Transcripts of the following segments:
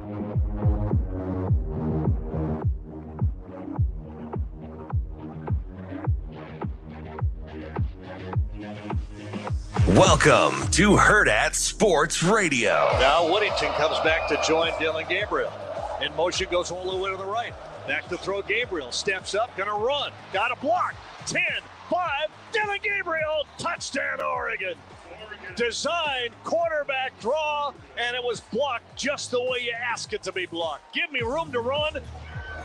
Welcome to Hurrdat Sports Radio. Now Whittington comes back to join Dylan Gabriel. In motion, goes all the way to the right. Back to throw Gabriel. Steps up, gonna run. Got a block. 10, 5, Dylan Gabriel. Touchdown, Oregon. Design, quarterback draw, and it was blocked just the way you ask it to be blocked. Give me room to run,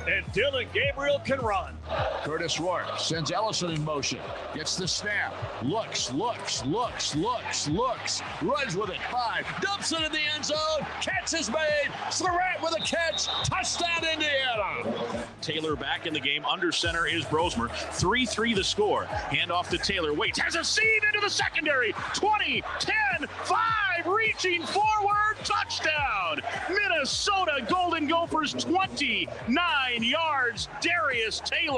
and Dylan Gabriel can run. Curtis Rourke sends Ellison in motion. Gets the snap. Looks. Runs with it. 5. Dumps it in the end zone. Catch is made. Surratt with a catch. Touchdown, Indiana. Taylor back in the game. Under center is Brosmer. 3-3 the score. Hand off to Taylor. Waits. Has a seam into the secondary. 20, 10, 5. Reaching forward. Touchdown. Minnesota Golden Gophers 29 yards. Darius Taylor.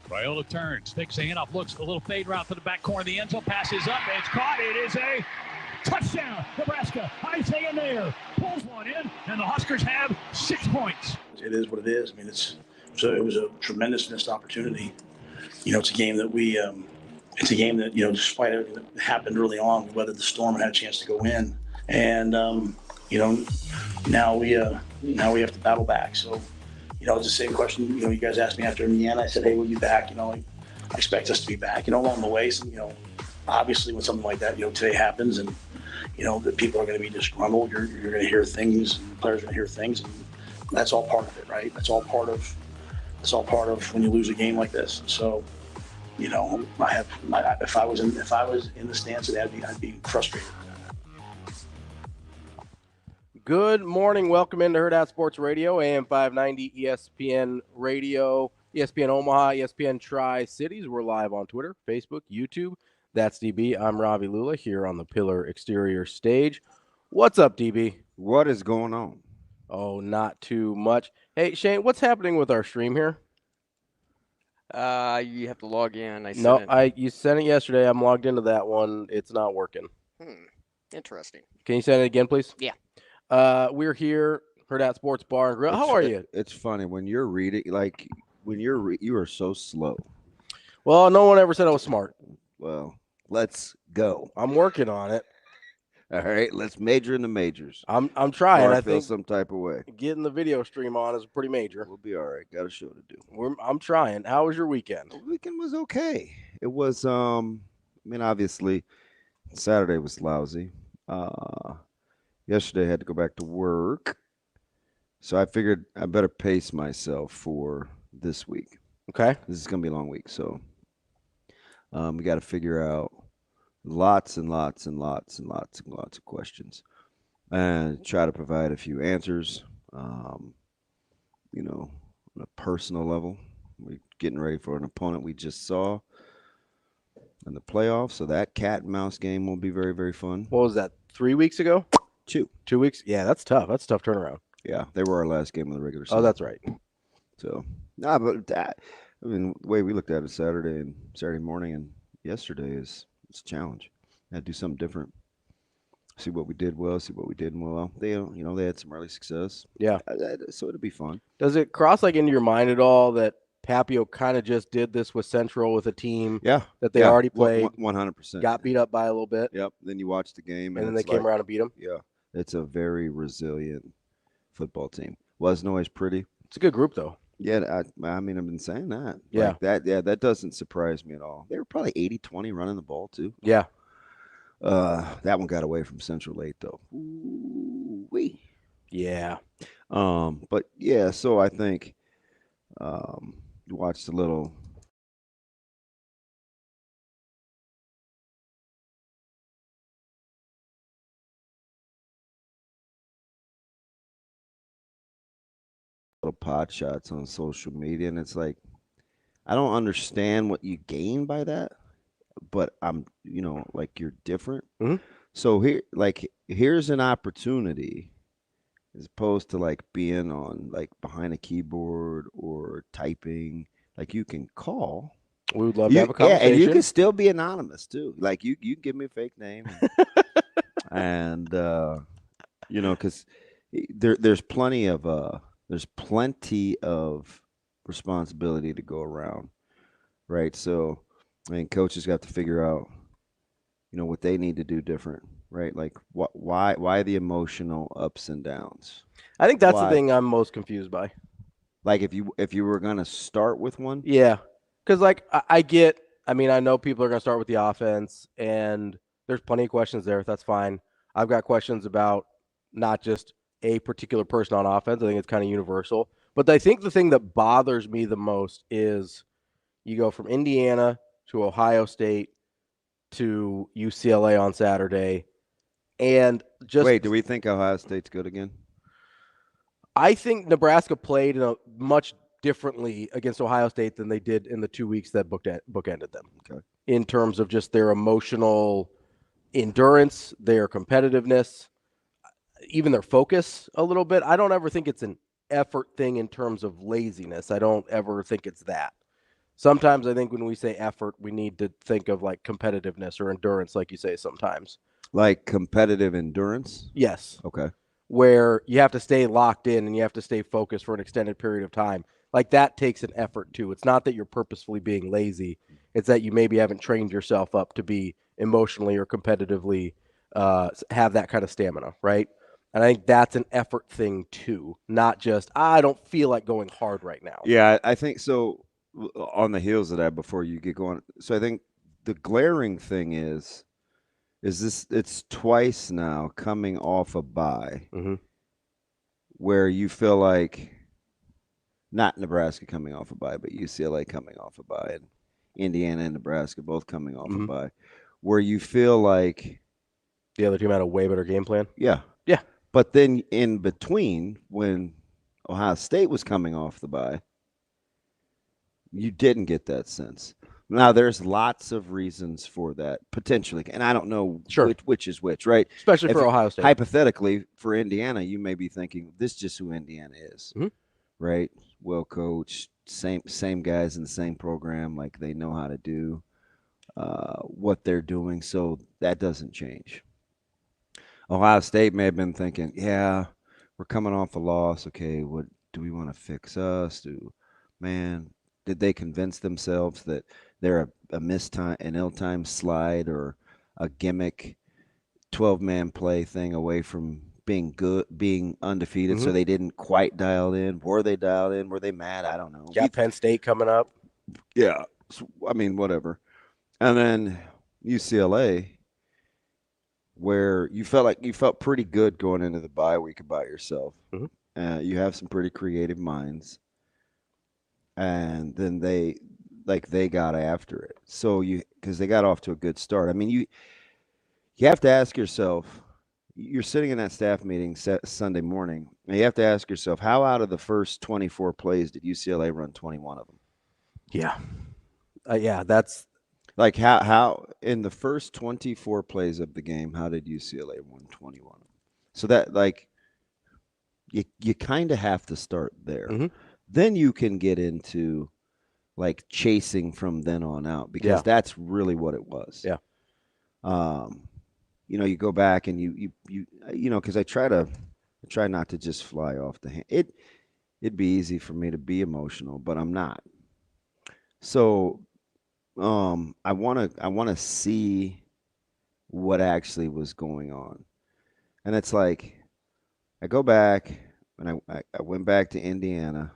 Raiola turns, takes a handoff, looks a little fade route to the back corner of the end zone, passes up, and it's caught. It is a touchdown, Nebraska. Isaiah Nair pulls one in, and the Huskers have 6 points. It is what it is. I mean, it was a tremendous missed opportunity. It's a game that despite everything that happened early on, we weathered the storm and had a chance to go in, and now we have to battle back. So. It's the same question, you guys asked me after Indiana. I said, hey, we'll be back. I expect us to be back. Along the way, obviously when something like that, today happens and, the people are going to be disgruntled. You're going to hear things and the players are going to hear things. And that's all part of it, right? That's all part of when you lose a game like this. So, if I was in the stance today, I'd be frustrated. Good morning. Welcome into Hurrdat Sports Radio, AM 590, ESPN Radio, ESPN Omaha, ESPN Tri-Cities. We're live on Twitter, Facebook, YouTube. That's DB. I'm Ravi Lulla here on the Pillar Exterior stage. What's up, DB? What is going on? Oh, not too much. Hey, Shane, what's happening with our stream here? You have to log in. You sent it yesterday. I'm logged into that one. It's not working. Interesting. Can you send it again, please? Yeah. We're here, Hurrdat Sports Bar and Grill. How are you? It's funny when you're reading, you are so slow. Well, no one ever said I was smart. Well, let's go. I'm working on it. All right, let's major in the majors. I'm trying. I feel think some type of way. Getting the video stream on is pretty major. We'll be all right. Got a show to do. I'm trying. How was your weekend? The weekend was okay. It was, obviously, Saturday was lousy. Yesterday I had to go back to work, so I figured I better pace myself for this week. Okay. This is going to be a long week, so we got to figure out lots and lots of questions and try to provide a few answers, on a personal level. We're getting ready for an opponent we just saw in the playoffs, so that cat and mouse game will be very, very fun. What was that, 3 weeks ago? 2 weeks? Yeah, that's tough. That's a tough turnaround. Yeah, they were our last game of the regular season. Oh, that's right. So, but that, the way we looked at it Saturday morning and yesterday it's a challenge. Had to do something different. See what we did well, see what we didn't well. They had some early success. Yeah. So it'll be fun. Does it cross into your mind at all that Papio kind of just did this with Central with a team that they already played? 100%. Got beat up by a little bit. Yep. Then you watch the game. And then they came around and beat them. Yeah. It's a very resilient football team. Wasn't always pretty. It's a good group, though. Yeah, I've been saying that. Yeah. That doesn't surprise me at all. They were probably 80-20 running the ball, too. Yeah. That one got away from Central late, though. Ooh-wee. Yeah. But, yeah, so I think you watched a little – pot shots on social media, and it's like I don't understand what you gain by that, but I'm you're different. Mm-hmm. So here's an opportunity as opposed to being on behind a keyboard or typing. You can call. We would love to have a conversation. Yeah, and you can still be anonymous too. You give me a fake name and because there's plenty of responsibility to go around, right? So, I mean, coaches got to figure out, what they need to do different, right? Like, why the emotional ups and downs? I think that's the Why? thing I'm most confused by. Like, if you were gonna start with one, Yeah, because I know people are going to start with the offense, and there's plenty of questions there. That's fine. I've got questions about not just a particular person on offense. I think it's kind of universal. But I think the thing that bothers me the most is you go from Indiana to Ohio State to UCLA on Saturday, and just wait, do we think Ohio State's good again? I think Nebraska played much differently against Ohio State than they did in the 2 weeks that bookended them. Okay. In terms of just their emotional endurance, their competitiveness, even their focus a little bit. I don't ever think it's an effort thing in terms of laziness. I don't ever think it's that. Sometimes I think when we say effort, we need to think of like competitiveness or endurance, like you say sometimes. Like competitive endurance? Yes. Okay. Where you have to stay locked in and you have to stay focused for an extended period of time. Like that takes an effort too. It's not that you're purposefully being lazy. It's that you maybe haven't trained yourself up to be emotionally or competitively have that kind of stamina, right? And I think that's an effort thing too, not just, I don't feel like going hard right now. Yeah, I think so. On the heels of that, before you get going, so I think the glaring thing is this, it's twice now coming off a bye where you feel like, not Nebraska coming off a bye, but UCLA coming off a bye, and Indiana and Nebraska both coming off a bye, where you feel like the other team had a way better game plan. Yeah. Yeah. But then in between, when Ohio State was coming off the bye, you didn't get that sense. Now, there's lots of reasons for that, potentially, and I don't know which is which, right? Especially for Ohio State. Hypothetically, for Indiana, you may be thinking, this is just who Indiana is, right? Well coached, same guys in the same program, like they know how to do what they're doing, so that doesn't change. Ohio State may have been thinking, yeah, we're coming off a loss. Okay, what do we want to fix us? Did they convince themselves that they're a mistime, an ill-timed slide, or a gimmick 12-man play thing away from being good, being undefeated, so they didn't quite dial in? Were they dialed in? Were they mad? I don't know. Got Penn State coming up. Yeah. So, I mean, whatever. And then UCLA, where you felt pretty good going into the bye week about yourself. You have some pretty creative minds. And then they got after it. So because they got off to a good start. I mean, you have to ask yourself, you're sitting in that staff meeting Sunday morning, and you have to ask yourself, how out of the first 24 plays did UCLA run 21 of them? Yeah. Yeah, that's like how in the first 24 plays of the game, how did UCLA run 21 of them? So that, like, you kind of have to start there. Then you can get into like chasing from then on out, because that's really what it was. Yeah. You go back and you because I try not to just fly off the hand. It'd be easy for me to be emotional, but I'm not. So I want to see what actually was going on. And it's like, I go back and I went back to Indiana,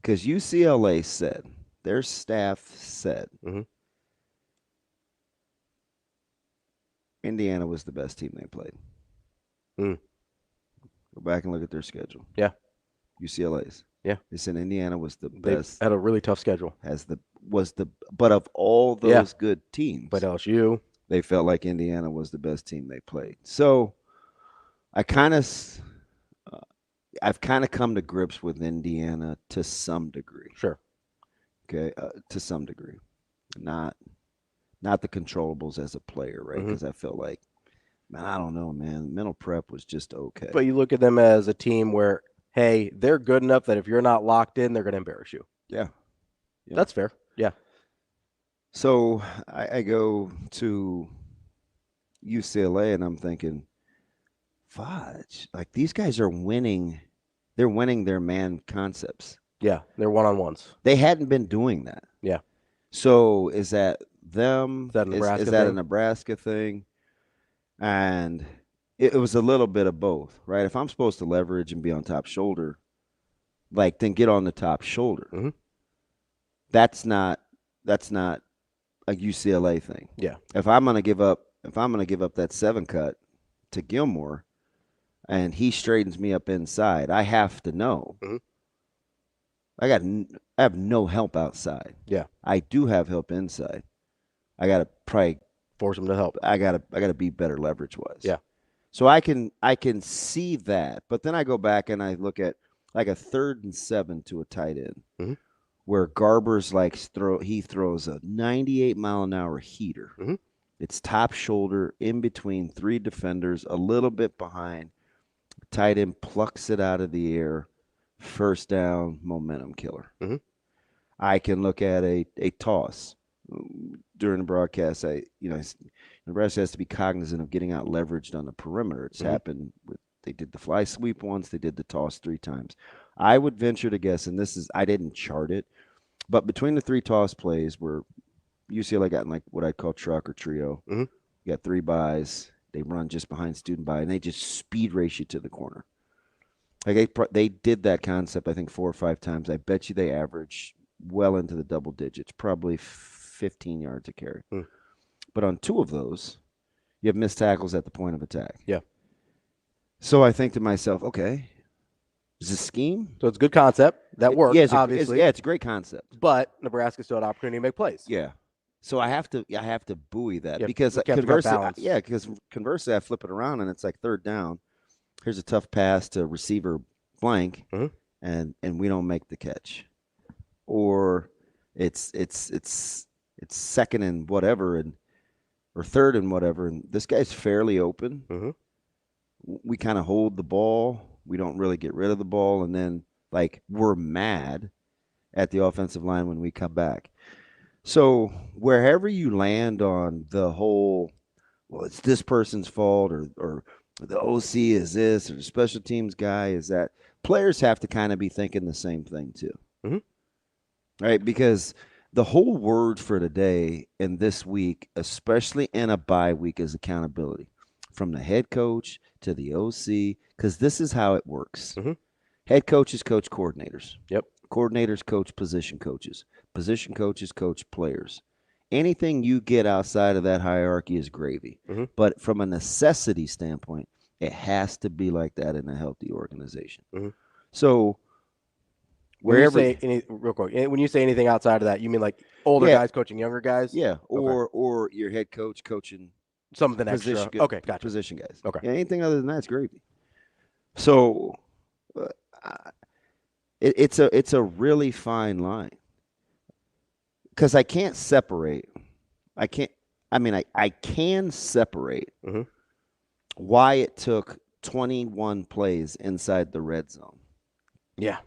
because UCLA said, their staff said, Indiana was the best team they played. Go back and look at their schedule. Yeah. UCLA's. Yeah. They said Indiana was the best. They had a really tough schedule. But of all those good teams. But LSU. They felt like Indiana was the best team they played. So I've kind of come to grips with Indiana to some degree. Sure. Okay, to some degree. Not the controllables as a player, right? Because I felt like, man, I don't know, man. Mental prep was just okay. But you look at them as a team where, hey, they're good enough that if you're not locked in, they're going to embarrass you. Yeah. That's fair. Yeah. So I go to UCLA and I'm thinking, fudge. Like, these guys are winning. They're winning their man concepts. Yeah, they're one-on-ones. They hadn't been doing that. Yeah. So is that them? Is that a Nebraska is that a thing? Nebraska thing? And it was a little bit of both, right? If I'm supposed to leverage and be on top shoulder, like, then get on the top shoulder. Mm-hmm. That's not a UCLA thing. Yeah. If I'm gonna give up that 7 cut to Gilmore, and he straightens me up inside, I have to know. Mm-hmm. I have no help outside. Yeah. I do have help inside. I gotta probably force him to help. I gotta be better leverage wise. Yeah. So I can see that, but then I go back and I look at like a 3rd and 7 to a tight end, mm-hmm. where Garber's he throws a 98-mile-an-hour heater. Mm-hmm. It's top shoulder in between 3 defenders, a little bit behind. Tight end plucks it out of the air, first down, momentum killer. Mm-hmm. I can look at a toss during the broadcast. Nebraska has to be cognizant of getting out leveraged on the perimeter. It's mm-hmm. happened they did the fly sweep once, they did the toss 3 times. I would venture to guess, and I didn't chart it, but between the 3 toss plays where UCLA got in like what I'd call truck or trio, mm-hmm. you got 3 buys, they run just behind student buy, and they just speed race you to the corner. Like they did that concept, I think 4 or 5 times. I bet you they average well into the double digits, probably 15 yards a carry. Mm. But on 2 of those, you have missed tackles at the point of attack. Yeah. So I think to myself, okay, is this scheme? So it's a good concept. That works, obviously. It's a great concept. But Nebraska still had opportunity to make plays. Yeah. So I have to buoy that, yeah, because conversely, I flip it around and it's like 3rd down. Here's a tough pass to receiver blank, mm-hmm. and we don't make the catch, or it's 2nd and whatever, or 3rd and whatever, and this guy's fairly open. Mm-hmm. We kind of hold the ball. We don't really get rid of the ball, and then like we're mad at the offensive line when we come back. So wherever you land on the whole, well, it's this person's fault, or the OC is this, or the special teams guy is that, players have to kind of be thinking the same thing too. Mm-hmm. Right? Because the whole word for today and this week, especially in a bye week, is accountability. From the head coach to the OC, because this is how it works. Mm-hmm. Head coaches coach coordinators. Yep. Coordinators coach position coaches. Position coaches coach players. Anything you get outside of that hierarchy is gravy. Mm-hmm. But from a necessity standpoint, it has to be like that in a healthy organization. Mm-hmm. So real quick, when you say anything outside of that, you mean like older guys coaching younger guys? Yeah, or your head coach coaching something extra. Okay, gotcha. Position guys. Okay. Yeah, anything other than that's gravy. So it's a really fine line, because I can't separate. I can separate mm-hmm. why it took 21 plays inside the red zone. Yeah.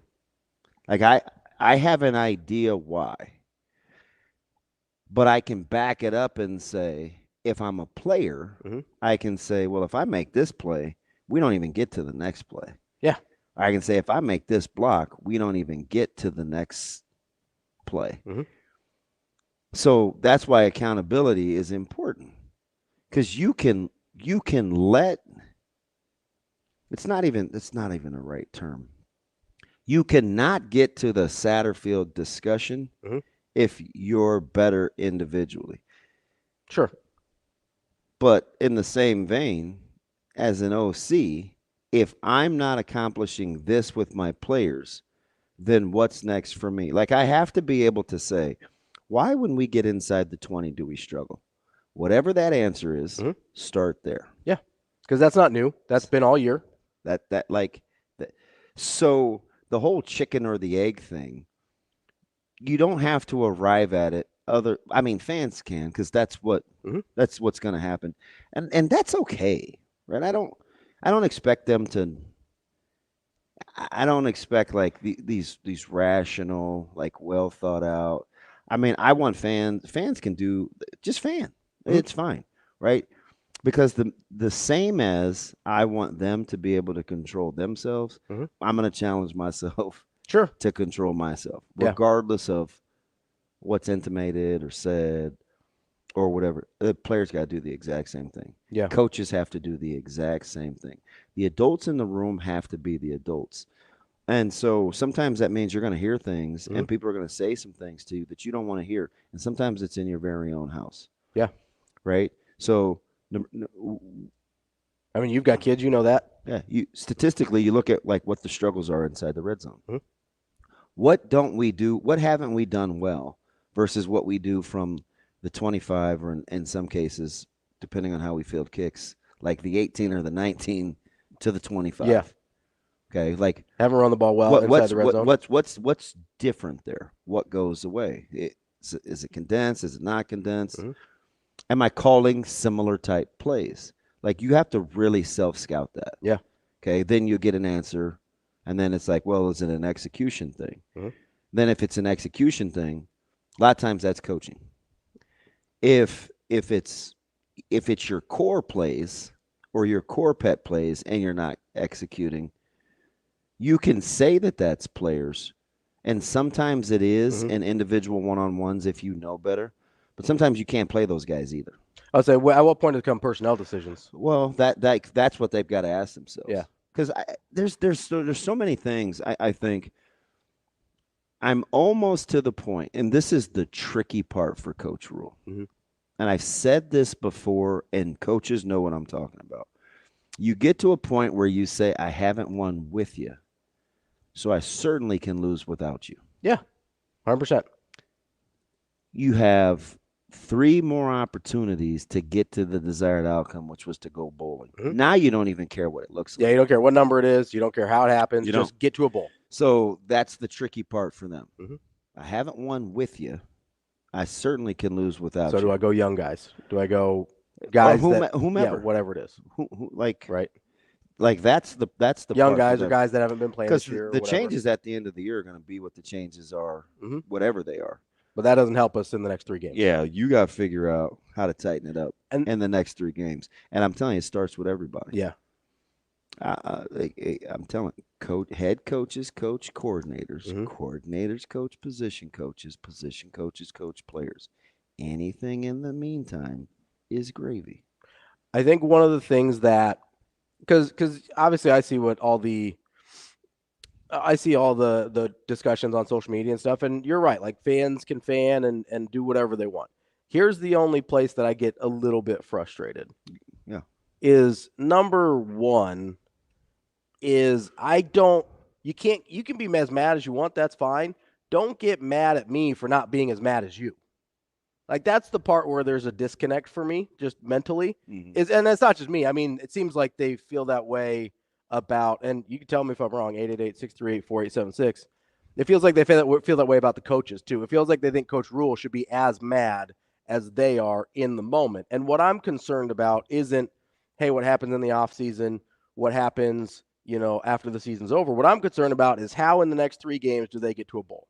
Like I have an idea why, but I can back it up and say, if I'm a player, mm-hmm. I can say, well, if I make this play, we don't even get to the next play. Yeah. I can say, if I make this block, we don't even get to the next play. Mm-hmm. So that's why accountability is important, because you can let, it's not even a right term. You cannot get to the Satterfield discussion mm-hmm. if you're better individually. Sure. But in the same vein, as an OC, if I'm not accomplishing this with my players, then what's next for me? Like, I have to be able to say, why when we get inside the 20 do we struggle? Whatever that answer is, mm-hmm. start there. Yeah, because that's not new. That's been all year. So the whole chicken or the egg thing, you don't have to arrive at it. Fans can, because that's what's going to happen, and that's okay, right? I don't expect them to. I don't expect like these rational, like well thought out. I mean, I want fans can do just fan. Mm-hmm. It's fine, right? Because the same as I want them to be able to control themselves, I'm going to challenge myself to control myself, regardless of what's intimated or said or whatever. The players got to do the exact same thing. Yeah. Coaches have to do the exact same thing. The adults in the room have to be the adults. And so sometimes that means you're going to hear things and people are going to say some things to you that you don't want to hear. And sometimes it's in your very own house. Yeah. Right? So I mean, you've got kids, you know that. Yeah, statistically, you look at like what the struggles are inside the red zone. What don't we do? What haven't we done well versus what we do from the 25 or in some cases, depending on how we field kicks, like the 18 or the 19 to the 25. Yeah. Okay, like haven't run the ball well inside the red zone. What's different there? What goes away? Is it condensed? Is it not condensed? Am I calling similar type plays? Like you have to really self-scout that. Yeah. Okay, then you get an answer, and then it's like, well, is it an execution thing? Then if it's an execution thing, a lot of times that's coaching. If it's your core plays or your core pet plays and you're not executing, you can say that that's players, and sometimes it is in individual one-on-ones if you know better. But sometimes you can't play those guys either. I'll say, well, at what point does it come personnel decisions? Well, that's what they've got to ask themselves. Yeah, because there's so many things. I think I'm almost to the point, and this is the tricky part for Coach Rule. And I've said this before, and coaches know what I'm talking about. You get to a point where you say, "I haven't won with you, so I certainly can lose without you." Yeah, 100%. You have 3 more opportunities to get to the desired outcome, which was to go bowling. Now you don't even care what it looks like. Yeah, you don't care what number it is. You don't care how it happens. You just get to a bowl. So that's the tricky part for them. I haven't won with you. I certainly can lose without you. So do I go young guys? Do I go guys whomever, whatever it is? Right. Like that's the young guys or guys that haven't been playing this year. Because the changes at the end of the year are going to be what the changes are, whatever they are. But that doesn't help us in the next 3 games. Yeah, you got to figure out how to tighten it up in the next 3 games. And I'm telling you, it starts with everybody. Yeah. I'm telling you, head coaches coach coordinators, coordinators coach position coaches coach players. Anything in the meantime is gravy. I think one of the things that, because obviously I see all the discussions on social media and stuff, and you're right. Like fans can fan and do whatever they want. Here's the only place that I get a little bit frustrated. Yeah. Is number one is you can be as mad as you want. That's fine. Don't get mad at me for not being as mad as you. Like that's the part where there's a disconnect for me just mentally and that's not just me. I mean, it seems like they feel that way about, and you can tell me if I'm wrong, 888-638-4876. It feels like they feel that way about the coaches too. It feels like they think Coach Rule should be as mad as they are in the moment. And what I'm concerned about isn't, hey, what happens in the offseason, what happens, after the season's over. What I'm concerned about is how in the next 3 games do they get to a bowl,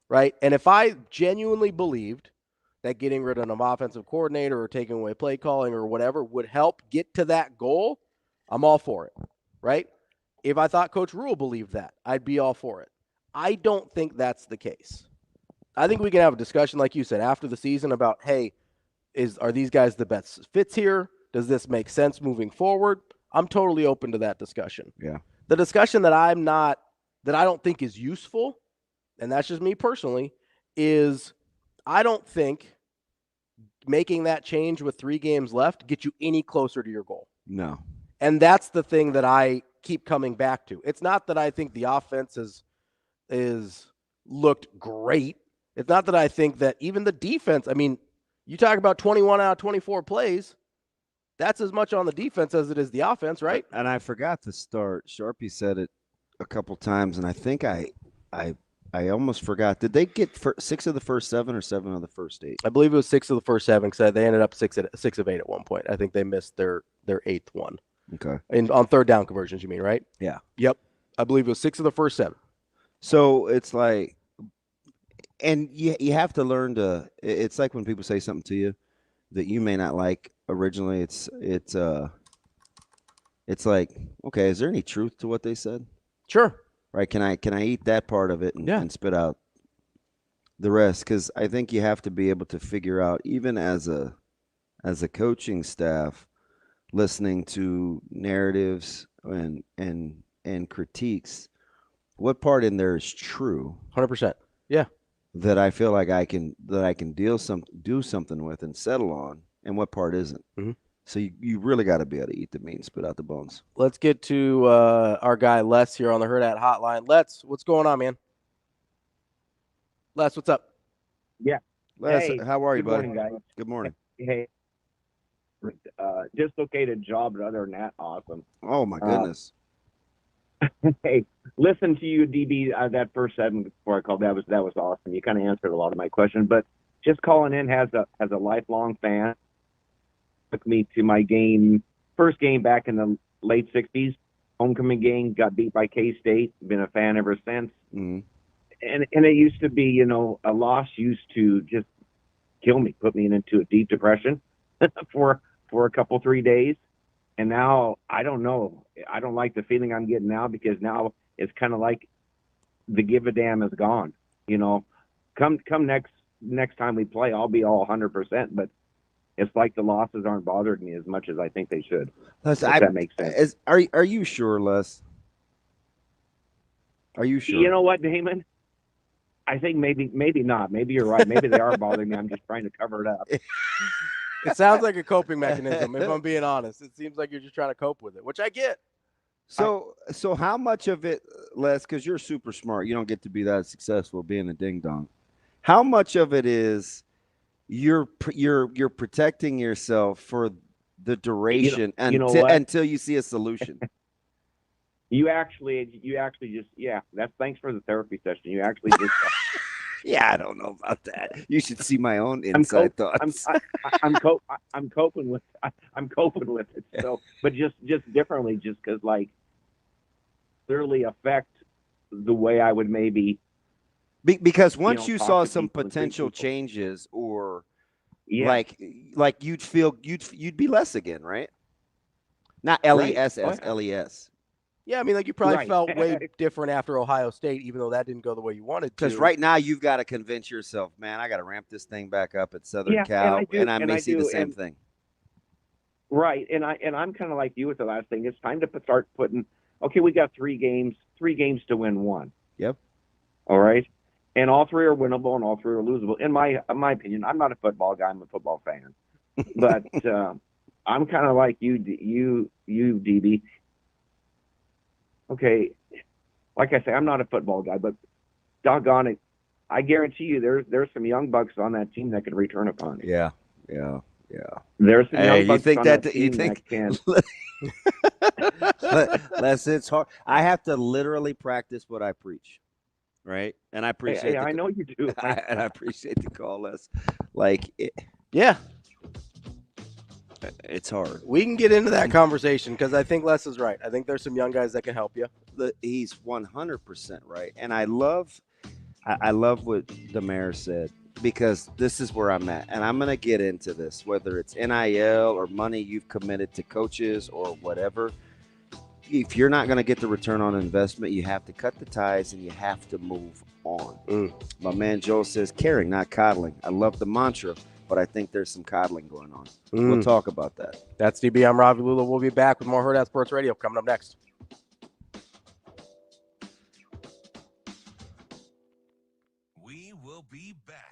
right? And if I genuinely believed that getting rid of an offensive coordinator or taking away play calling or whatever would help get to that goal, I'm all for it. Right? If I thought Coach Rule believed that, I'd be all for it. I don't think that's the case. I think we can have a discussion, like you said, after the season about, hey, are these guys the best fits here? Does this make sense moving forward? I'm totally open to that discussion. Yeah. The discussion that I don't think is useful, and that's just me personally, is I don't think making that change with 3 games left gets you any closer to your goal. No. And that's the thing that I keep coming back to. It's not that I think the offense is looked great. It's not that I think that even the defense, I mean, you talk about 21 out of 24 plays, that's as much on the defense as it is the offense, right? And I forgot to start. Sharpie said it a couple times, and I think I almost forgot. Did they get 6 of the first 7 or 7 of the first 8? I believe it was 6 of the first 7 because they ended up 6 of 8 at one point. I think they missed their 8th one. Okay. On 3rd down conversions, you mean, right? Yeah. Yep. I believe it was 6 of the first 7. So it's like, and you have to learn to, it's like when people say something to you, that you may not like originally, it's like, okay, is there any truth to what they said? Sure. Right? Can I eat that part of it and spit out the rest? Because I think you have to be able to figure out, even as a coaching staff, listening to narratives and critiques, what part in there is true? 100%. Yeah. That I feel like I can do something with and settle on, and what part isn't. Mm-hmm. So you really got to be able to eat the meat and spit out the bones. Let's get to our guy Les here on the Hurrdat Hotline. Les, what's going on, man? Les, what's up? Yeah. Les, hey, how are you, buddy? Good morning, guys. Good morning. Hey, dislocated jaw, but other than that, awesome. Oh my goodness. Hey, listen to you, DB. That first segment before I called, that was awesome. You kind of answered a lot of my questions, but just calling in as a lifelong fan, took me to my first game back in the late '60s, homecoming game. Got beat by K-State. Been a fan ever since. Mm-hmm. And it used to be, a loss used to just kill me, put me into a deep depression for a couple 3 days. And now I don't know. I don't like the feeling I'm getting now, because now it's kind of like the give a damn is gone. Come next time we play, I'll be all 100%. But it's like the losses aren't bothering me as much as I think they should. If that makes sense. Are you sure, Les? Are you sure? You know what, Damon? I think maybe not. Maybe you're right. Maybe they are bothering me. I'm just trying to cover it up. It sounds like a coping mechanism, if I'm being honest. It seems like you're just trying to cope with it, which I get. So how much of it, Les, because you're super smart, you don't get to be that successful being a ding-dong. How much of it is you're protecting yourself for the duration until you see a solution? You actually just, that's thanks for the therapy session. You actually just yeah, I don't know about that. You should see my own inside thoughts. I'm coping with it. So, but just differently, just because clearly affect the way I would maybe. Because once you saw some potential changes, or like you'd be less again, right? Not LESS, LES. Yeah, I mean, you probably felt way different after Ohio State, even though that didn't go the way you wanted to. Because right now you've got to convince yourself, man, I got to ramp this thing back up at Southern Cal, and I may see the same thing. Right, and I'm kind of like you with the last thing. It's time to start putting. Okay, we got 3 games to win 1. Yep. All right, and all 3 are winnable, and all 3 are losable. In my opinion, I'm not a football guy. I'm a football fan, but I'm kind of like you, DB. Okay, like I say, I'm not a football guy, but doggone it, I guarantee you there's some young bucks on that team that can return a punt. Yeah. There's some young bucks on that team that can. Les, it's hard. I have to literally practice what I preach, right? And I appreciate. I know you do. And I appreciate the call, Les. Yeah. It's hard. We can get into that conversation, because I think Les is right. I think there's some young guys that can help you. He's 100% right, and I love what the mayor said, because this is where I'm at, and I'm going to get into this, whether it's NIL or money you've committed to coaches or whatever. If you're not going to get the return on investment, you have to cut the ties and you have to move on. My man Joel says caring, not coddling. I love the mantra, but I think there's some coddling going on. We'll talk about that. That's DB. I'm Ravi Lulla. We'll be back with more Hurrdat Sports Radio coming up next. We will be back.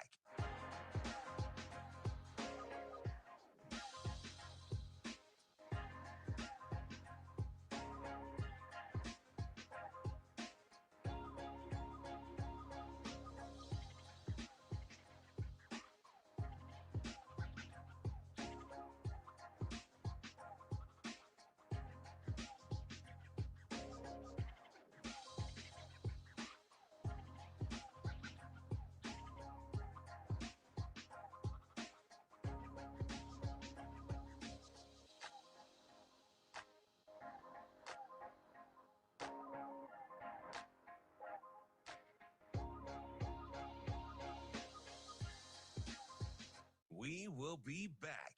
We will be back.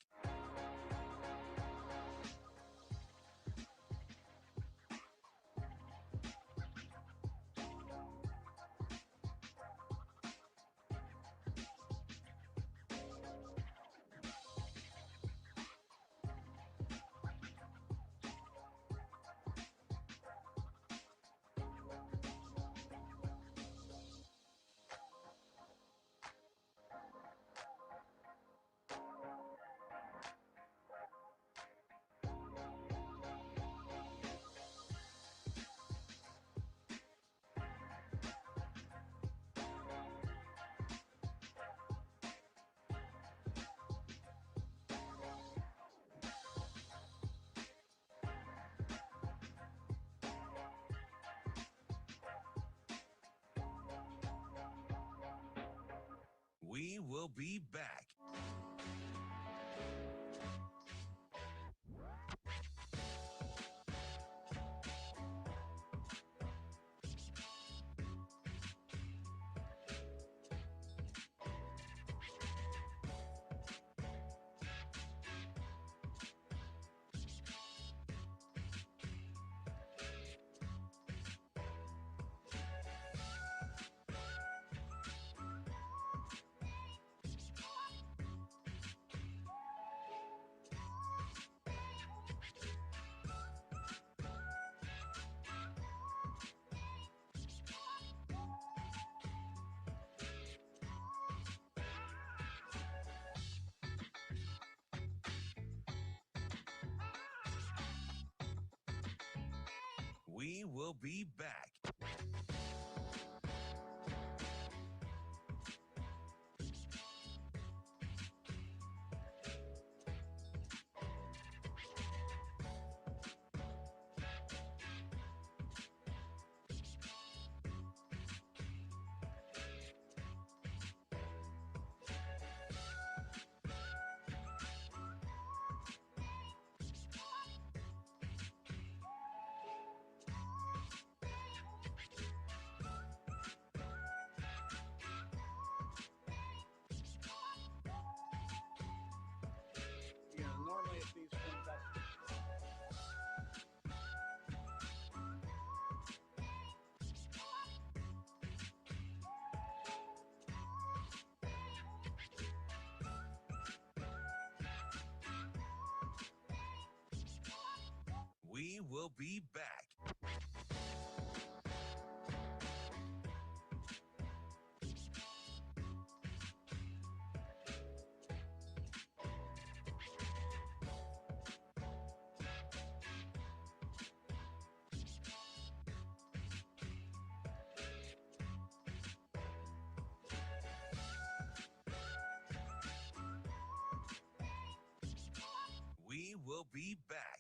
will be back. We will be back. We will be back. We will be back.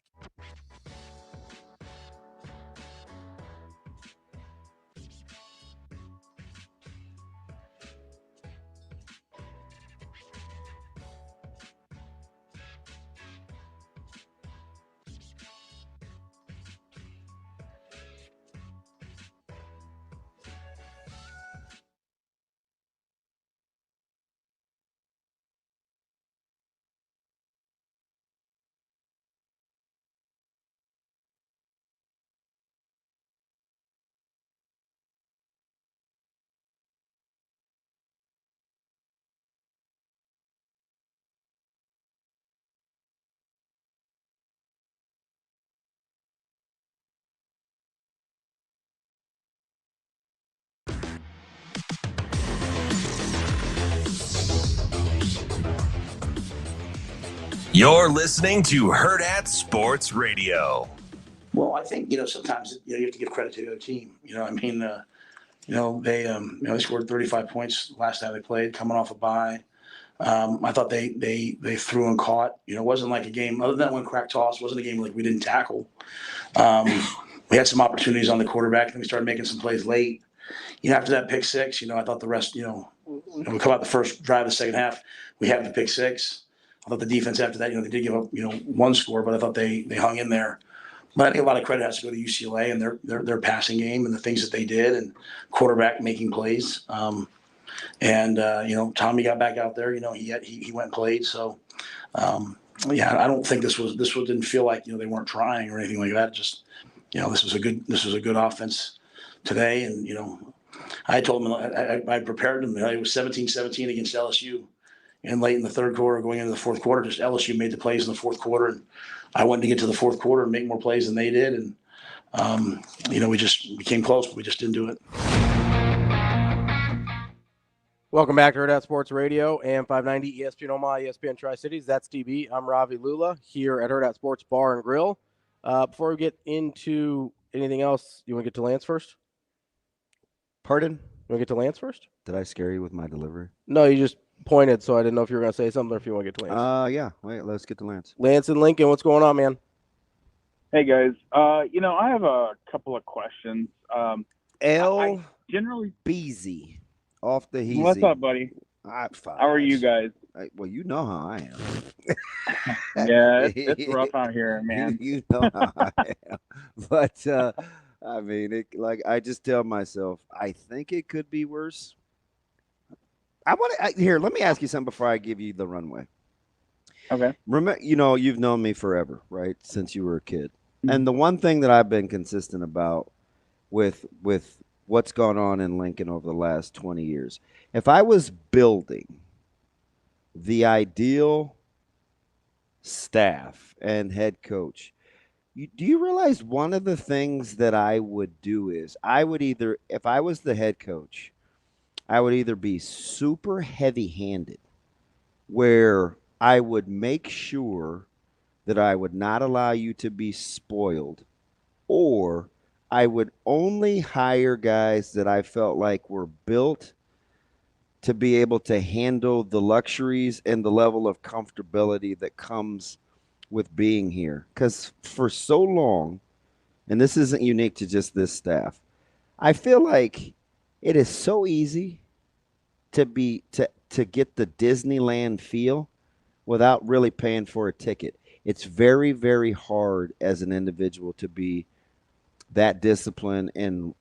You're listening to Hurrdat Sports Radio. Well, I think, sometimes, you have to give credit to the other team. They scored 35 points last time they played, coming off a bye. I thought they threw and caught. It wasn't like a game, other than that one crack toss, it wasn't a game like we didn't tackle. We had some opportunities on the quarterback, and we started making some plays late. After that pick six, I thought the rest, we come out the first drive of the second half, we have the pick six. I thought the defense after that, they did give up, one score, but I thought they hung in there. But I think a lot of credit has to go to UCLA and their passing game and the things that they did and quarterback making plays. Tommy got back out there. He went and played. So, I don't think this didn't feel like they weren't trying or anything like that. Just this was a good offense today, and I told them I prepared them. It was 17-17 against LSU. And late in the third quarter, going into the fourth quarter, just LSU made the plays in the fourth quarter. And I wanted to get to the fourth quarter and make more plays than they did. And, we came close, but we just didn't do it. Welcome back to Hurrdat Sports Radio, AM 590, ESPN Omaha, ESPN Tri-Cities. That's DB. I'm Ravi Lulla here at Hurrdat Sports Bar and Grill. Before we get into anything else, you want to get to Lance first? Pardon? You want to get to Lance first? Did I scare you with my delivery? No, you just pointed, so I didn't know if you were going to say something or if you want to get to Lance. Yeah. Wait, let's get to Lance. Lance and Lincoln, what's going on, man? Hey, guys. I have a couple of questions. L. Beezy off the heezy. What's up, buddy? How are you guys? Well, you know how I am. Yeah, it's rough out here, man. You know how I am. But I mean, I just tell myself, I think it could be worse. Here. Let me ask you something before I give you the runway. Okay. Remember, you've known me forever, right? Since you were a kid. Mm-hmm. And the one thing that I've been consistent about with what's gone on in Lincoln over the last 20 years, if I was building the ideal staff and head coach, do you realize one of the things that I would do is if I was the head coach, I would either be super heavy-handed, where I would make sure that I would not allow you to be spoiled, or I would only hire guys that I felt like were built to be able to handle the luxuries and the level of comfortability that comes with being here. Because for so long, and this isn't unique to just this staff, I feel like it is so easy to get the Disneyland feel without really paying for a ticket. It's very, very hard as an individual to be that disciplined and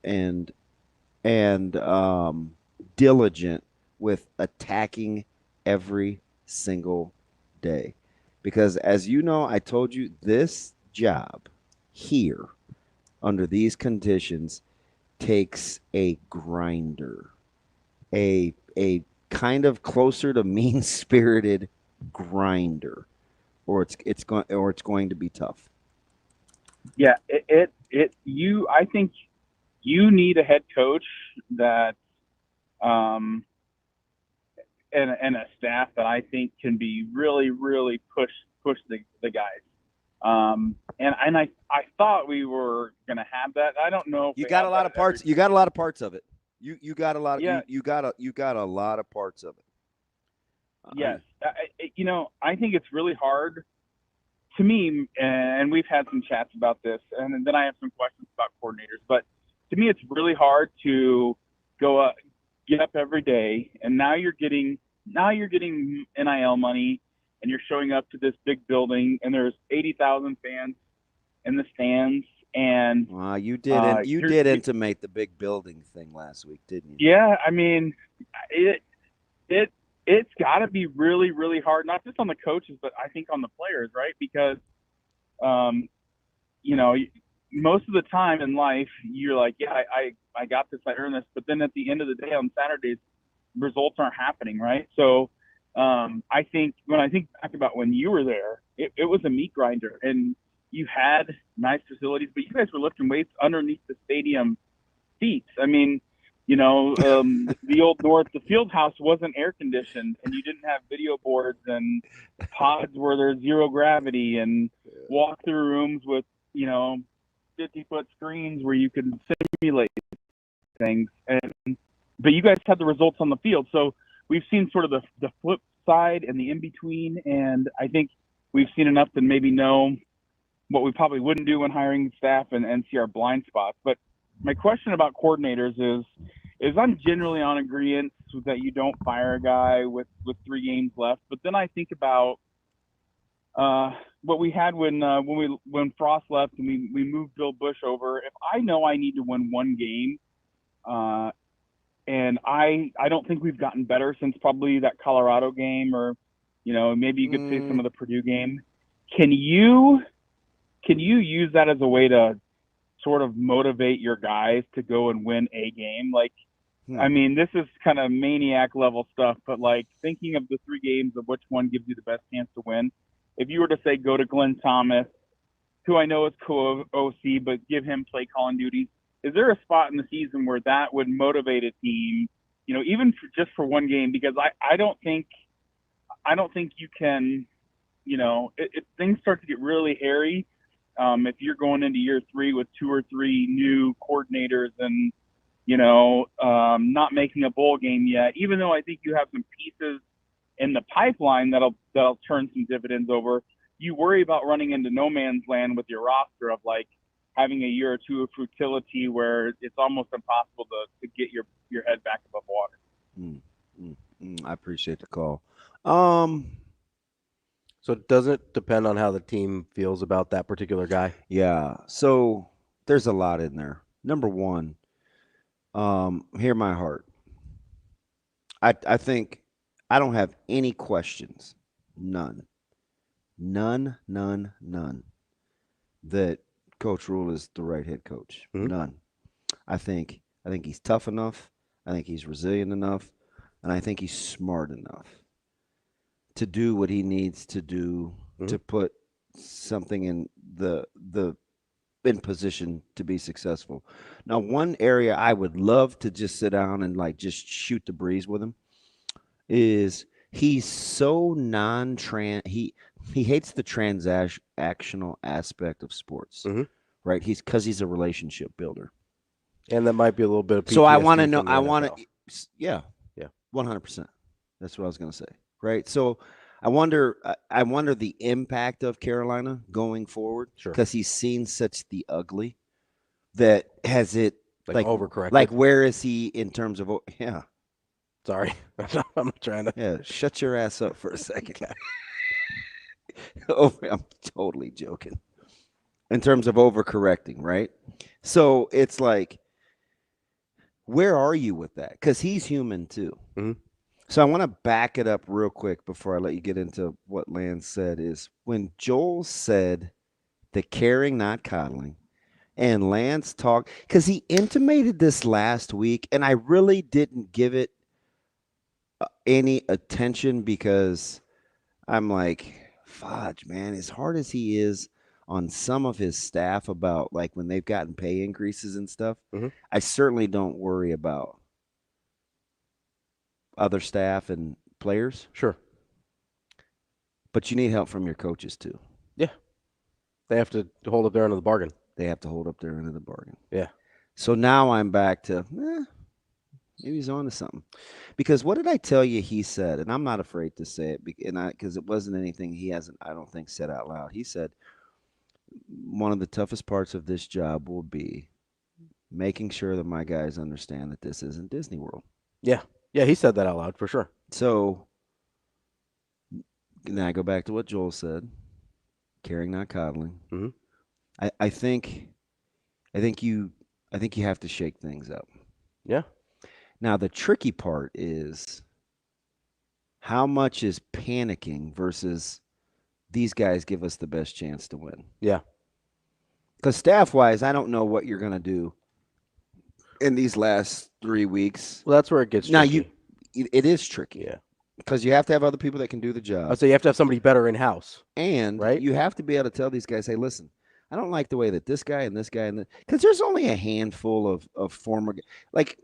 diligent with attacking every single day. Because as you know, I told you, this job here under these conditions takes a grinder, a kind of closer to mean-spirited grinder, or it's going to be tough. Yeah, I think you need a head coach that and a staff that I think can be really, really push the guys. And I thought we were gonna have that. I don't know if you got a lot of parts. You got a lot of parts of it. You got a lot of you got a lot of parts of it. Yes. I think it's really hard to me, and we've had some chats about this, and then I have some questions about coordinators, but to me it's really hard to go up, get up every day, and now you're getting NIL money, and you're showing up to this big building, and there's 80,000 fans in the stands, and you did intimate the big building thing last week, didn't you? Yeah, I mean, it's got to be really, really hard, not just on the coaches, but I think on the players, right? Because, most of the time in life, you're like, yeah, I got this, I earned this. But then at the end of the day, on Saturdays, results aren't happening, right? So I think when I think back about when you were there, it was a meat grinder. And you had nice facilities, but you guys were lifting weights underneath the stadium seats. I mean, the old North, the field house wasn't air conditioned, and you didn't have video boards and pods where there's zero gravity and walk through rooms with, 50-foot screens where you can simulate things. But you guys had the results on the field. So we've seen sort of the flip side and the in-between, and I think we've seen enough to maybe know what we probably wouldn't do when hiring staff and see our blind spots. But my question about coordinators is I'm generally on agreement that you don't fire a guy with 3 games left. But then I think about what we had when Frost left and we moved Bill Bush over. If I know I need to win 1 game, and I don't think we've gotten better since probably that Colorado game, or maybe you could say some of the Purdue game. Can you use that as a way to sort of motivate your guys to go and win a game? Like, I mean, this is kind of maniac level stuff, but like thinking of the 3 games of which one gives you the best chance to win. If you were to say, go to Glenn Thomas, who I know is co-OC, but give him play calling duties, is there a spot in the season where that would motivate a team, even just for 1 game? Because I don't think you can, if things start to get really hairy, if you're going into year 3 with 2 or 3 new coordinators and, not making a bowl game yet, even though I think you have some pieces in the pipeline that'll turn some dividends over, you worry about running into no man's land with your roster of like having a year or 2 of futility where it's almost impossible to get your head back above water. I appreciate the call. So does it depend on how the team feels about that particular guy? Yeah. So there's a lot in there. Number one, hear my heart. I think I don't have any questions. None. That Coach Rule is the right head coach. Mhm. None. I think he's tough enough. I think he's resilient enough, and I think he's smart enough to do what he needs to do to put something in the in position to be successful. Now, one area I would love to just sit down and like just shoot the breeze with him is he's so he hates the transactional aspect of sports, right? He's a relationship builder. And that might be a little bit of PTSD. So I want to know, from the I want NFL. to, yeah, Yeah. 100%. That's what I was going to say, right? So I wonder the impact of Carolina going forward, Sure. because he's seen such the ugly that has it Like overcorrected. Like where is he in terms of yeah? Sorry, I'm trying to. Shut your ass up for a second. I'm totally joking. In terms of overcorrecting, right? So it's like, where are you with that? Because he's human too. Mm-hmm. So I want to back it up real quick before I let you get into what Lance said. Is when Joel said the caring, not coddling, and Lance talked, because he intimated this last week, and I really didn't give it any attention because I'm like, fudge, man, as hard as he is on some of his staff about like when they've gotten pay increases and stuff, I certainly don't worry about other staff and players. Sure. But you need help from your coaches too. Yeah. They have to hold up their end of the bargain. They have to hold up their end of the bargain. Yeah. So now I'm back to, maybe he's on to something. Because what did I tell you he said? And I'm not afraid to say it because it wasn't anything he hasn't, I don't think, said out loud. He said, one of the toughest parts of this job will be making sure that my guys understand that this isn't Disney World. Yeah. Yeah, he said that out loud for sure. So now I go back to what Joel said, caring, not coddling. I think you have to shake things up. Yeah. Now the tricky part is how much is panicking versus these guys give us the best chance to win. Yeah. Because staff-wise, I don't know what you're going to do in these last 3 weeks. Well, that's where it gets tricky. Now, it is tricky. Yeah. Because you have to have other people that can do the job. So you have to have somebody better in-house. And right? You have to be able to tell these guys, hey, listen, I don't like the way that this guy and this guy and because there's only a handful of former like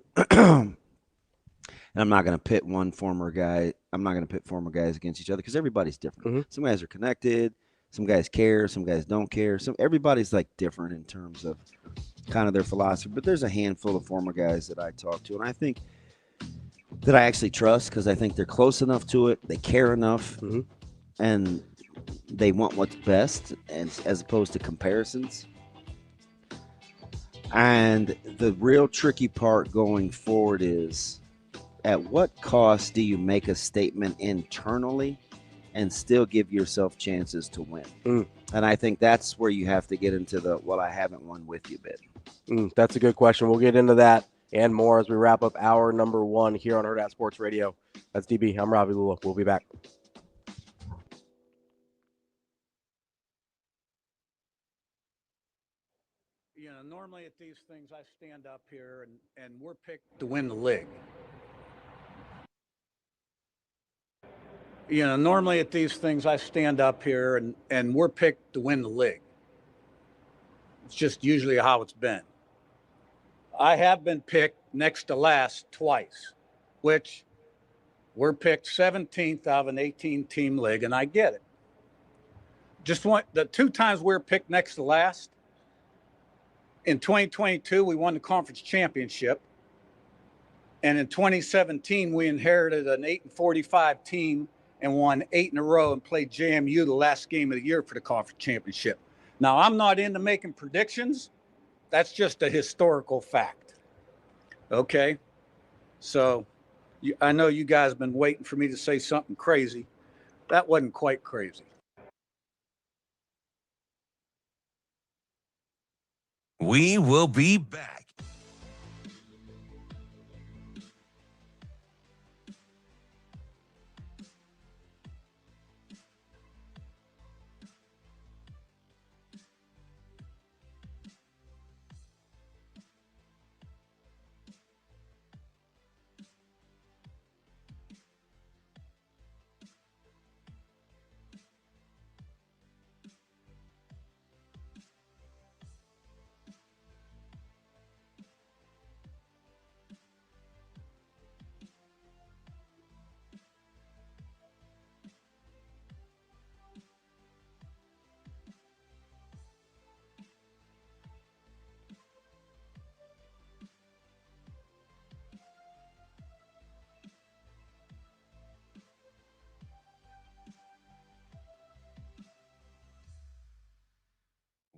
and I'm not going to pit former guys against each other because everybody's different. Some guys are connected, some guys care, some guys don't care. Everybody's like different in terms of kind of their philosophy, but there's a handful of former guys that I talk to, and I think that I actually trust because I think they're close enough to it, they care enough, and they want what's best, and as opposed to comparisons. And the real tricky part going forward is, at what cost do you make a statement internally and still give yourself chances to win? And I think that's where you have to get into the, well, I haven't won with you bit. That's a good question. We'll get into that and more as we wrap up hour number 1 here on Hurrdat Sports Radio. That's DB. I'm Ravi Lulla. We'll be back. You know, normally at these things, I stand up here and we're picked to win the league. You know, normally at these things, I stand up here and we're picked to win the league. It's just usually how it's been. I have been picked next to last twice, which we're picked 17th out of an 18-team league, and I get it. The 2 times we were picked next to last, in 2022, we won the conference championship. And in 2017, we inherited an 8-45 team and won 8 in a row and played JMU the last game of the year for the conference championship. Now, I'm not into making predictions. That's just a historical fact. Okay? So I know you guys have been waiting for me to say something crazy. That wasn't quite crazy. We will be back.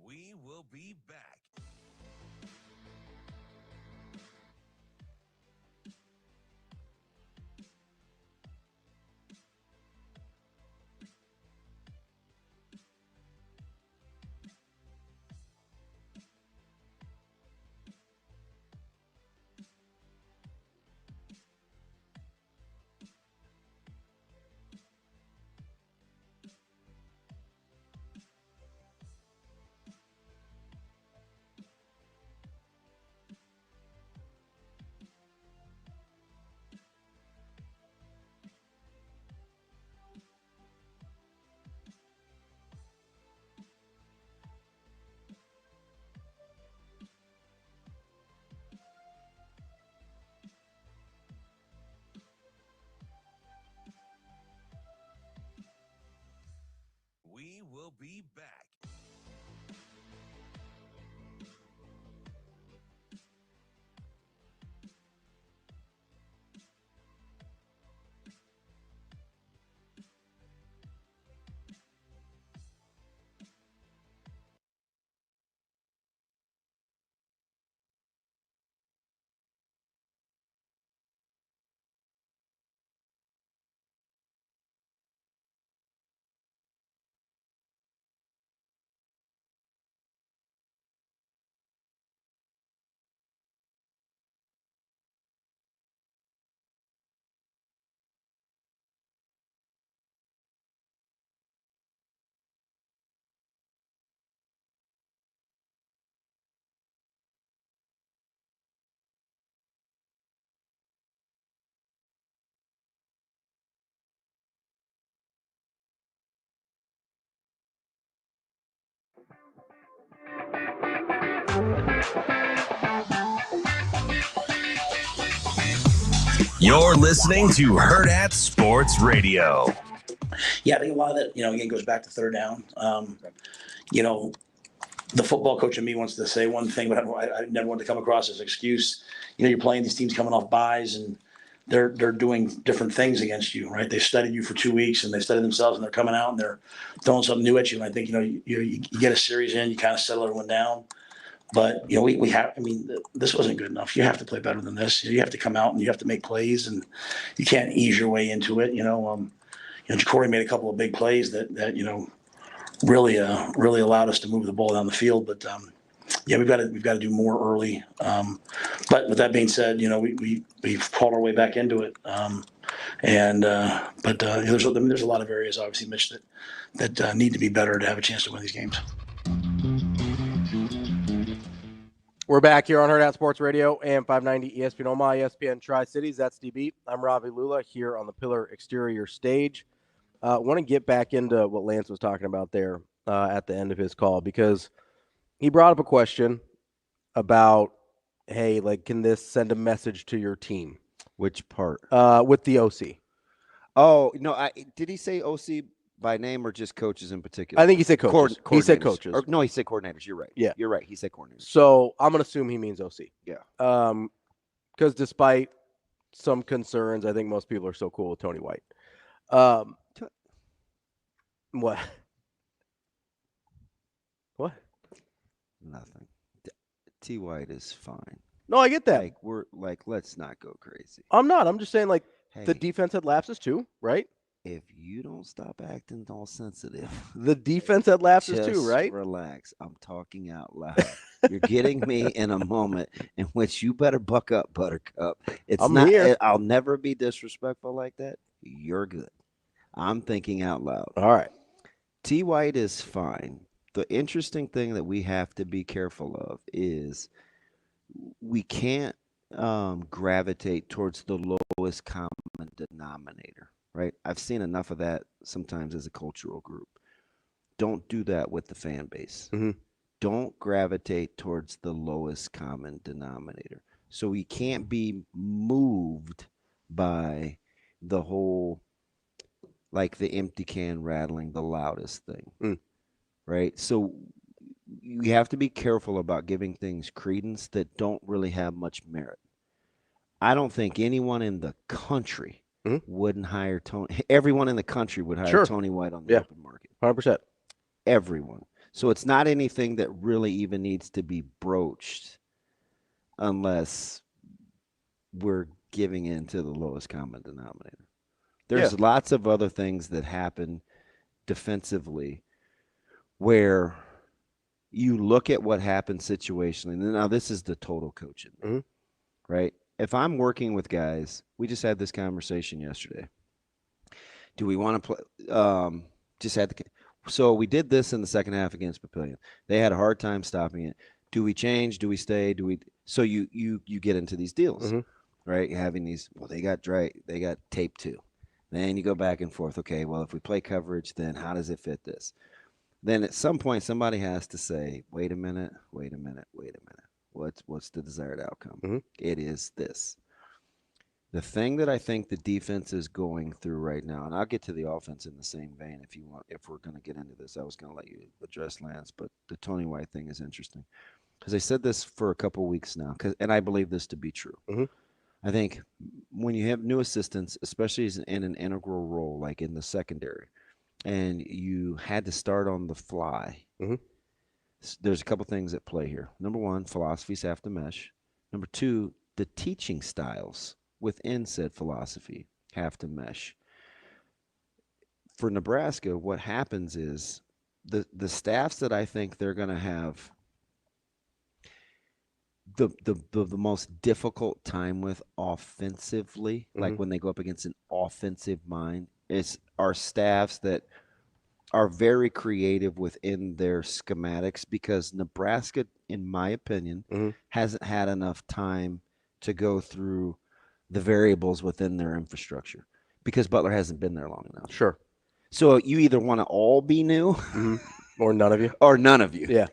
We will be back. We will be back. You're listening to Hurrdat Sports Radio. Yeah, I think a lot of that, again, goes back to third down. The football coach in me wants to say one thing, but I never want to come across as an excuse. You're playing these teams coming off buys, and they're doing different things against you, right? They've studied you for 2 weeks, and they studied themselves, and they're coming out and they're throwing something new at you. And I think, you get a series in, you kind of settle everyone down. But, we have, this wasn't good enough. You have to play better than this. You have to come out and you have to make plays, and you can't ease your way into it. Jacory made a couple of big plays that really allowed us to move the ball down the field. But we've got to do more early. But with that being said, we've fought our way back into it. But there's a lot of areas, obviously, Mitch, that need to be better to have a chance to win these games. We're back here on Hurrdat Sports Radio, AM 590, ESPN Omaha, ESPN Tri-Cities. That's DB. I'm Ravi Lulla here on the Pillar Exterior stage. I want to get back into what Lance was talking about there at the end of his call, because he brought up a question about, hey, can this send a message to your team? Which part? With the OC. Oh, no, did he say OC by name or just coaches in particular? I think he said coaches. He said coaches. No, he said coordinators. You're right. Yeah. You're right. He said coordinators. So I'm going to assume he means OC. Yeah. Because despite some concerns, I think most people are so cool with Tony White. What? What? Nothing. T. White is fine. No, I get that. Let's not go crazy. I'm not. I'm just saying, the defense had lapses too, right? If you don't stop acting all sensitive. The defense had lapses too, right? Relax. I'm talking out loud. You're getting me in a moment in which you better buck up, Buttercup. I'm here. I'll never be disrespectful like that. You're good. I'm thinking out loud. All right. T. White is fine. The interesting thing that we have to be careful of is we can't gravitate towards the lowest common denominator, right? I've seen enough of that sometimes as a cultural group. Don't do that with the fan base. Mm-hmm. Don't gravitate towards the lowest common denominator. So we can't be moved by the whole, like the empty can rattling the loudest thing, right? So you have to be careful about giving things credence that don't really have much merit. I don't think anyone in the country wouldn't hire Tony. Everyone in the country would hire Tony White on the open market. 100%. Everyone. So it's not anything that really even needs to be broached unless we're giving in to the lowest common denominator. There's lots of other things that happen defensively where you look at what happened situationally. Now, this is the total coaching, right? If I'm working with guys, we just had this conversation yesterday. Do we want to play? So we did this in the second half against Papillion. They had a hard time stopping it. Do we change? Do we stay? So you get into these deals, right? You're having these. Well, they got tape 2. Then you go back and forth. Okay, well, if we play coverage, then how does it fit this? Then at some point, somebody has to say, wait a minute. What's the desired outcome? It is this. The thing that I think the defense is going through right now, and I'll get to the offense in the same vein if you want, if we're going to get into this. I was going to let you address Lance, but the Tony White thing is interesting because I said this for a couple of weeks now, and I believe this to be true. I think when you have new assistants, especially in an integral role like in the secondary, and you had to start on the fly, there's a couple things at play here. Number one, philosophies have to mesh. Number two, the teaching styles within said philosophy have to mesh. For Nebraska, what happens is the staffs that I think they're going to have the most difficult time with offensively, like when they go up against an offensive mind, are staffs that are very creative within their schematics, because Nebraska, in my opinion, hasn't had enough time to go through the variables within their infrastructure because Butler hasn't been there long enough. Sure. So you either want to all be new or none of you. Or none of you. Yeah.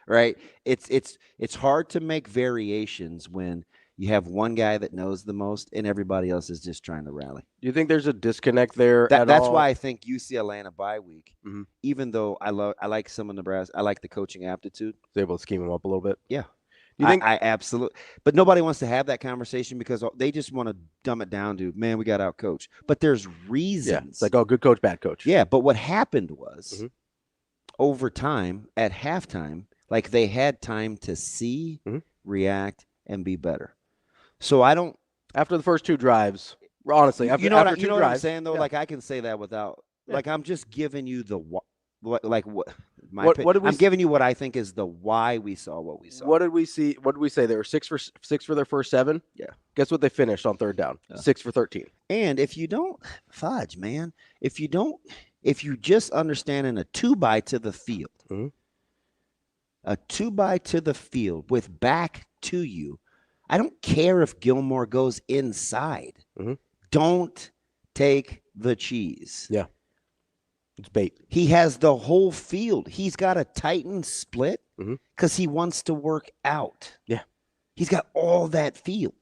Right? It's hard to make variations when you have one guy that knows the most and everybody else is just trying to rally. Do you think there's a disconnect there? That's why I think UCLA in a bye week, even though I like some of Nebraska, I like the coaching aptitude. Is able to scheme them up a little bit. Yeah. You think I absolutely, but nobody wants to have that conversation because they just want to dumb it down to, man, we got out coached. But there's reasons. Yeah, it's like, oh, good coach, bad coach. Yeah, but what happened was over time at halftime, like they had time to see, react, and be better. So I don't. After the first 2 drives, honestly, after what drives, I'm saying though. Yeah. Like I can say that without, like I'm just giving you the I'm giving you what I think is the why we saw what we saw. What did we see? What did we say? They were 6 for their first 7. Yeah. Guess what they finished on third down? 6 for 13. And if you don't fudge, man, if you just understand in a 2-by to the field, a 2-by to the field with back to you, I don't care if Gilmore goes inside. Don't take the cheese. Yeah. It's bait. He has the whole field. He's got a tightened split because he wants to work out. Yeah. He's got all that field.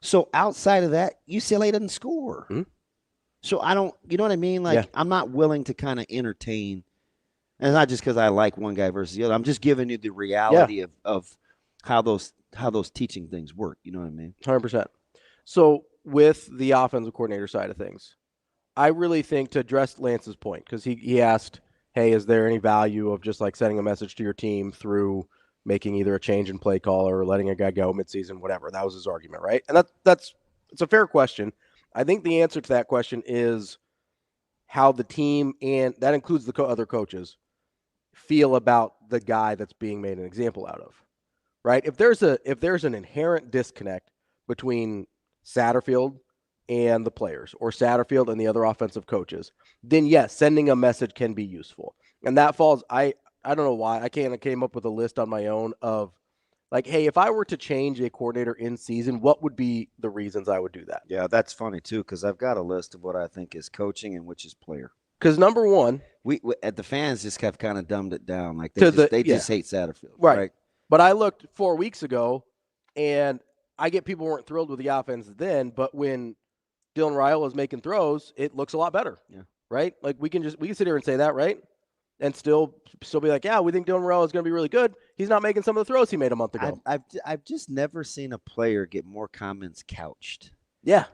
So outside of that, UCLA doesn't score. So I don't, you know what I mean? Like I'm not willing to kind of entertain. And it's not just because I like one guy versus the other. I'm just giving you the reality of how those teaching things work. You know what I mean? 100%. So with the offensive coordinator side of things, I really think, to address Lance's point, because he asked, hey, is there any value of just like sending a message to your team through making either a change in play call or letting a guy go midseason, whatever. That was his argument, right? And that's it's a fair question. I think the answer to that question is how the team, and that includes the other coaches, feel about the guy that's being made an example out of, right? If there's an inherent disconnect between Satterfield and the players, or Satterfield and the other offensive coaches, then yes, sending a message can be useful. And that falls, I don't know why, I came up with a list on my own of, like, hey, if I were to change a coordinator in season, what would be the reasons I would do that? Yeah, that's funny too, because I've got a list of what I think is coaching and which is player. Because number one, we at the fans just have kind of dumbed it down, like they just hate Satterfield, right? But I looked 4 weeks ago, and I get people weren't thrilled with the offense then, but when Dylan Raiola is making throws, it looks a lot better. Yeah, right. Like we can sit here and say that, right? And still be like, yeah, we think Dylan Raiola is going to be really good. He's not making some of the throws he made a month ago. I've just never seen a player get more comments couched. Yeah,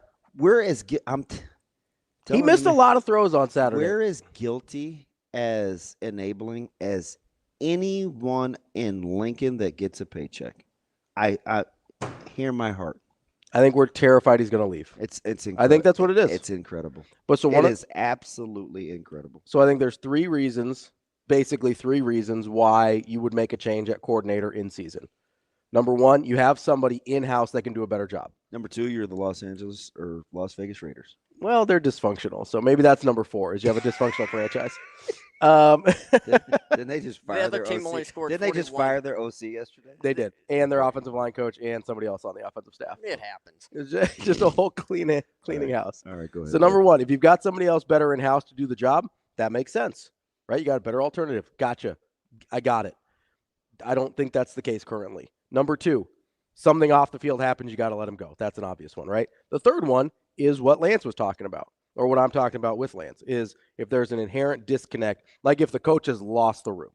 he missed a lot of throws on Saturday. We're as guilty as enabling as anyone in Lincoln that gets a paycheck. I hear my heart. I think we're terrified he's going to leave. It's incredible. I think that's what it is. It's incredible. But it is absolutely incredible. So I think there's basically three reasons why you would make a change at coordinator in season. Number one, you have somebody in-house that can do a better job. Number two, you're the Los Angeles or Las Vegas Raiders. Well, they're dysfunctional. So maybe that's number four, is you have a dysfunctional franchise. Didn't they just fire their OC? Didn't they just fire their OC yesterday? They did. And their offensive line coach and somebody else on the offensive staff. It happens. It's just a whole cleaning house. All right, go ahead. So number one, if you've got somebody else better in-house to do the job, that makes sense, right? You got a better alternative. Gotcha. I got it. I don't think that's the case currently. Number two, something off the field happens, you got to let him go. That's an obvious one, right? The third one is what Lance was talking about, or what I'm talking about with Lance, is if there's an inherent disconnect, like if the coach has lost the room.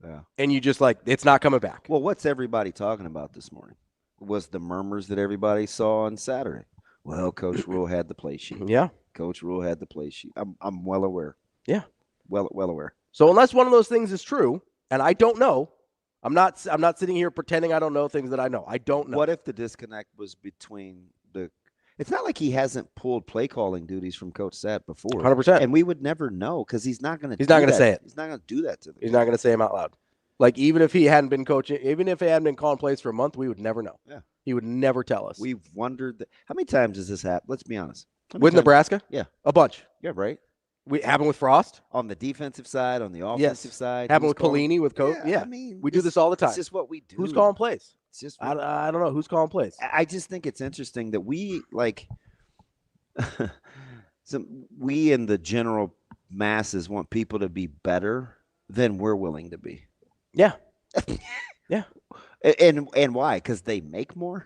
Yeah. And you just it's not coming back. Well, what's everybody talking about this morning? Was the murmurs that everybody saw on Saturday. Well, Coach Rule had the play sheet. Yeah. Coach Rule had the play sheet. I'm well aware. Yeah. Well aware. So unless one of those things is true, and I don't know, I'm not sitting here pretending I don't know things that I know. I don't know. What if the disconnect was between it's not like he hasn't pulled play calling duties from Coach Sat before. 100%. And we would never know because he's not going to say it. He's not going to do that to them. He's not going to say him out loud. Like, even if he hadn't been coaching, even if he hadn't been calling plays for a month, we would never know. Yeah. He would never tell us. We've wondered how many times does this happen? Let's be honest. With Nebraska? Yeah. A bunch. Yeah, right. We happened with Frost on the defensive side, on the offensive side. Happened with Pelini, with Coach. Yeah. I mean, we do this all the time. It's just what we do. Who's calling plays? It's just I don't know who's calling plays. I just think it's interesting that we we in the general masses want people to be better than we're willing to be. Yeah. Yeah. And why? Because they make more.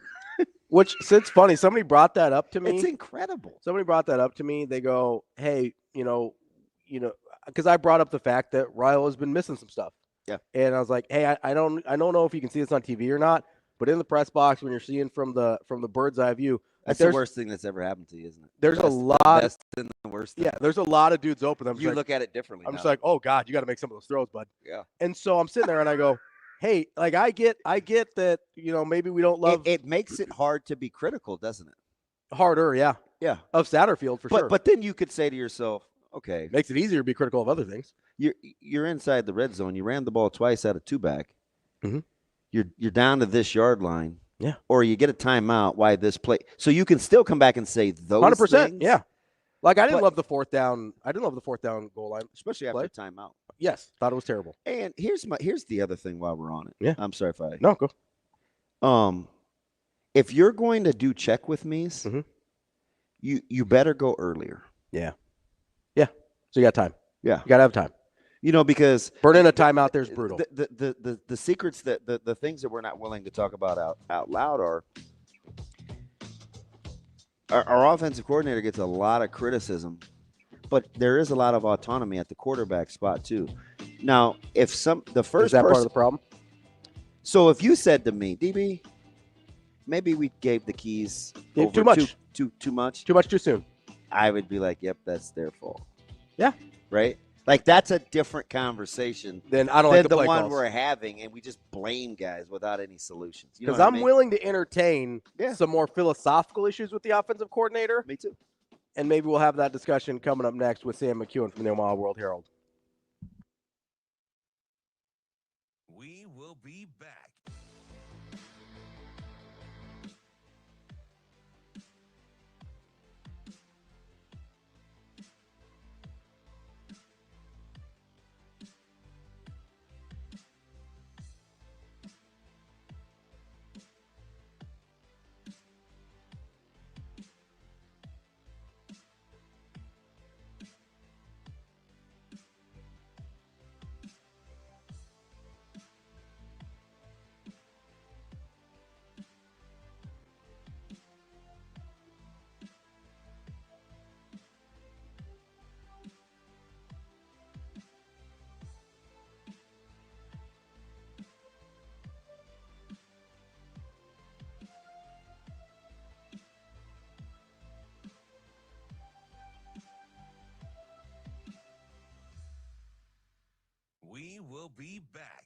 Which, it's funny. Somebody brought that up to me. It's incredible. Somebody brought that up to me. They go, hey, because I brought up the fact that Raiola has been missing some stuff. Yeah. And I was like, hey, I don't know if you can see this on TV or not, but in the press box, when you're seeing from the bird's eye view, that's the worst thing that's ever happened to you, isn't it? There's a lot. Best and the worst. Yeah, there's a lot of dudes open. You look at it differently. I'm just like, oh God, you got to make some of those throws, bud. Yeah. And so I'm sitting there and I go, hey, like I get that, maybe we don't love. It makes it hard to be critical, doesn't it? Harder, yeah. Yeah. Of Satterfield for sure. But then you could say to yourself, okay, makes it easier to be critical of other things. You're inside the red zone. You ran the ball twice out of two back. Mm-hmm. You're down to this yard line. Yeah. Or you get a timeout. Why this play? So you can still come back and say those 100%. things. Yeah. Like I didn't love the fourth down. I didn't love the fourth down goal line, especially after a timeout. Yes, thought it was terrible. And here's the other thing while we're on it. Yeah. I'm sorry if I No, go. If you're going to do check with me's, you better go earlier. Yeah. Yeah. So you got time. Yeah. You gotta have time. Because burning a timeout there is brutal. The secrets that the things that we're not willing to talk about out loud are our offensive coordinator gets a lot of criticism, but there is a lot of autonomy at the quarterback spot too. Now, if the first is that part of the problem? So if you said to me, DB, maybe we gave the keys too much, too much too soon, I would be like, yep, that's their fault. Yeah. Right. Like, that's a different conversation then I don't like than the play one calls. we're having, and we just blame guys without any solutions. You know Because what I'm I mean? willing to entertain some more philosophical issues with the offensive coordinator. Me too. And maybe we'll have that discussion coming up next with Sam McKewon from the Omaha World-Herald. We will be back. We will be back.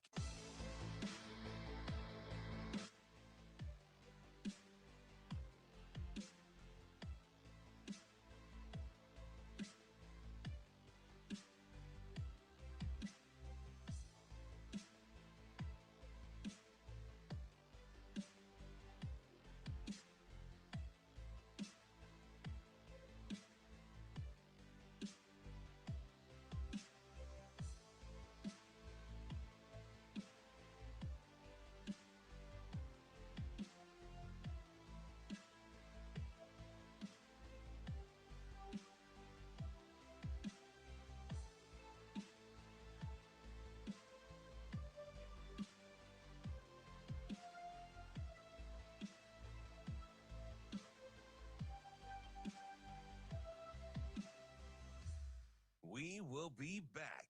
We will be back.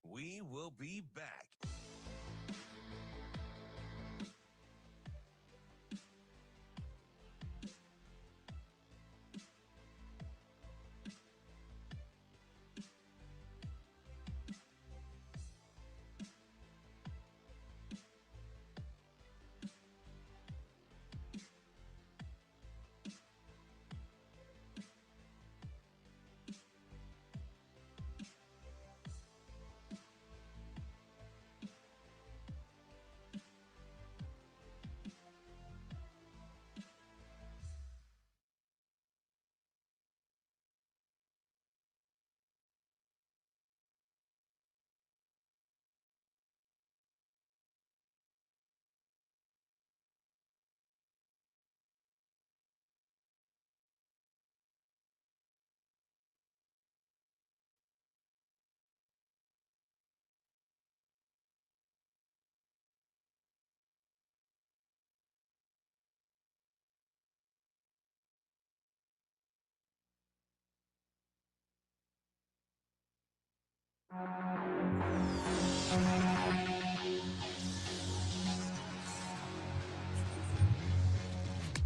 We will be back.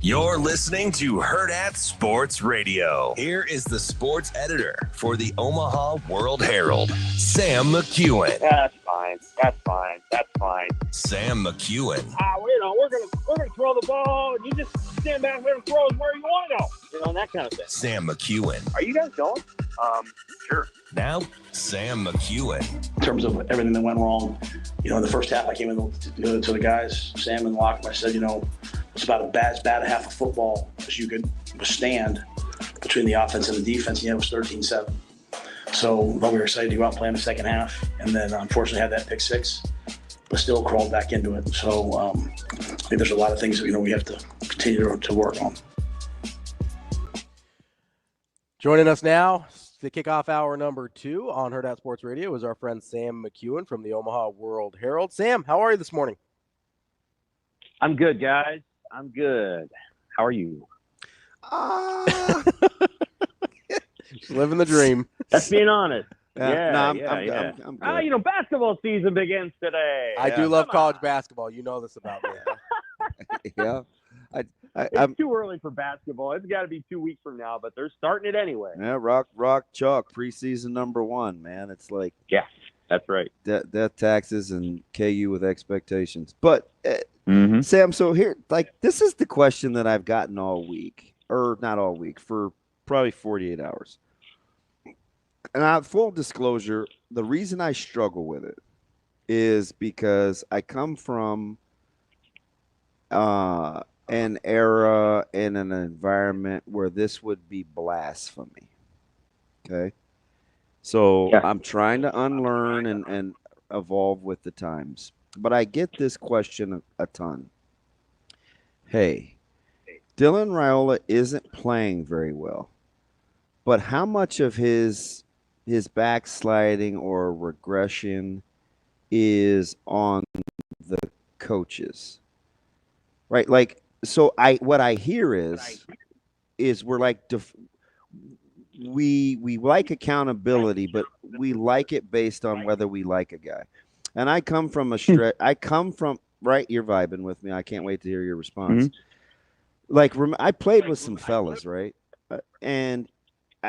You're listening to Hurrdat Sports Radio. Here is the sports editor for the Omaha World-Herald, Sam McKewon. That's fine. That's fine. That's fine. Sam McKewon. We're gonna throw the ball, and you just stand back there and throw it where you want to go. That kind of thing. Sam McKewon. Are you guys going? Sure. Now, Sam McKewon. In terms of everything that went wrong, in the first half, I came in to the guys, Sam and Locke, and I said, it's about as bad a half of football as you could withstand between the offense and the defense. And it was 13-7. So we were excited to go out and play in the second half, and then unfortunately had that pick six, but still crawled back into it. So I think there's a lot of things that we have to continue to work on. Joining us now to kick off hour number 2 on Hurrdat Sports Radio is our friend Sam McKewon from the Omaha World-Herald. Sam, how are you this morning? I'm good, guys. I'm good. How are you? Just living the dream. That's being honest. I'm good. Basketball season begins today. I do love college basketball. You know this about me. Yeah. It's too early for basketball. It's got to be 2 weeks from now, but they're starting it anyway. Yeah, rock chalk, preseason number 1, man. It's like, yeah, that's right. Death taxes and KU with expectations. But Sam, so here, this is the question that I've gotten all week, or not all week, for probably 48 hours. And full disclosure, the reason I struggle with it is because I come from an era in an environment where this would be blasphemy. Okay. So I'm trying to unlearn and evolve with the times. But I get this question a ton. Hey, Dylan Raiola isn't playing very well, but how much of his backsliding or regression is on the coaches? Right? So what I hear is we're like we like accountability, but we like it based on whether we like a guy. And I come from right. You're vibing with me. I can't wait to hear your response. I played with some fellas, right, and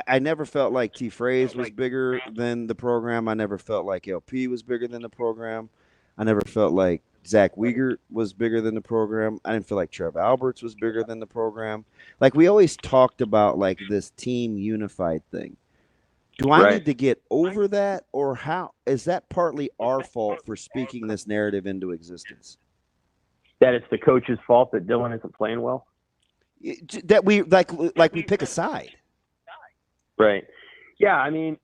I never felt like T. Fraze was bigger than the program. I never felt like LP was bigger than the program. I never felt like Zach Wiegert was bigger than the program. I didn't feel like Trev Alberts was bigger than the program. We always talked about this team unified thing. Do I need to get over that, or how is that partly our fault for speaking this narrative into existence? That it's the coach's fault that Dylan isn't playing well? That we we pick a side. Right. Yeah, I mean,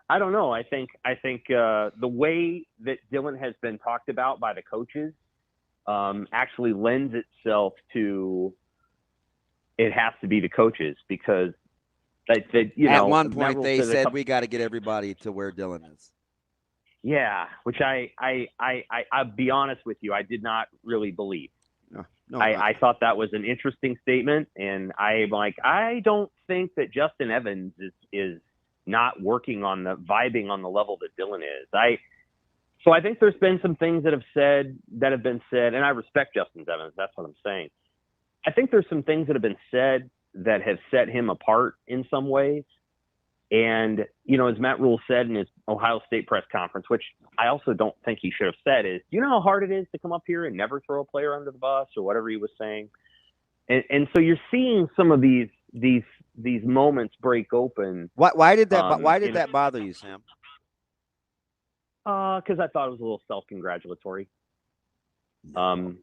I don't know. I think the way that Dylan has been talked about by the coaches actually lends itself to it has to be the coaches, because at one point they said we got to get everybody to where Dylan is. Yeah, which I'll be honest with you, I did not really believe. No, I thought that was an interesting statement, and I'm like, I don't think that Justin Evans is not vibing on the level that Dylan is. So I think there's been some things that have been said, and I respect Justin Evans. That's what I'm saying. I think there's some things that have been said that have set him apart in some ways. And, as Matt Rule said in his Ohio State press conference, which I also don't think he should have said, is, do you know how hard it is to come up here and never throw a player under the bus, or whatever he was saying? And so you're seeing some of these moments break open. Why did that bother you, Sam? Because I thought it was a little self-congratulatory. I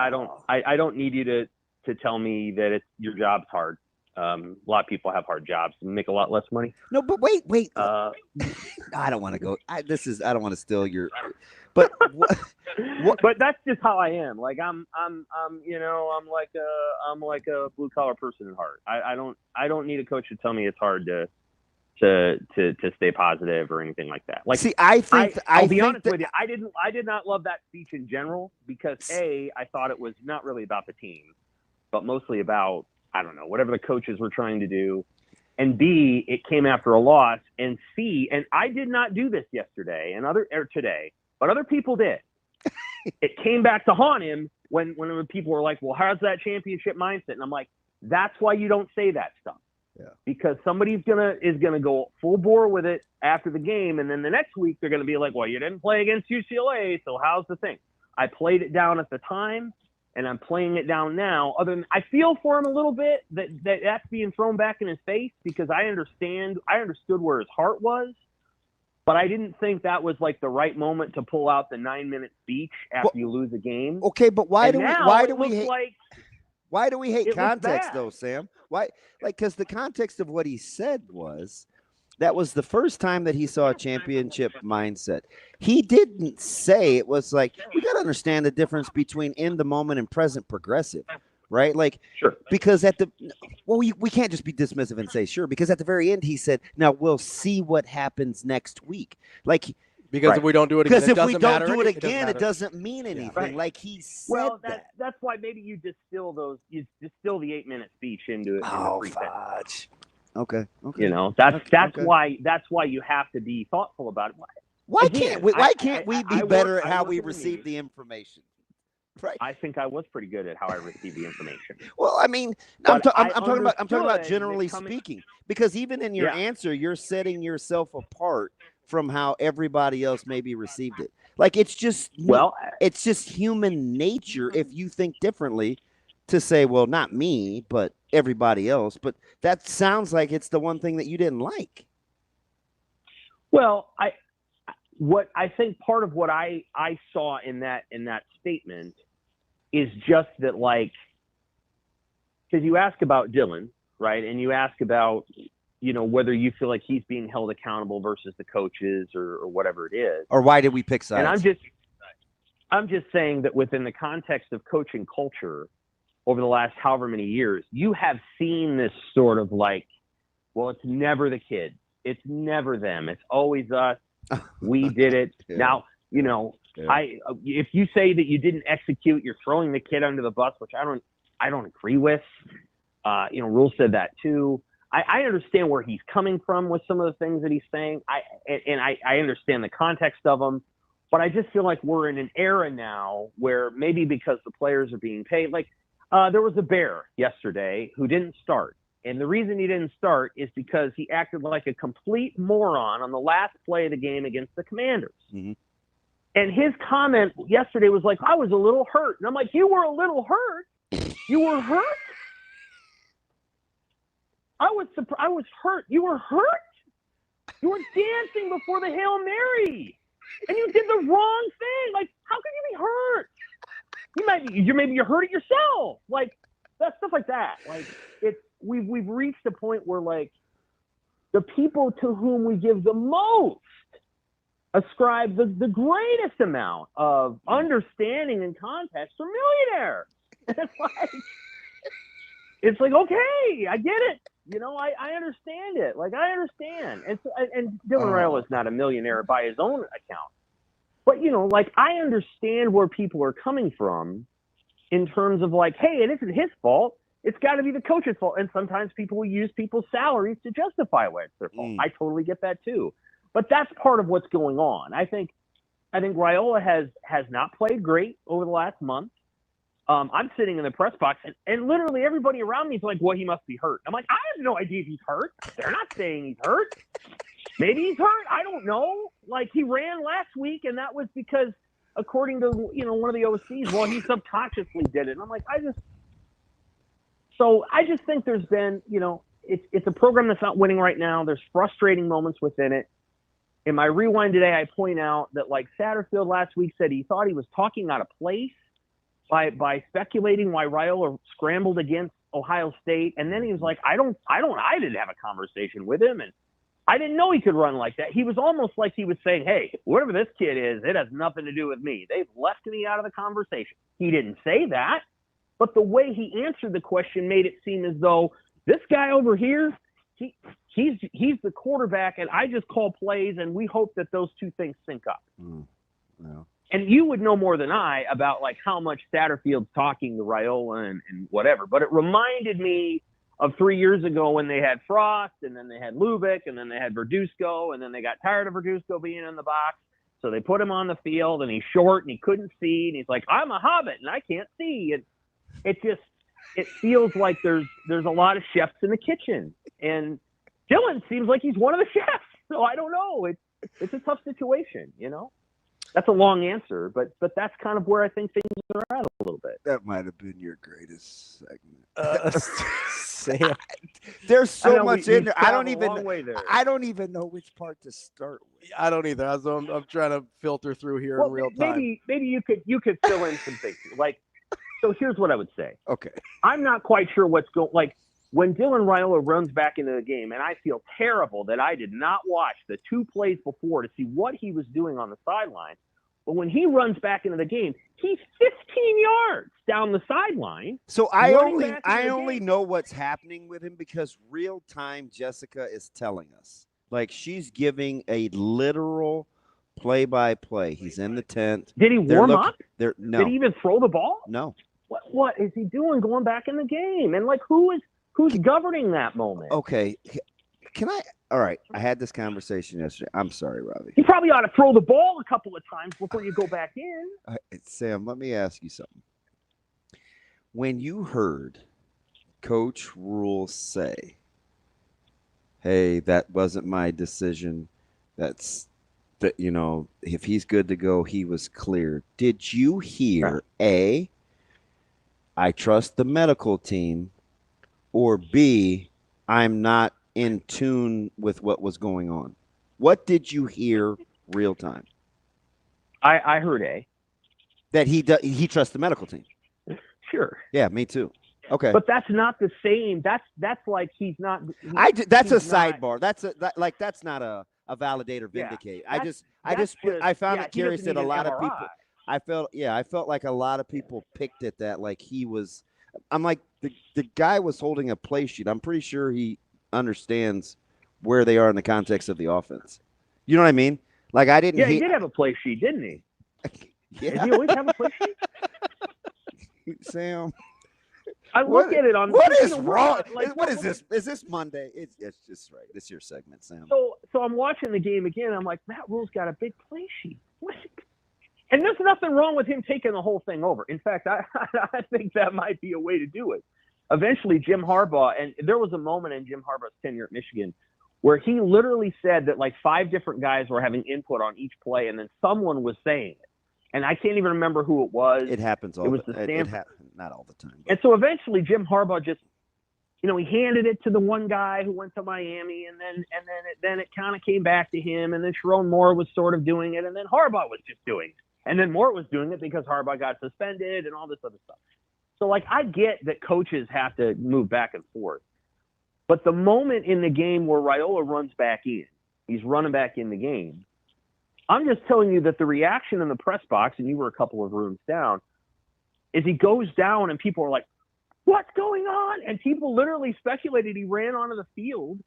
don't need you to tell me that your job's hard. A lot of people have hard jobs and make a lot less money. No, but wait. I don't want to go. I don't want to steal your. But but that's just how I am. I'm like a blue collar person at heart. I don't need a coach to tell me it's hard to stay positive or anything like that. I'll be honest with you. I did not love that speech in general, because I thought it was not really about the team, but mostly about, I don't know, whatever the coaches were trying to do. And B, it came after a loss. And C, and I did not do this yesterday or today, but other people did. It came back to haunt him when people were like, well, how's that championship mindset? And I'm like, that's why you don't say that stuff. Yeah. Because somebody's is gonna go full bore with it after the game, and then the next week they're gonna be like, well, you didn't play against UCLA, so how's the thing? I played it down at the time, and I'm playing it down now. Other than, I feel for him a little bit that's being thrown back in his face, because I understood where his heart was, But I didn't think that was like the right moment to pull out the 9-minute speech after you lose a game. Okay, but why do we hate it context though, Sam? Why? Like, because the context of what he said was that was the first time that he saw a championship mindset. He didn't say it was like, we got to understand the difference between in the moment and present progressive, right? Like, sure. Because we can't just be dismissive and say sure, because at the very end he said, now we'll see what happens next week. Like, because if we don't do it again, because if we don't do it again, it doesn't mean anything. Right. Like he said, well, that's why maybe you distill the 8-minute speech into Oh, the fudge. Okay. You know, that's why you have to be thoughtful about it. Why can't we be better at how we receive the information? Right. I think I was pretty good at how I received the information. Well, I mean, I'm talking about generally speaking, because even in your answer, you're setting yourself apart from how everybody else maybe received it. Like, it's just human nature if you think differently to say, well, not me, but everybody else. But that sounds like it's the one thing that you didn't like. Well, I think part of what I saw in that statement is just that, like, because you ask about Dylan, right? And you ask about, you know, whether you feel like he's being held accountable versus the coaches or whatever it is. Or why did we pick sides? And I'm just saying that within the context of coaching culture over the last however many years, you have seen this sort of like, well, it's never the kids. It's never them. It's always us. We did it. Yeah. Now, you know, Yeah. If you say that you didn't execute, you're throwing the kid under the bus, which I don't agree with. You know, Rule said that too. I understand where he's coming from with some of the things that he's saying. I understand the context of them, but I just feel like we're in an era now where maybe because the players are being paid, like there was a Bear yesterday who didn't start. And the reason he didn't start is because he acted like a complete moron on the last play of the game against the Commanders. Mm-hmm. And his comment yesterday was like, I was a little hurt. And I'm like, you were a little hurt? You were hurt? I was hurt. You were hurt? You were dancing before the Hail Mary. And you did the wrong thing. Like, how could you be hurt? Maybe you hurt it yourself. Like, that stuff like that. Like, we've reached a point where, like, the people to whom we give the most ascribe the greatest amount of understanding and context are millionaires. It's like, okay, I get it. You know, I understand it. Like, I understand. And Dylan Raiola is not a millionaire by his own account. But, you know, like, I understand where people are coming from in terms of, like, hey, it isn't his fault. It's got to be the coach's fault. And sometimes people will use people's salaries to justify why it's their fault. I totally get that too. But that's part of what's going on. I think Raiola has not played great over the last month. I'm sitting in the press box, and literally everybody around me is like, well, he must be hurt. I'm like, I have no idea if he's hurt. They're not saying he's hurt. Maybe he's hurt. I don't know. Like, he ran last week, and that was because, according to, you know, one of the OCs, well, he subconsciously did it. And I'm like, I just think there's been, you know, it's a program that's not winning right now. There's frustrating moments within it. In my rewind today, I point out that, like, Satterfield last week said he thought he was talking out of place by speculating why Raiola scrambled against Ohio State. And then he was like, I didn't have a conversation with him. And I didn't know he could run like that. He was almost like he was saying, hey, whatever this kid is, it has nothing to do with me. They've left me out of the conversation. He didn't say that, but the way he answered the question made it seem as though this guy over here, he's the quarterback, and I just call plays, and we hope that those two things sync up. Yeah. And you would know more than I about, like, how much Satterfield's talking to Raiola and whatever. But it reminded me of 3 years ago when they had Frost, and then they had Lubick, and then they had Verduzco, and then they got tired of Verduzco being in the box. So they put him on the field, and he's short, and he couldn't see, and he's like, I'm a hobbit, and I can't see. And it feels like there's a lot of chefs in the kitchen. And Dylan seems like he's one of the chefs. So I don't know. It's a tough situation, you know? That's a long answer, but that's kind of where I think things are at a little bit. That might have been your greatest segment. Sam, there's so much in there. I don't even know which part to start with. I don't either. I'm trying to filter through here in real time. Maybe you could fill in some things. Like, so here's what I would say. Okay. I'm not quite sure what's going. Like when Dylan Raiola runs back into the game, and I feel terrible that I did not watch the 2 plays before to see what he was doing on the sideline. But when he runs back into the game, he's 15 yards down the sideline. So I only know what's happening with him because real time Jessica is telling us. Like she's giving a literal play-by-play. He's in the tent. Did he warm up? No. Did he even throw the ball? No. What is he doing going back in the game? And like who's governing that moment? Okay. All right. I had this conversation yesterday. I'm sorry, Ravi. You probably ought to throw the ball a couple of times before you go back in. Sam, let me ask you something. When you heard Coach Rule say, hey, that wasn't my decision. If he's good to go, he was cleared. Did you hear, A, I trust the medical team, or B, I'm not in tune with what was going on? What did you hear real time? I heard A. That he trusts the medical team. Sure. Yeah, me too. Okay. But that's not the same. That's like he's not. That's a sidebar. That's not a validate or vindicate. Yeah, I found it curious that a lot of MRI. people. I felt like a lot of people picked at that like he was. I'm like the guy was holding a play sheet. I'm pretty sure he understands where they are in the context of the offense. You know what I mean? Like I didn't. Yeah, he did have a play sheet, didn't he? Yeah. Did he always have a play sheet? Sam, I look at it on. What is wrong? Like, what is this? Is this Monday? It's just right. It's your segment, Sam. So I'm watching the game again. I'm like, Matt Rule's got a big play sheet. And there's nothing wrong with him taking the whole thing over. In fact, I think that might be a way to do it. Eventually, Jim Harbaugh, and there was a moment in Jim Harbaugh's tenure at Michigan where he literally said that like 5 different guys were having input on each play, and then someone was saying it. And I can't even remember who it was. It happens all the time. Not all the time. And so eventually Jim Harbaugh just, he handed it to the one guy who went to Miami, and then it kind of came back to him, and then Sharon Moore was sort of doing it, and then Harbaugh was just doing it. And then Moore was doing it because Harbaugh got suspended and all this other stuff. So, like, I get that coaches have to move back and forth. But the moment in the game where Raiola runs back in, he's running back in the game, I'm just telling you that the reaction in the press box, and you were a couple of rooms down, is he goes down and people are like, what's going on? And people literally speculated he ran onto the field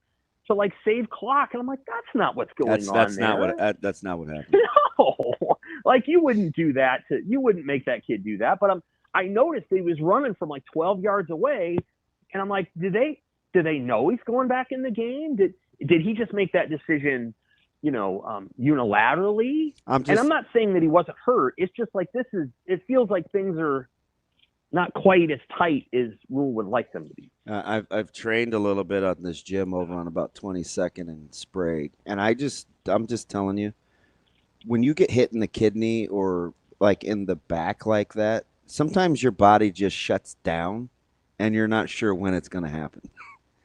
to, like, save clock. And I'm like, that's not what's going on that's there. That's not what happened. No. Like, you wouldn't do that. You wouldn't make that kid do that. But I noticed he was running from, like, 12 yards away. And I'm like, do they know he's going back in the game? Did he just make that decision, unilaterally? And I'm not saying that he wasn't hurt. It's just like it feels like things are not quite as tight as Rule would like them to be. I've trained a little bit on this gym over on about 22nd and Sprague. And I'm just telling you, when you get hit in the kidney or like in the back like that, sometimes your body just shuts down and you're not sure when it's going to happen.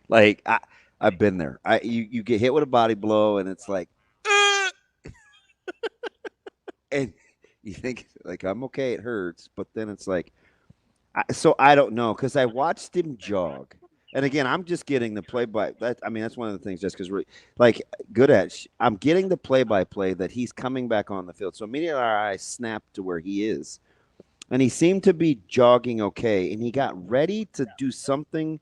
Like I've been there. You get hit with a body blow and it's like, and you think like, I'm okay. It hurts. But then it's like, so I don't know. Cause I watched him jog. And again, I'm just getting the that's one of the things just because we're like good at. I'm getting the play-by-play that he's coming back on the field. So immediately our eyes snapped to where he is. And he seemed to be jogging okay. And he got ready to do something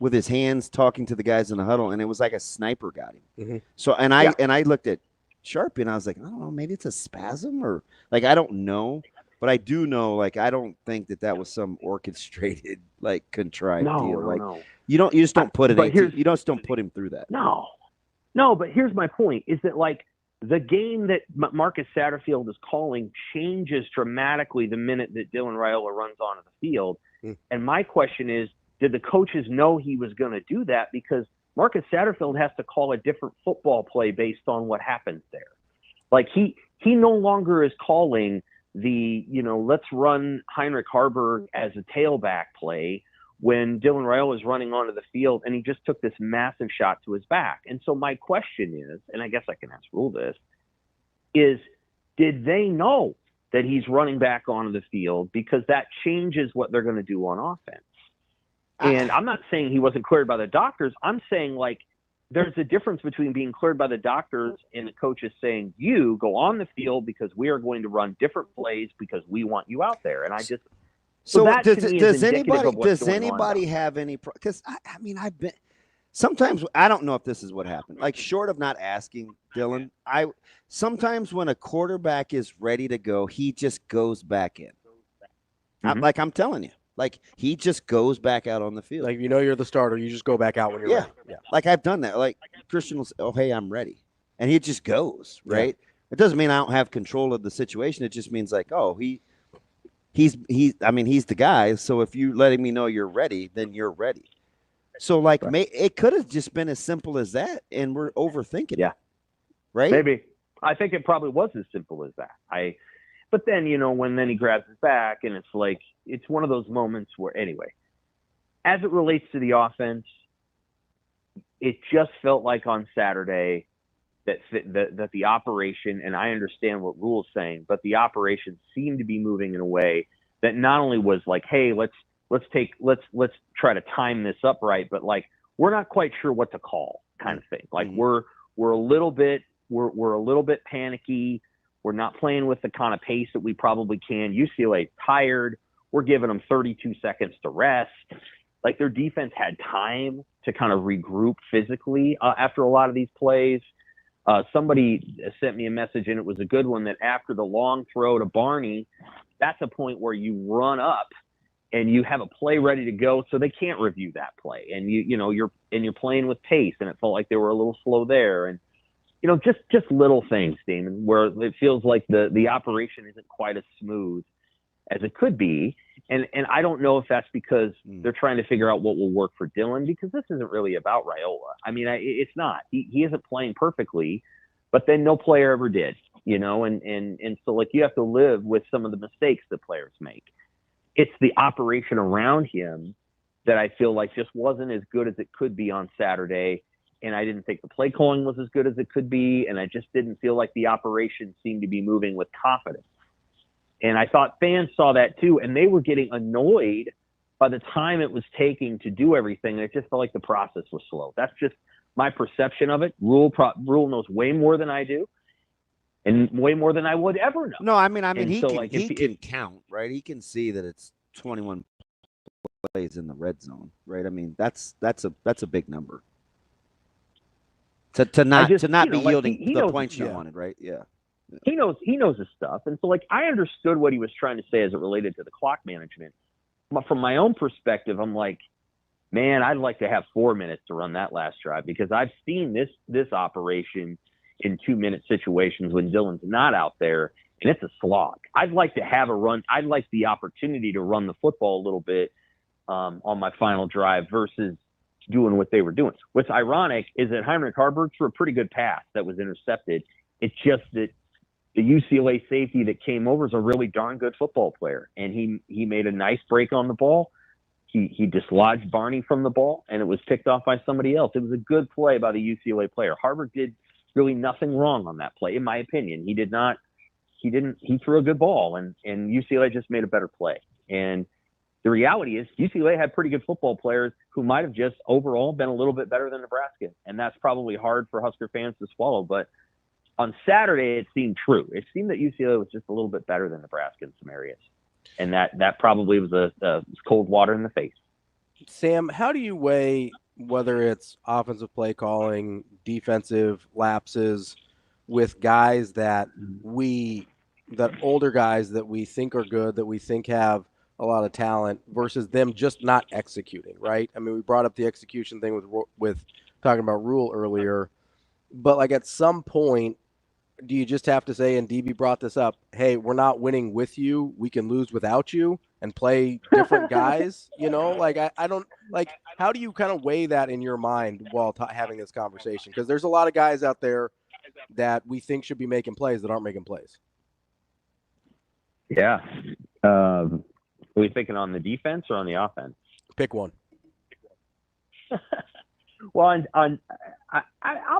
with his hands talking to the guys in the huddle. And it was like a sniper got him. Mm-hmm. So, and I looked at Sharpie and I was like, I don't know, maybe it's a spasm or like, I don't know. But I do know, like, I don't think that was some orchestrated, like, contrived deal. Like, no. You just don't put it. You just don't put him through that. No. But here's my point: is that like the game that Marcus Satterfield is calling changes dramatically the minute that Dylan Raiola runs onto the field. And my question is, did the coaches know he was going to do that? Because Marcus Satterfield has to call a different football play based on what happens there. Like he no longer is calling the, let's run Heinrich Harburg as a tailback play when Dylan Raiola is running onto the field and he just took this massive shot to his back. And so my question is, and I guess I can ask Rule this, is did they know that he's running back onto the field? Because that changes what they're going to do on offense. And I'm not saying he wasn't cleared by the doctors. I'm saying, like, there's a difference between being cleared by the doctors and the coaches saying, you go on the field because we are going to run different plays because we want you out there. And I just – So that does anybody have any – because, I mean, I've been – sometimes – I don't know if this is what happened. Like, short of not asking Dylan, sometimes when a quarterback is ready to go, he just goes back in. Like I'm telling you. Like, he just goes back out on the field. Like, you're the starter. You just go back out when you're ready. Yeah. Like, I've done that. Like, Christian will say, oh, hey, I'm ready. And he just goes, right? Yeah. It doesn't mean I don't have control of the situation. It just means, like, oh, he's the guy. So if you letting me know you're ready, then you're ready. So, like, it could have just been as simple as that, and we're overthinking it. Yeah. Right? Maybe. I think it probably was as simple as that. But then, when then he grabs his back, and it's like, it's one of those moments where, anyway, as it relates to the offense, it just felt like on Saturday that the operation, and I understand what Rule's saying, but the operation seemed to be moving in a way that not only was like, hey, let's try to time this up right, but like, we're not quite sure what to call kind of thing. Like we're a little bit panicky. We're not playing with the kind of pace that we probably can. UCLA tired. We're giving them 32 seconds to rest. Like, their defense had time to kind of regroup physically after a lot of these plays. Somebody sent me a message, and it was a good one, that after the long throw to Barney, that's a point where you run up and you have a play ready to go, so they can't review that play. And you're playing with pace, and it felt like they were a little slow there. And just little things, Damon, where it feels like the operation isn't quite as smooth as it could be. And I don't know if that's because they're trying to figure out what will work for Dylan, because this isn't really about Raiola. I mean, it's not. He isn't playing perfectly, but then no player ever did, and so, like, you have to live with some of the mistakes that players make. It's the operation around him that I feel like just wasn't as good as it could be on Saturday. And I didn't think the play calling was as good as it could be. And I just didn't feel like the operation seemed to be moving with confidence. And I thought fans saw that too. And they were getting annoyed by the time it was taking to do everything. And it just felt like the process was slow. That's just my perception of it. Rule knows way more than I do, and way more than I would ever know. No, I mean, he can count, right? He can see that it's 21 plays in the red zone, right? I mean, that's a big number. To not be yielding the points you wanted, right? Yeah. He knows his stuff. And so, like, I understood what he was trying to say as it related to the clock management. But from my own perspective, I'm like, man, I'd like to have 4 minutes to run that last drive, because I've seen this operation in 2-minute situations when Dylan's not out there, and it's a slog. I'd like to have a run. I'd like the opportunity to run the football a little bit on my final drive versus doing what they were doing. What's ironic is that Heinrich Harburg threw a pretty good pass that was intercepted. It's just that the UCLA safety that came over is a really darn good football player, and he made a nice break on the ball. He dislodged Barney from the ball, and it was picked off by somebody else. It was a good play by the UCLA player. Harburg did really nothing wrong on that play, in my opinion. He threw a good ball, and UCLA just made a better play. And the reality is UCLA had pretty good football players who might have just overall been a little bit better than Nebraska. And that's probably hard for Husker fans to swallow. But on Saturday, it seemed true. It seemed that UCLA was just a little bit better than Nebraska in some areas. And that probably was a cold water in the face. Sam, how do you weigh whether it's offensive play calling, defensive lapses with guys that older guys that we think are good, that we think have a lot of talent, versus them just not executing, right? I mean, we brought up the execution thing with talking about Rule earlier, but like at some point, do you just have to say, and DB brought this up, hey, we're not winning with you, we can lose without you, and play different guys? Like I don't, like, how do you kind of weigh that in your mind while having this conversation? Because there's a lot of guys out there that we think should be making plays that aren't making plays? Yeah. Are we thinking on the defense or on the offense? Pick one. Well, I'm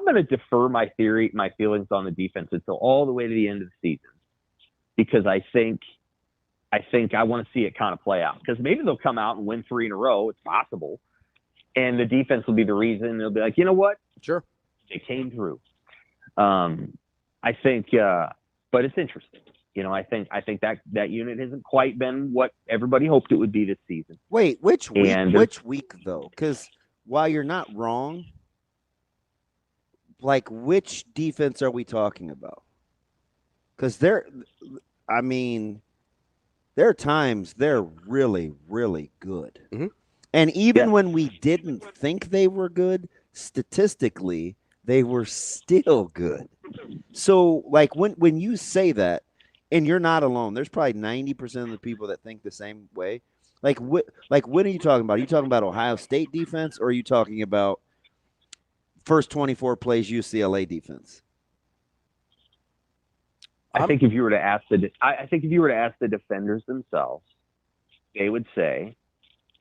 going to defer my feelings on the defense until all the way to the end of the season, because I think I want to see it kind of play out, because maybe they'll come out and win 3 in a row. It's possible. And the defense will be the reason. They'll be like, you know what? Sure. They came through. I think, but it's interesting. I think that unit hasn't quite been what everybody hoped it would be this season. Wait, which week? Which week though? Because while you're not wrong, like which defense are we talking about? Because there are times they're really, really good. Mm-hmm. And even when we didn't think they were good, statistically, they were still good. So, like, when you say that, and you're not alone, there's probably 90% of the people that think the same way. Like, what are you talking about? Are you talking about Ohio State defense, or are you talking about first 24 plays UCLA defense? I think if you were to ask the defenders themselves, they would say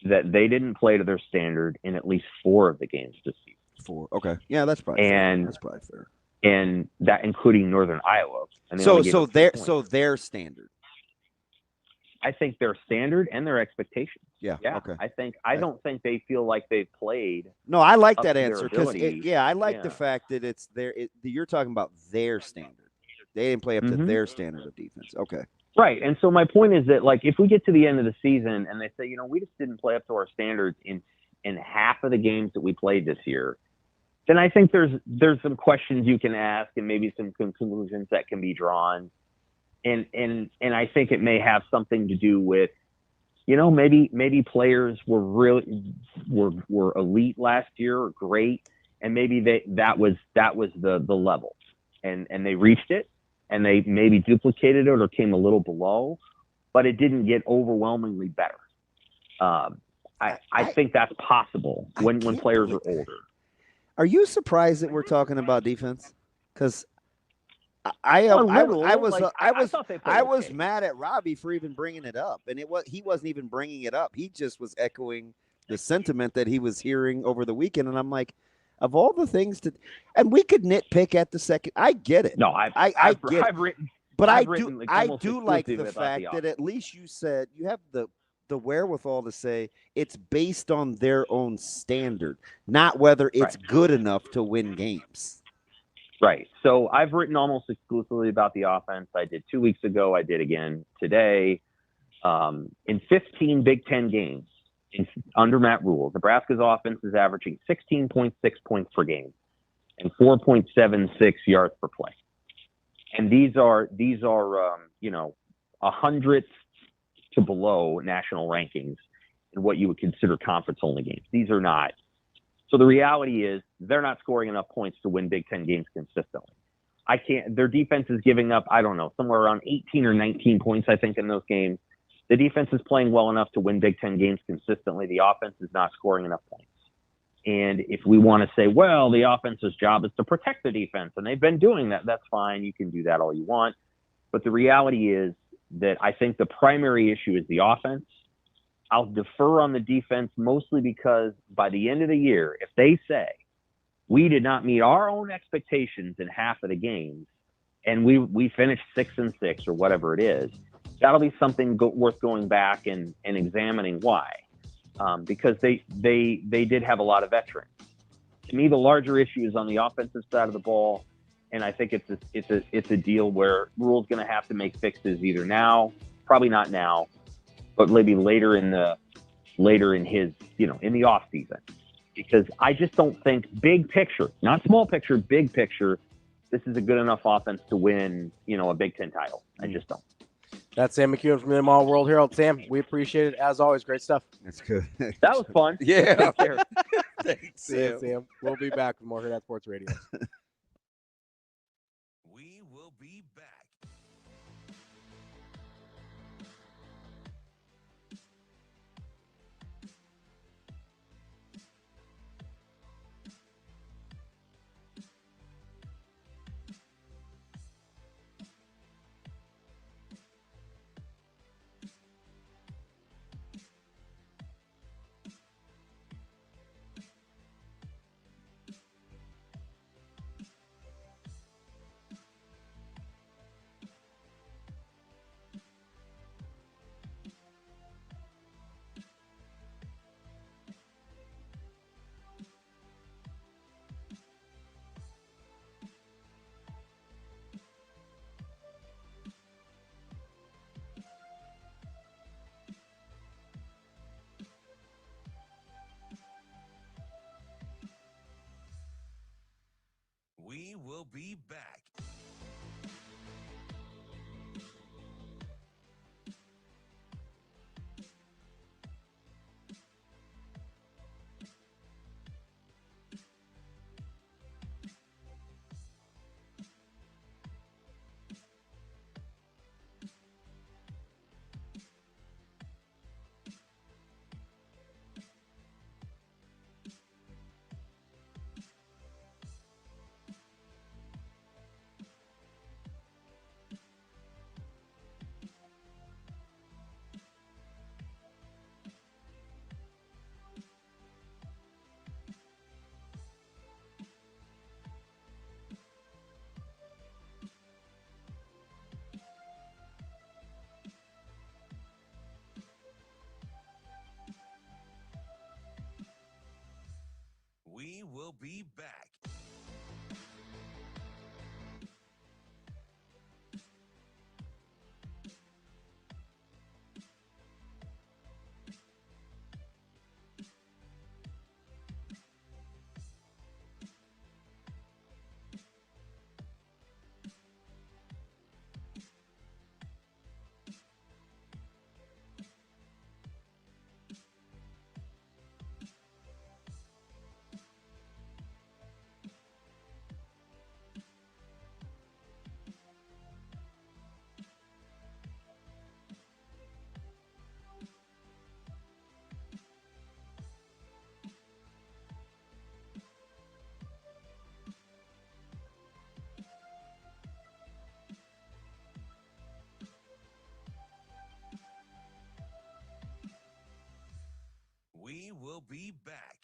that they didn't play to their standard in at least 4 of the games this season. 4, okay, yeah, that's probably fair. That's probably fair. And that including Northern Iowa. And so their standard. I think their standard and their expectations. Yeah. Okay. I don't think they feel like they've played. No, I like that answer because I like the fact that it's you're talking about their standard. They didn't play up to their standard of defense. Okay. Right. And so my point is that, like, if we get to the end of the season and they say, we just didn't play up to our standards in half of the games that we played this year, then I think there's some questions you can ask and maybe some conclusions that can be drawn. And I think it may have something to do with, maybe players were elite last year or great, and maybe that was the level, and they reached it, and they maybe duplicated it or came a little below, but it didn't get overwhelmingly better. I think that's possible when players are older. Are you surprised that we're talking about defense? Because I was mad at Ravi for even bringing it up, and he wasn't even bringing it up. He just was echoing the sentiment that he was hearing over the weekend, and I'm like, of all the things and we could nitpick at the second. I get it. No, I get it. But I do like the fact that at least you said you have the wherewithal to say it's based on their own standard, not whether it's good enough to win games. Right. So I've written almost exclusively about the offense. I did 2 weeks ago. I did again today. In 15 Big Ten games under Matt Rule, Nebraska's offense is averaging 16.6 points per game and 4.76 yards per play. And these are 100th to below national rankings in what you would consider conference-only games. These are not. So the reality is they're not scoring enough points to win Big Ten games consistently. Their defense is giving up, I don't know, somewhere around 18 or 19 points, I think, in those games. The defense is playing well enough to win Big Ten games consistently. The offense is not scoring enough points. And if we want to say, well, the offense's job is to protect the defense, and they've been doing that, that's fine. You can do that all you want. But the reality is that I think the primary issue is the offense. I'll defer on the defense mostly because by the end of the year, if they say we did not meet our own expectations in half of the games and we finished 6-6 or whatever it is, that'll be something worth going back and examining why. Because they did have a lot of veterans. To me, the larger issue is on the offensive side of the ball, and I think it's a deal where Rule's going to have to make fixes either now, probably not now, but maybe later in his in the off season, because I just don't think big picture, not small picture, big picture, this is a good enough offense to win a Big Ten title. I just don't. That's Sam McKewon from the Omaha World-Herald. Sam, we appreciate it. As always, great stuff. That's good. That was fun. Yeah. Take care. Thanks, Sam. We'll be back with more Hurrdat Sports Radio. We will be back. will be back. We will be back. We will be back.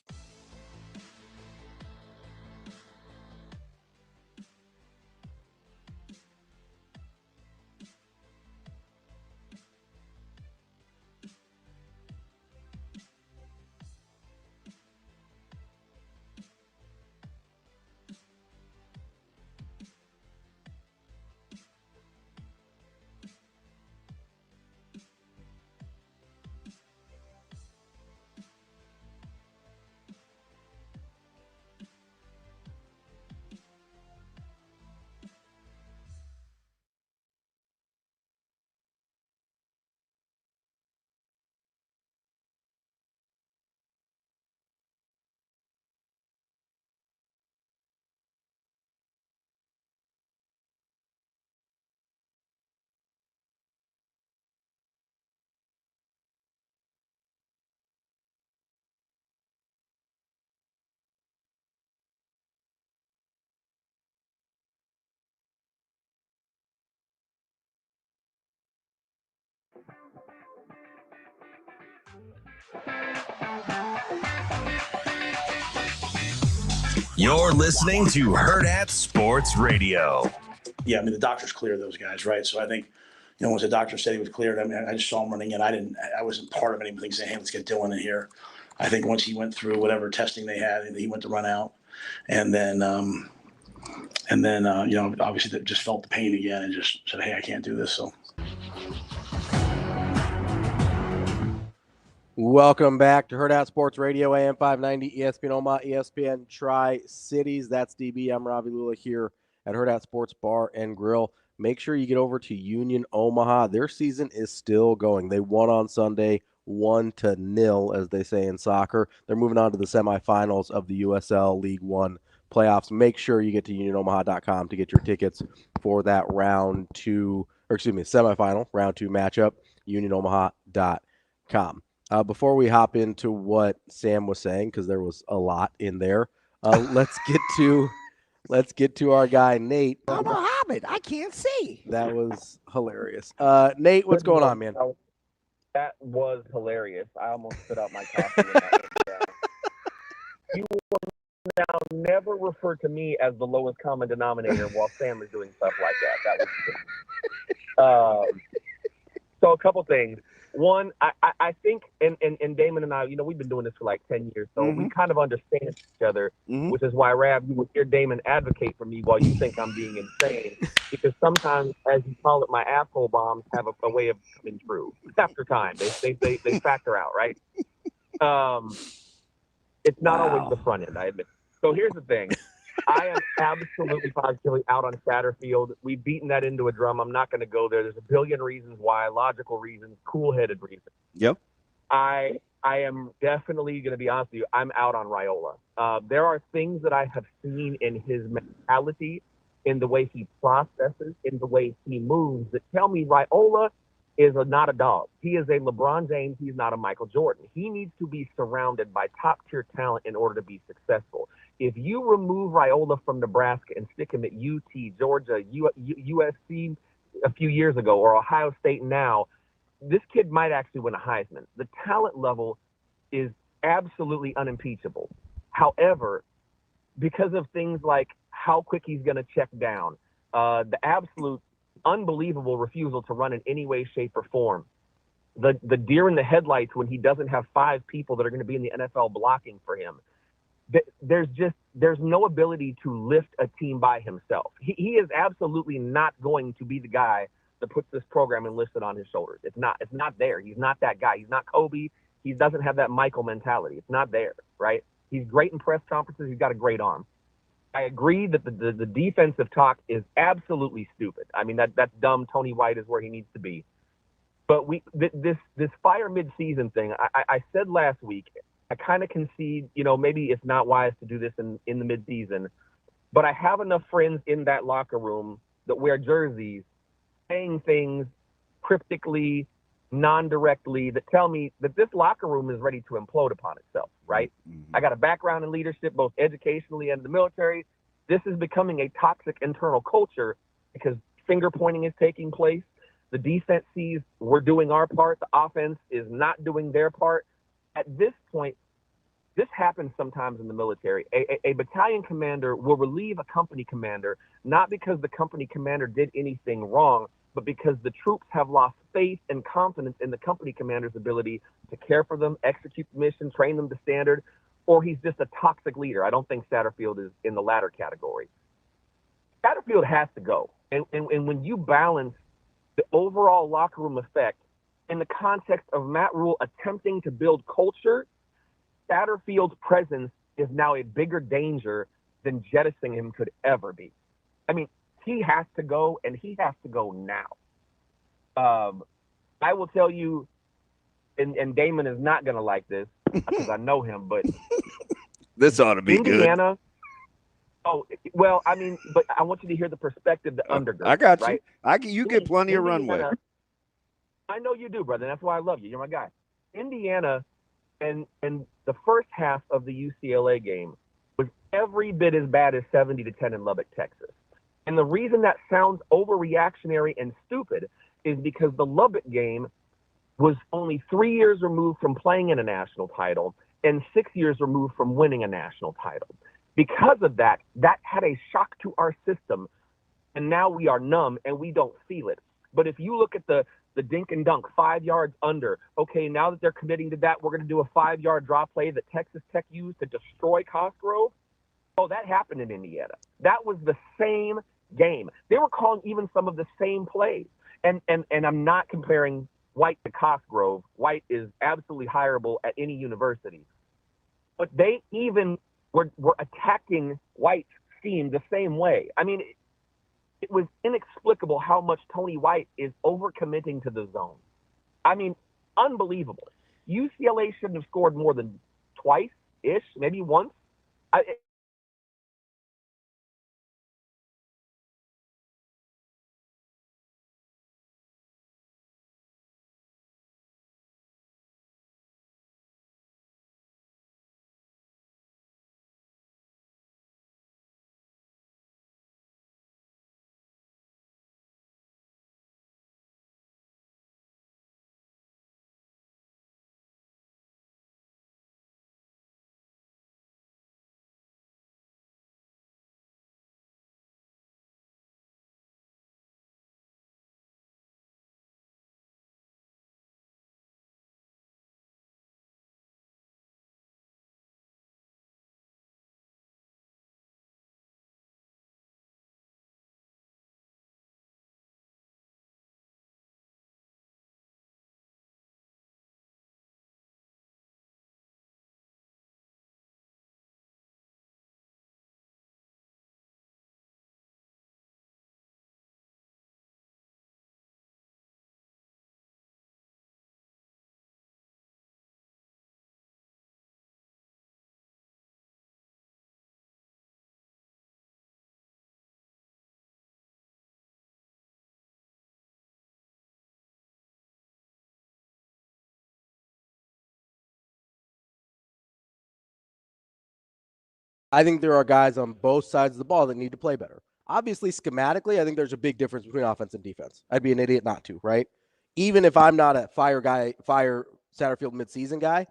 You're listening to Hurrdat Sports Radio. Yeah, I mean, the doctors cleared those guys, right? So I think, once the doctor said he was cleared, I mean, I just saw him running in. I wasn't part of anything saying, hey, let's get Dylan in here. I think once he went through whatever testing they had, he went to run out. And then, obviously just felt the pain again and just said, hey, I can't do this. So. Welcome back to Hurrdat Sports Radio, AM 590, ESPN Omaha, ESPN Tri-Cities. That's DB. I'm Ravi Lulla here at Hurrdat Sports Bar and Grill. Make sure you get over to Union Omaha. Their season is still going. They won on Sunday, 1-0, as they say in soccer. They're moving on to the semifinals of the USL League One playoffs. Make sure you get to unionomaha.com to get your tickets for that semifinal, round 2 matchup, unionomaha.com. Before we hop into what Sam was saying, because there was a lot in there, let's get to our guy Nate. I'm a hobbit. I can't see. That was hilarious. Nate, what's going on, man? That was hilarious. I almost spit out my coffee. You will now never refer to me as the lowest common denominator while Sam is doing stuff like that. That was so a couple things. One, I think, and Damon and I, we've been doing this for like 10 years, so we kind of understand each other, which is why, Rav, you would hear Damon advocate for me while you think I'm being insane, because sometimes, as you call it, my asshole bombs have a way of coming true. After time, they factor out, right? It's not always the front end, I admit. So here's the thing. I am absolutely positively out on Satterfield. We've beaten that into a drum. I'm not going to go there. There's a billion reasons why, logical reasons, cool-headed reasons. Yep. I am definitely going to be honest with you. I'm out on Raiola. There are things that I have seen in his mentality, in the way he processes, in the way he moves, that tell me Raiola is not a dog. He is a LeBron James. He's not a Michael Jordan. He needs to be surrounded by top-tier talent in order to be successful. If you remove Raiola from Nebraska and stick him at UT, Georgia, USC a few years ago, or Ohio State now, this kid might actually win a Heisman. The talent level is absolutely unimpeachable. However, because of things like how quick he's going to check down, the absolute unbelievable refusal to run in any way, shape, or form, the deer in the headlights when he doesn't have 5 people that are going to be in the NFL blocking for him, there's no ability to lift a team by himself. He is absolutely not going to be the guy that puts this program and lifts it on his shoulders. It's not there. He's not that guy. He's not Kobe. He doesn't have that Michael mentality. It's not there, right? He's great in press conferences. He's got a great arm. I agree that the defensive talk is absolutely stupid. I mean, that's dumb. Tony White is where he needs to be. But this fire mid-season thing, I said last week, I kind of concede, maybe it's not wise to do this in the mid-season, but I have enough friends in that locker room that wear jerseys saying things cryptically, non-directly, that tell me that this locker room is ready to implode upon itself, right? I got a background in leadership, both educationally and in the military. This is becoming a toxic internal culture because finger pointing is taking place. The defense sees we're doing our part. The offense is not doing their part. At this point, this happens sometimes in the military. A battalion commander will relieve a company commander, not because the company commander did anything wrong, but because the troops have lost faith and confidence in the company commander's ability to care for them, execute the mission, train them to standard, or he's just a toxic leader. I don't think Satterfield is in the latter category. Satterfield has to go. And when you balance the overall locker room effect in the context of Matt Rule attempting to build culture, Satterfield's presence is now a bigger danger than jettisoning him could ever be. I mean, he has to go, and he has to go now. I will tell you, and Damon is not going to like this because I know him, but this ought to be Indiana, good. Oh, well, I mean, but I want you to hear the perspective, the undergird. I got you. Right? You get plenty of runway. I know you do, brother. That's why I love you. You're my guy. Indiana and the first half of the UCLA game was every bit as bad as 70-10 in Lubbock, Texas. And the reason that sounds overreactionary and stupid is because the Lubbock game was only 3 years removed from playing in a national title and 6 years removed from winning a national title. Because of that, that had a shock to our system, and now we are numb and we don't feel it. But if you look at the dink and dunk, 5 yards under, okay, now that they're committing to that, we're going to do a 5-yard drop play that Texas Tech used to destroy Cosgrove. Oh, that happened in Indiana. That was the same game. They were calling even some of the same plays. And I'm not comparing White to Cosgrove. White is absolutely hireable at any university. But they even were attacking White's scheme the same way. I mean, it was inexplicable how much Tony White is overcommitting to the zone. I mean, unbelievable. UCLA shouldn't have scored more than twice-ish, maybe once. I think there are guys on both sides of the ball that need to play better. Obviously, schematically, I think there's a big difference between offense and defense. I'd be an idiot not to, right? Even if I'm not a fire Satterfield midseason guy,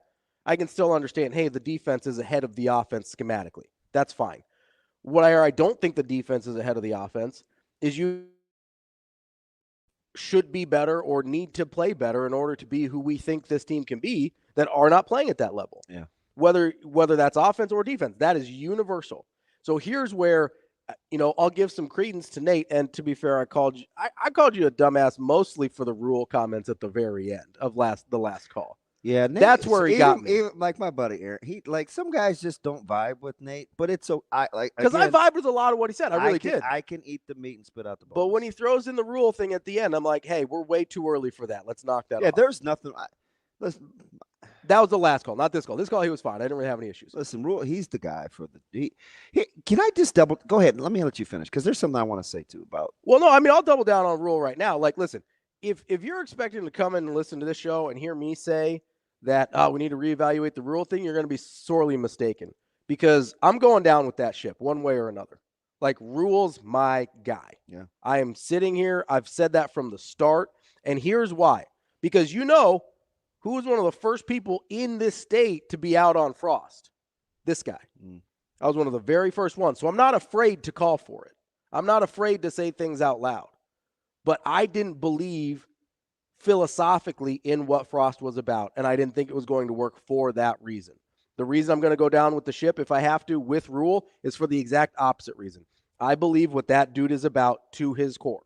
I can still understand, hey, the defense is ahead of the offense schematically. That's fine. Where I don't think the defense is ahead of the offense is you should be better or need to play better in order to be who we think this team can be that are not playing at that level. Yeah. Whether that's offense or defense, that is universal. So here's where, I'll give some credence to Nate. And to be fair, I called you a dumbass mostly for the Rule comments at the very end of the last call. Yeah, Nate, that's where he got me. Even like my buddy Aaron, some guys just don't vibe with Nate, but it's so I vibed with a lot of what he said. I really did. I can eat the meat and spit out the bones. But when he throws in the Rule thing at the end, I'm like, hey, we're way too early for that. Let's knock that off. Yeah, there's nothing. Listen, that was the last call, not this call. This call, he was fine. I didn't really have any issues. Listen, Rule, he's the guy for the. Can I just go ahead? Let me let you finish because there's something I want to say too about. Well, no, I mean I'll double down on Rule right now. Like, listen, if you're expecting to come in and listen to this show and hear me say that we need to reevaluate the Rule thing, you're going to be sorely mistaken because I'm going down with that ship one way or another. Like, Rule's my guy. Yeah, I am sitting here. I've said that from the start, and here's why. Because who was one of the first people in this state to be out on Frost? This guy. I was one of the very first ones. So I'm not afraid to call for it. I'm not afraid to say things out loud. But I didn't believe philosophically in what Frost was about, and I didn't think it was going to work for that reason. The reason I'm going to go down with the ship, if I have to, with Rule, is for the exact opposite reason. I believe what that dude is about to his core.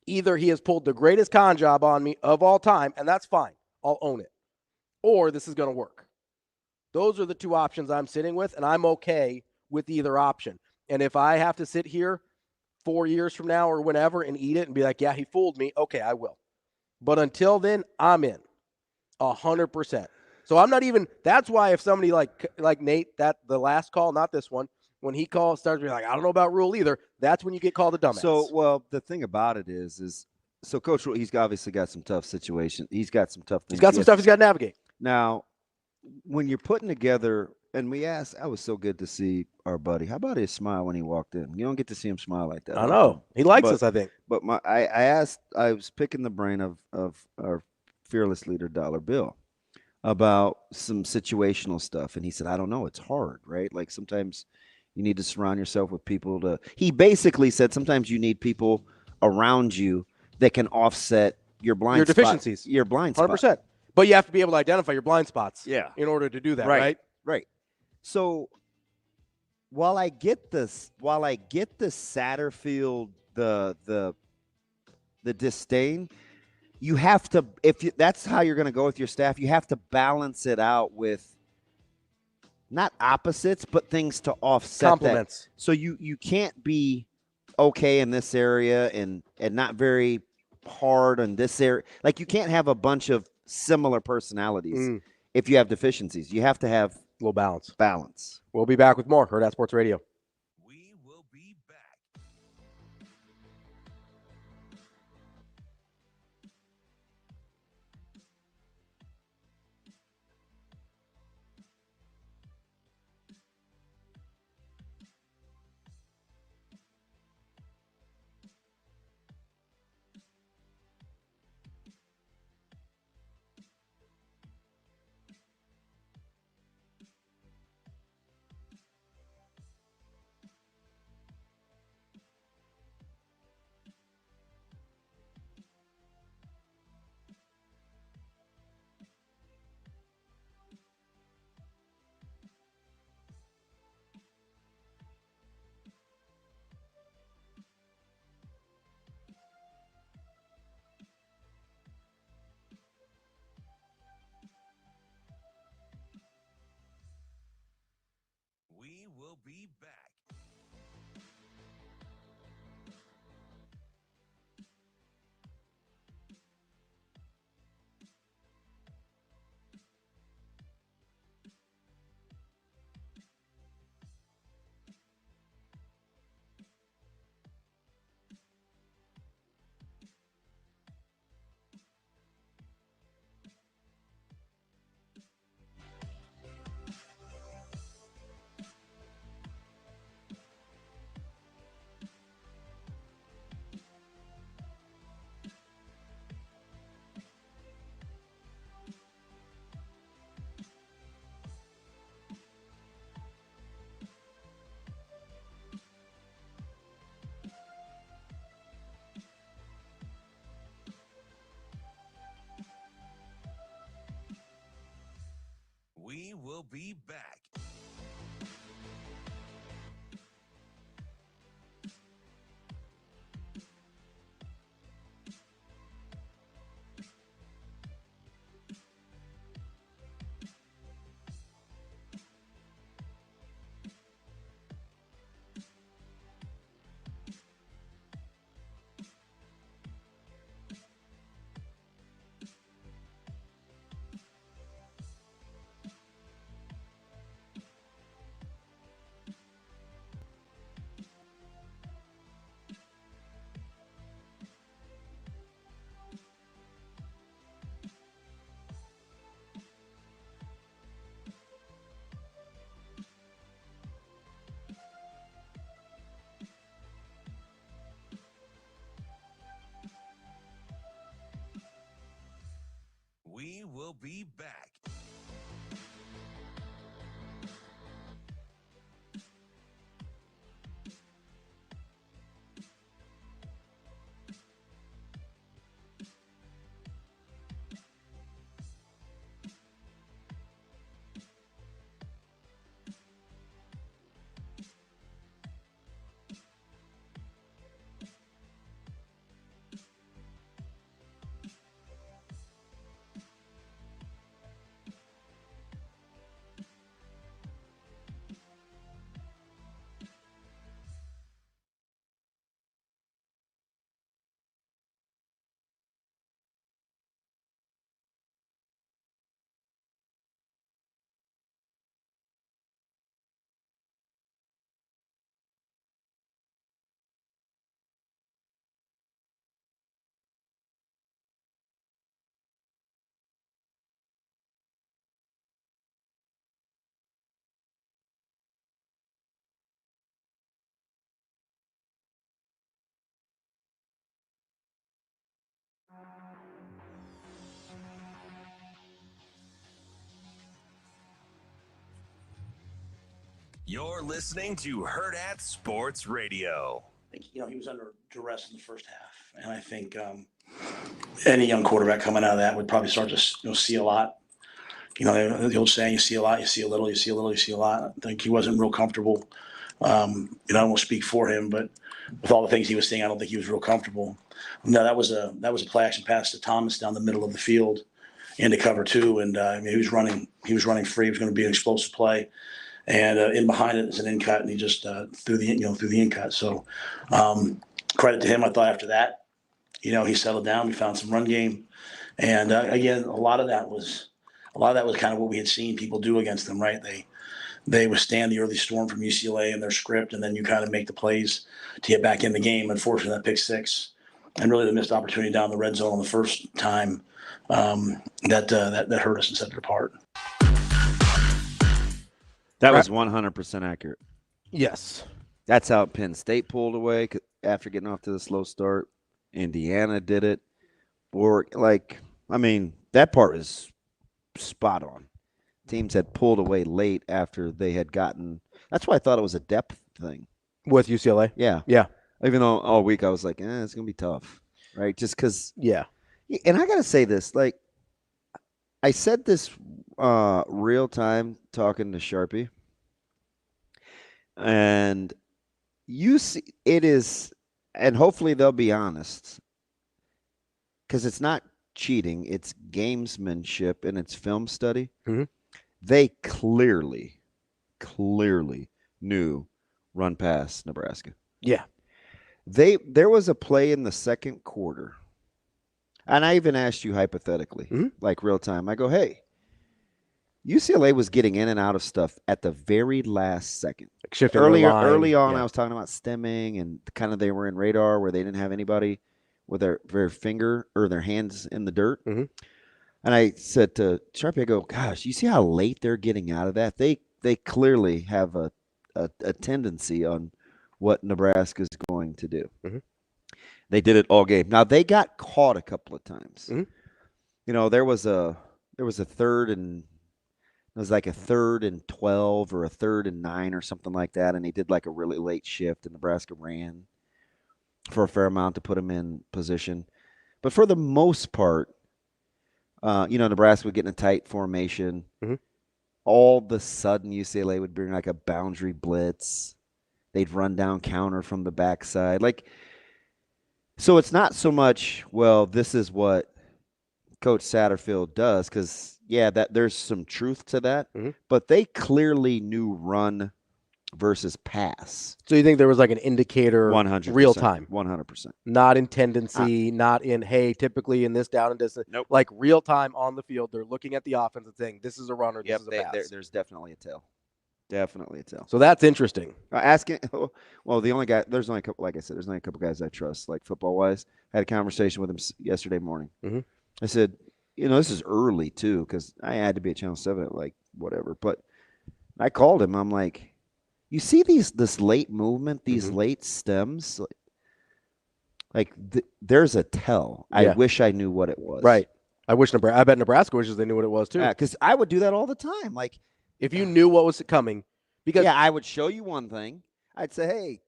Either he has pulled the greatest con job on me of all time, and that's fine. I'll own it. Or this is going to work. Those are the two options I'm sitting with, and I'm okay with either option. And if I have to sit here 4 years from now or whenever and eat it and be like, yeah, he fooled me, okay, I will. But until then, I'm in 100%. So I'm not even – that's why if somebody like Nate, the last call, not this one, when he starts being like, I don't know about Rule either, that's when you get called a dumbass. So, well, the thing about it is so Coach Rule, he's obviously got some tough situations. He's got some tough things. He's got some stuff he's got to navigate. Now, when you're putting together – and we asked – I was so good to see our buddy. How about his smile when he walked in? You don't get to see him smile like that. I know. He likes us, I think. But I was picking the brain of our fearless leader, Dollar Bill, about some situational stuff. And he said, I don't know. It's hard, right? Like sometimes you need to surround yourself with people he basically said sometimes you need people around you that can offset your deficiencies, your blind spot. 100%. But you have to be able to identify your blind spots in order to do that, right? Right. So while I get the Satterfield, the disdain, you have to, that's how you're going to go with your staff, you have to balance it out with not opposites, but things to offset compliments. That. So you can't be okay in this area and not very hard in this area. Like you can't have a bunch of similar personalities if you have deficiencies. You have to have a little balance. We'll be back with more Hurrdat Sports Radio. We will be back. We will be back. be back. We will be back. You're listening to Hurrdat Sports Radio. He was under duress in the first half, and I think any young quarterback coming out of that would probably start to see a lot. The old saying, you see a lot, you see a little, you see a little, you see a lot. I think he wasn't real comfortable. I won't speak for him, but with all the things he was saying, I don't think he was real comfortable. No, that was a play action pass to Thomas down the middle of the field into cover two, and he was running free. It was going to be an explosive play. And in behind it is an in cut, and he just threw the in cut. So credit to him. I thought after that, he settled down. We found some run game, and again, a lot of that was kind of what we had seen people do against them. Right? They withstand the early storm from UCLA and their script, and then you kind of make the plays to get back in the game. Unfortunately, that pick six, and really the missed opportunity down the red zone the first time that hurt us and set it apart. That was 100% accurate. Yes. That's how Penn State pulled away after getting off to the slow start. Indiana did it. That part is spot on. Teams had pulled away late after they had gotten – that's why I thought it was a depth thing. With UCLA? Yeah. Yeah. Even though all week I was like, it's going to be tough, right? Just because – yeah. And I got to say this, I said this real time talking to Sharpie, and you see it is, and hopefully they'll be honest, because it's not cheating, it's gamesmanship and it's film study. Mm-hmm. They clearly knew run past Nebraska. Yeah. There was a play in the second quarter. And I even asked you hypothetically, like real time. I go, hey, UCLA was getting in and out of stuff at the very last second. Early on, I was talking about stemming and kind of they were in radar where they didn't have anybody with their finger or their hands in the dirt. Mm-hmm. And I said to Sharpie, I go, gosh, you see how late they're getting out of that? They clearly have a tendency on what Nebraska's going to do. Mm-hmm. They did it all game. Now they got caught a couple of times. Mm-hmm. There was a third and it was like a 3rd and 12 or a 3rd and 9 or something like that, and he did like a really late shift, and Nebraska ran for a fair amount to put him in position. But for the most part, Nebraska would get in a tight formation. Mm-hmm. all of a sudden UCLA would bring like a boundary blitz. They'd run down counter from the backside. Like, so it's not so much, well, this is what Coach Satterfield does, because, yeah, that there's some truth to that, but they clearly knew run versus pass. So you think there was like an indicator 100%, real time? 100%. Not in tendency, not in, hey, typically in this down and distance. Nope. Like real time on the field, they're looking at the offense and saying, this is a run or this is a pass. There's definitely a tail. Definitely a tail. So that's interesting. Asking, well, the only guy, there's only a couple, like I said, there's only a couple guys I trust, like football-wise. I had a conversation with him yesterday morning. I said, this is early too, because I had to be at Channel 7 at like whatever. But I called him. I'm like, you see this late movement, these late stems? There's a tell. I wish I knew what it was. Right. I bet Nebraska wishes they knew what it was too. Yeah, because I would do that all the time. Like, if you knew what was coming. Because I would show you one thing. I'd say, hey,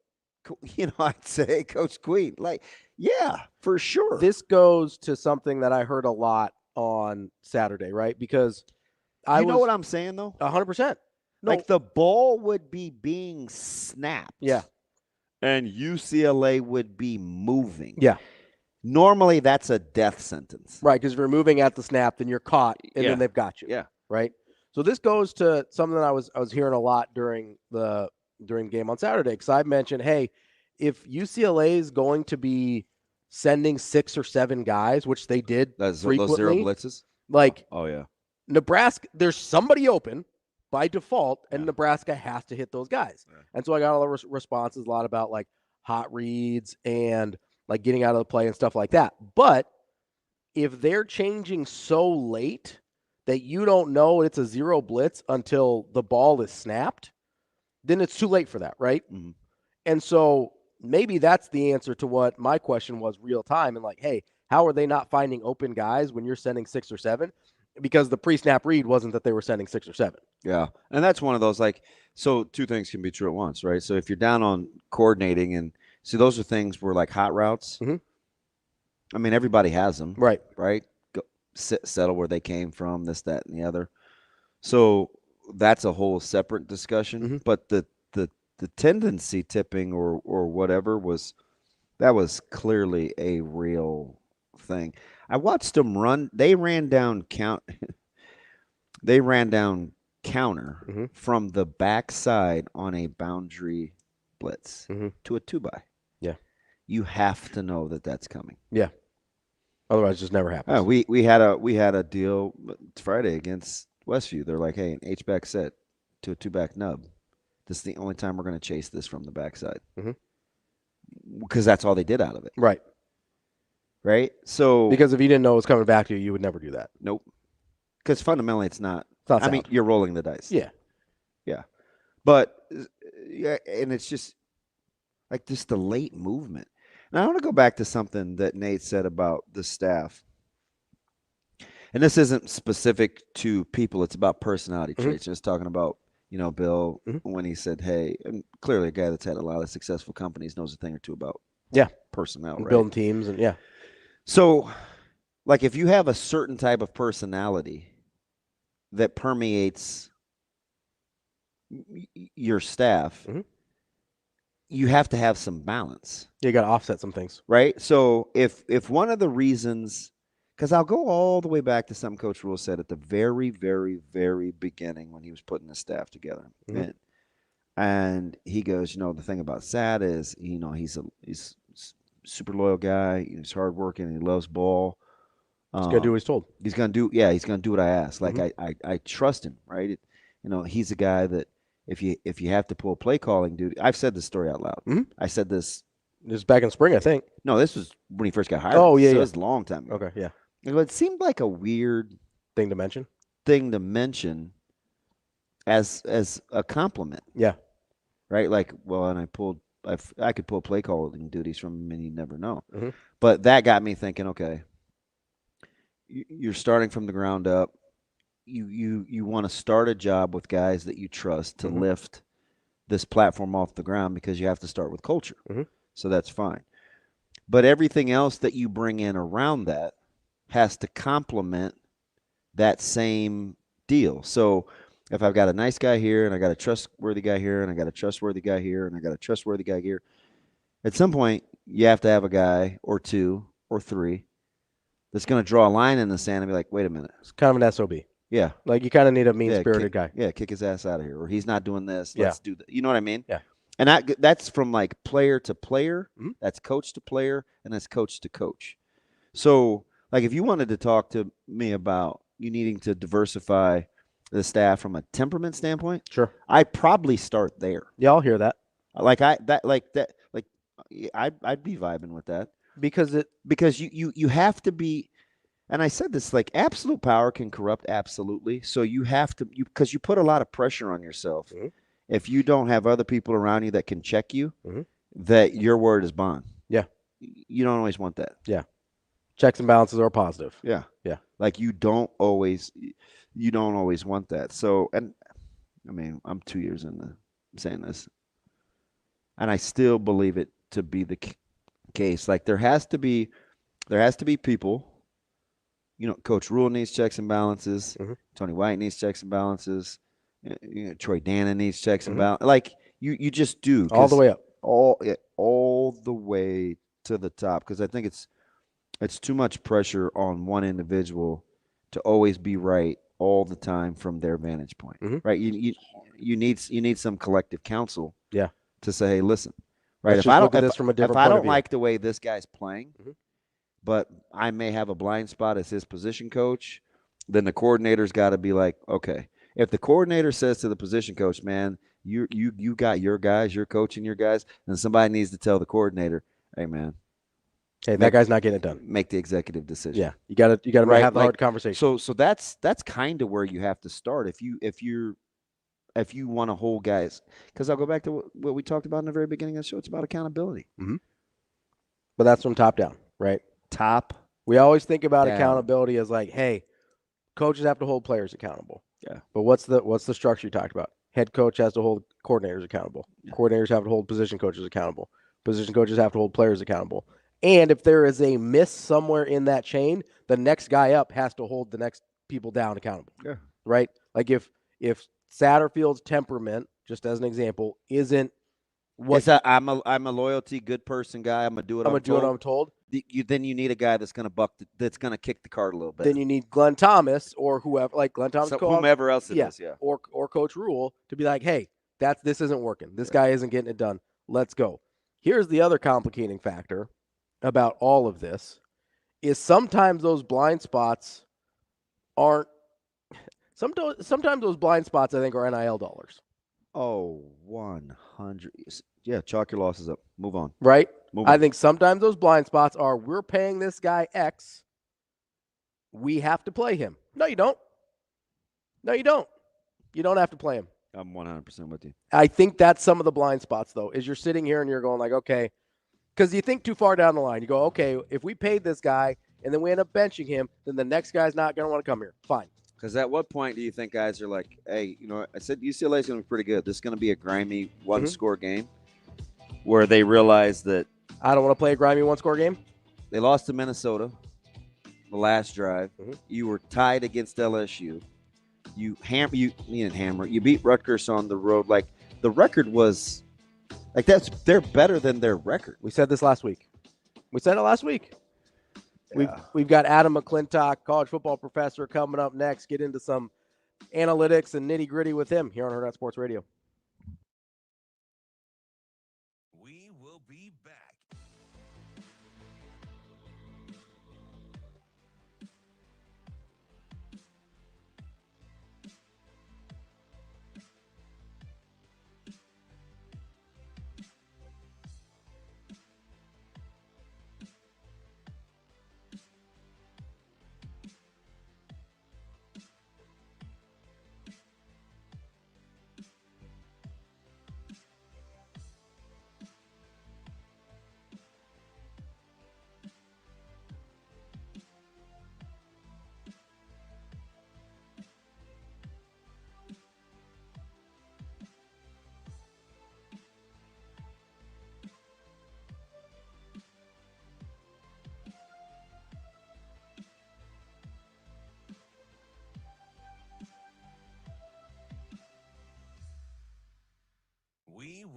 I'd say, hey, Coach Queen. Like, yeah, for sure. This goes to something that I heard a lot on Saturday, right? Because you know what I'm saying, though? 100%. No. Like, the ball would be being snapped. Yeah. And UCLA would be moving. Yeah. Normally, that's a death sentence. Right, because if you're moving at the snap, then you're caught, and then they've got you. Yeah. Right? So this goes to something that I was hearing a lot during the game on Saturday, because I mentioned, hey, if UCLA is going to be sending 6 or 7 guys, which they did frequently, those zero blitzes, like, oh yeah, Nebraska, there's somebody open by default, and Nebraska has to hit those guys. Yeah. And so I got all the responses, a lot about like hot reads and like getting out of the play and stuff like that. But if they're changing so late that you don't know it's a zero blitz until the ball is snapped, then it's too late for that, right? Mm-hmm. And so maybe that's the answer to what my question was, real time, and like, hey, how are they not finding open guys when you're sending 6 or 7? Because the pre-snap read wasn't that they were sending 6 or 7. Yeah, and that's one of those, like, so two things can be true at once, right? So if you're down on coordinating, and see, those are things where like hot routes. I mean, everybody has them, right? Go settle where they came from, this, that, and the other. So that's a whole separate discussion. But the tendency tipping or whatever was clearly a real thing. I watched them run. They ran down counter from the backside on a boundary blitz to a 2-by. Yeah, you have to know that that's coming. Yeah, otherwise, it just never happens. We had a deal Friday against Westview. They're like, hey, an H-back set to a 2-back nub. This is the only time we're going to chase this from the backside. Because that's all they did out of it. Right. So because if you didn't know it was coming back to you, you would never do that. Nope. Because fundamentally, it's not. I mean, you're rolling the dice. Yeah. Yeah. But yeah, and it's just like just the late movement. And I want to go back to something that Nate said about the staff. And this isn't specific to people; it's about personality traits. Just talking about, Bill, when he said, hey, and clearly a guy that's had a lot of successful companies knows a thing or two about personnel, right? Building teams, and So, like, if you have a certain type of personality that permeates your staff, you have to have some balance. You got to offset some things. Right? So, if one of the reasons, because I'll go all the way back to something Coach Rule said at the very, very, very beginning when he was putting the staff together. And he goes, the thing about Sat is, he's super loyal guy. He's hardworking. He loves ball. He's gonna do what he's told. He's gonna do what I ask. Like I trust him, right? He's a guy that if you have to pull play calling duty. I've said this story out loud. I said this. This was back in spring, I think. No, this was when he first got hired. Oh yeah, so it was a long time ago. Okay, yeah. It seemed like a weird thing to mention. As a compliment. Yeah. Right. Like, well, and I could pull play calling duties from him, and you never know. But that got me thinking. Okay, you're starting from the ground up. You want to start a job with guys that you trust to lift this platform off the ground, because you have to start with culture. So that's fine. But everything else that you bring in around that has to complement that same deal. So if I've got a nice guy here and I got a trustworthy guy here and I got a trustworthy guy here and I got a trustworthy guy here, at some point you have to have a guy or two or three that's going to draw a line in the sand and be like, wait a minute. It's kind of an SOB. Yeah. Like you kind of need a mean-spirited guy. Yeah, kick his ass out of here. Or he's not doing this. Yeah. Let's do that. You know what I mean? Yeah. And that's from like player to player. Mm-hmm. That's coach to player, and that's coach to coach. So, like, if you wanted to talk to me about you needing to diversify the staff from a temperament standpoint, sure, I'd probably start there. Yeah, I'll hear that. I'd be vibing with that because you have to be. And I said this, like, absolute power can corrupt absolutely. So you have to, because you put a lot of pressure on yourself. Mm-hmm. If you don't have other people around you that can check you, mm-hmm. that your word is bond. Yeah. You don't always want that. Yeah. Checks and balances are positive. Yeah. Yeah. Like you don't always want that. So, and I mean, I'm 2 years into saying this, and I still believe it to be the case. Like there has to be people. You know, Coach Rule needs checks and balances. Mm-hmm. Tony White needs checks and balances. You know, Troy Dana needs checks mm-hmm. and balances. Like you just do all the way up, all the way to the top. Because I think it's too much pressure on one individual to always be right all the time from their vantage point. Mm-hmm. Right? You need some collective counsel. Yeah. To say, hey, listen. Right. If I don't like the way this guy's playing. Mm-hmm. But I may have a blind spot as his position coach, then the coordinator's got to be like, okay, if the coordinator says to the position coach, man, you got your guys, you're coaching your guys, then somebody needs to tell the coordinator, hey, man. Hey, that guy's not getting it done. Make the executive decision. Yeah, you got to have the hard conversation. So that's kind of where you have to start if you want to hold guys. Because I'll go back to what we talked about in the very beginning of the show. It's about accountability. Mm-hmm. But that's from top down, right? We always think about accountability as like, hey, coaches have to hold players accountable. Yeah. But what's the structure you talked about? Head coach has to hold coordinators accountable. Yeah. Coordinators have to hold position coaches accountable. Position coaches have to hold players accountable. And if there is a miss somewhere in that chain, the next guy up has to hold the next people down accountable. Yeah. Right? Like if Satterfield's temperament, just as an example, isn't I'm a loyalty, good person guy. I'm gonna do what I'm told. Then you need a guy that's gonna that's gonna kick the cart a little bit. Then you need Glenn Thomas or whoever, like Glenn Thomas, whomever else it is, or Coach Rule to be like, hey, this isn't working. This guy isn't getting it done. Let's go. Here's the other complicating factor about all of this is sometimes those blind spots aren't. Sometimes those blind spots I think are NIL dollars. Oh, 100. Yeah, chalk your losses up. Move on. Right? I think sometimes those blind spots are we're paying this guy X. We have to play him. No, you don't. No, you don't. You don't have to play him. I'm 100% with you. I think that's some of the blind spots, though, is you're sitting here and you're going like, okay, because you think too far down the line. You go, okay, if we paid this guy and then we end up benching him, then the next guy's not going to want to come here. Fine. Because at what point do you think guys are like, hey, you know, I said UCLA is going to be pretty good. This is going to be a grimy one-score game where they realize that I don't want to play a grimy one-score game. They lost to Minnesota the last drive. Mm-hmm. You were tied against LSU. You didn't hammer. You beat Rutgers on the road. Like the record was like they're better than their record. We said this last week. We said it last week. Yeah. We've got Adam McClintock, college football professor, coming up next. Get into some analytics and nitty-gritty with him here on Hurrdat Sports Radio. We will be back.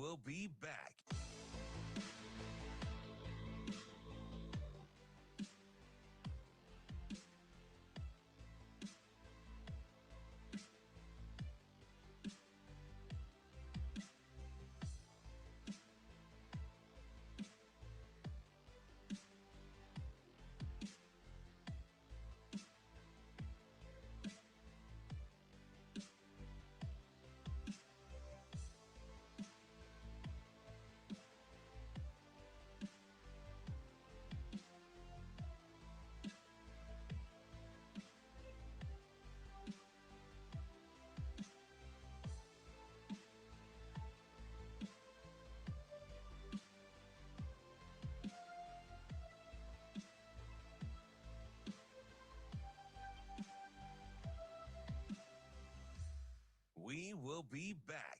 will be back. We will be back.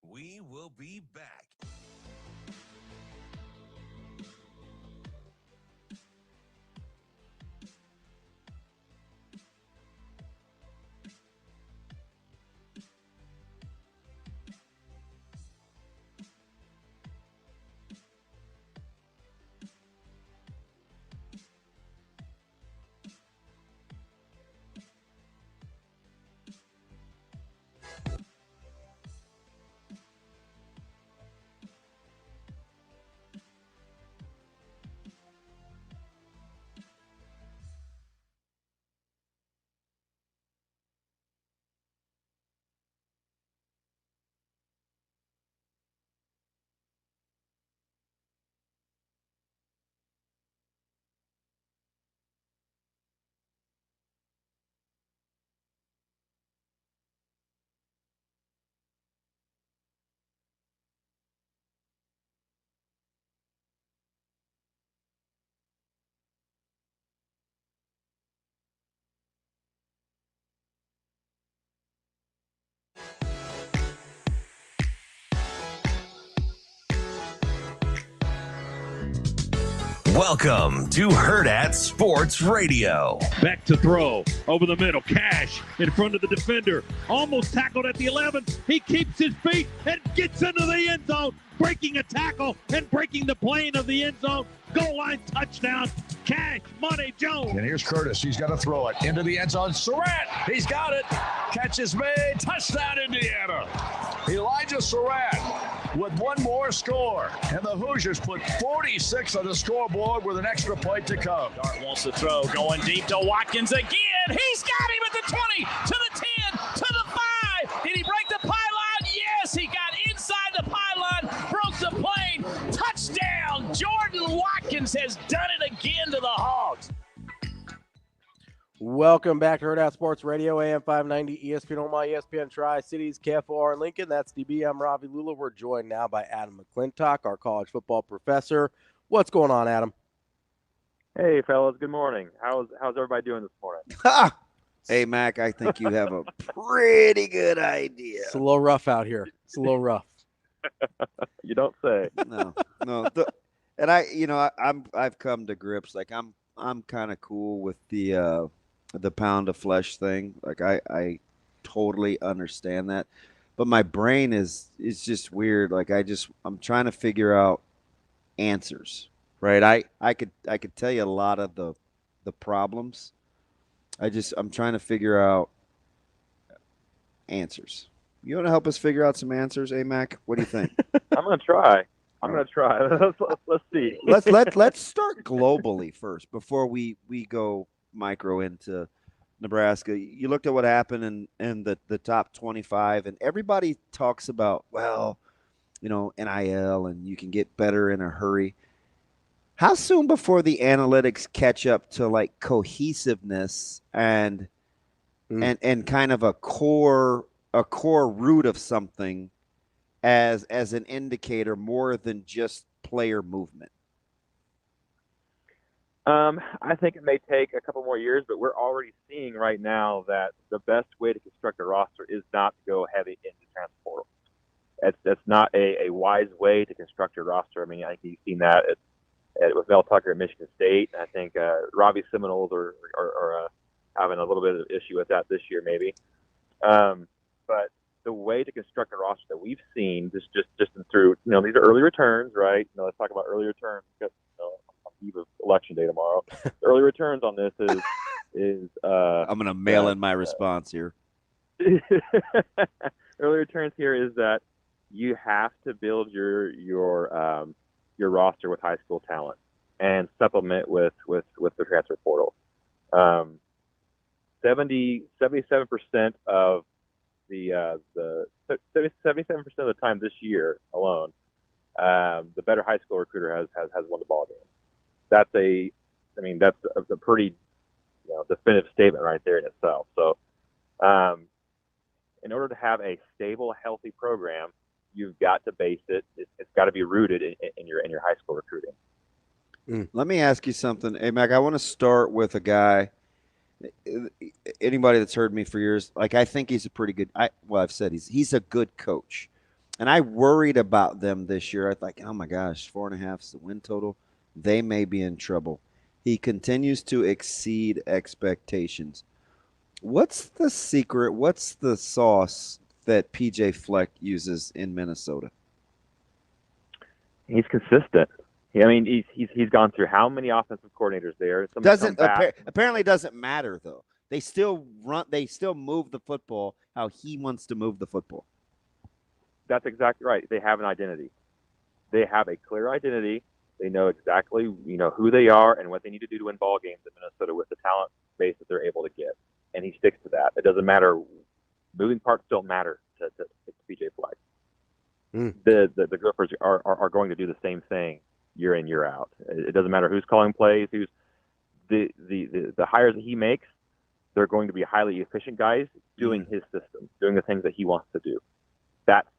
We will be back. Welcome to Hurrdat Sports Radio. Back to throw. Over the middle. Cash in front of the defender. Almost tackled at the 11. He keeps his feet and gets into the end zone. Breaking a tackle and breaking the plane of the end zone. Goal line touchdown. Cash, Money Jones. And here's Curtis. He's got to throw it into the end zone. Surratt, he's got it. Catch is made. Touchdown, Indiana. Elijah Surratt with one more score. And the Hoosiers put 46 on the scoreboard with an extra point to come. Dart wants to throw. Going deep to Watkins again. He's got him at the 20, to the 10, to the 5. Did he break the pylon? Yes, he got inside the pylon. Broke the plane. Touchdown. Jordan Watkins has done it again to the Hogs. Welcome back to Hurrdat Sports Radio, AM 590, ESPN Omaha, ESPN Tri-Cities, KFOR Lincoln. That's DB. I'm Ravi Lulla. We're joined now by Adam McClintock, our college football professor. What's going on, Adam? Hey, fellas. Good morning. How's everybody doing this morning? Hey, Mac, I think you have a pretty good idea. It's a little rough out here. It's a little rough. You don't say. No. And I've come to grips. Like I'm kind of cool with the pound of flesh thing. Like I totally understand that, but my brain is just weird. Like I'm trying to figure out answers. Right. I could tell you a lot of the problems. I'm trying to figure out answers. You want to help us figure out some answers, Mac? What do you think? I'm going to try. I'm gonna try. Let's see. Let's start globally first before we go micro into Nebraska. You looked at what happened in the top 25, and everybody talks about, well, NIL, and you can get better in a hurry. How soon before the analytics catch up to like cohesiveness and kind of a core root of something as an indicator more than just player movement? I think it may take a couple more years, but we're already seeing right now that the best way to construct a roster is not to go heavy into transfer portal. That's not a wise way to construct your roster. I mean, I think you've seen that with Mel Tucker at Michigan State. I think Ravi Seminoles are having a little bit of issue with that this year, maybe. But the way to construct a roster that we've seen, just through, these are early returns, right? Let's talk about early returns. Because, on the eve of election day tomorrow. Early returns on this is I'm going to mail in my response here. Early returns here is that you have to build your roster with high school talent and supplement with the transfer portal. 77% of the 77% of the time this year alone, the better high school recruiter has won the ball game. That's a pretty definitive statement right there in itself. So, in order to have a stable, healthy program, you've got to base it. It's got to be rooted in your high school recruiting. Let me ask you something. Hey, Mac, I want to start with a guy. Anybody that's heard me for years, I think he's a pretty good. I've said he's a good coach, and I worried about them this year. I thought, oh my gosh, 4.5 is the win total. They may be in trouble. He continues to exceed expectations. What's the secret? What's the sauce that PJ Fleck uses in Minnesota? He's consistent. I mean, he's gone through how many offensive coordinators there? Apparently doesn't matter though. They still move the football how he wants to move the football. That's exactly right. They have an identity. They have a clear identity. They know exactly who they are and what they need to do to win ball games in Minnesota with the talent base that they're able to get, and he sticks to that. It doesn't matter. Moving parts don't matter to PJ Fleck. The Gophers are going to do the same thing year in, year out. It doesn't matter who's calling plays, who's the hires that he makes. They're going to be highly efficient guys doing his system, doing the things that he wants to do.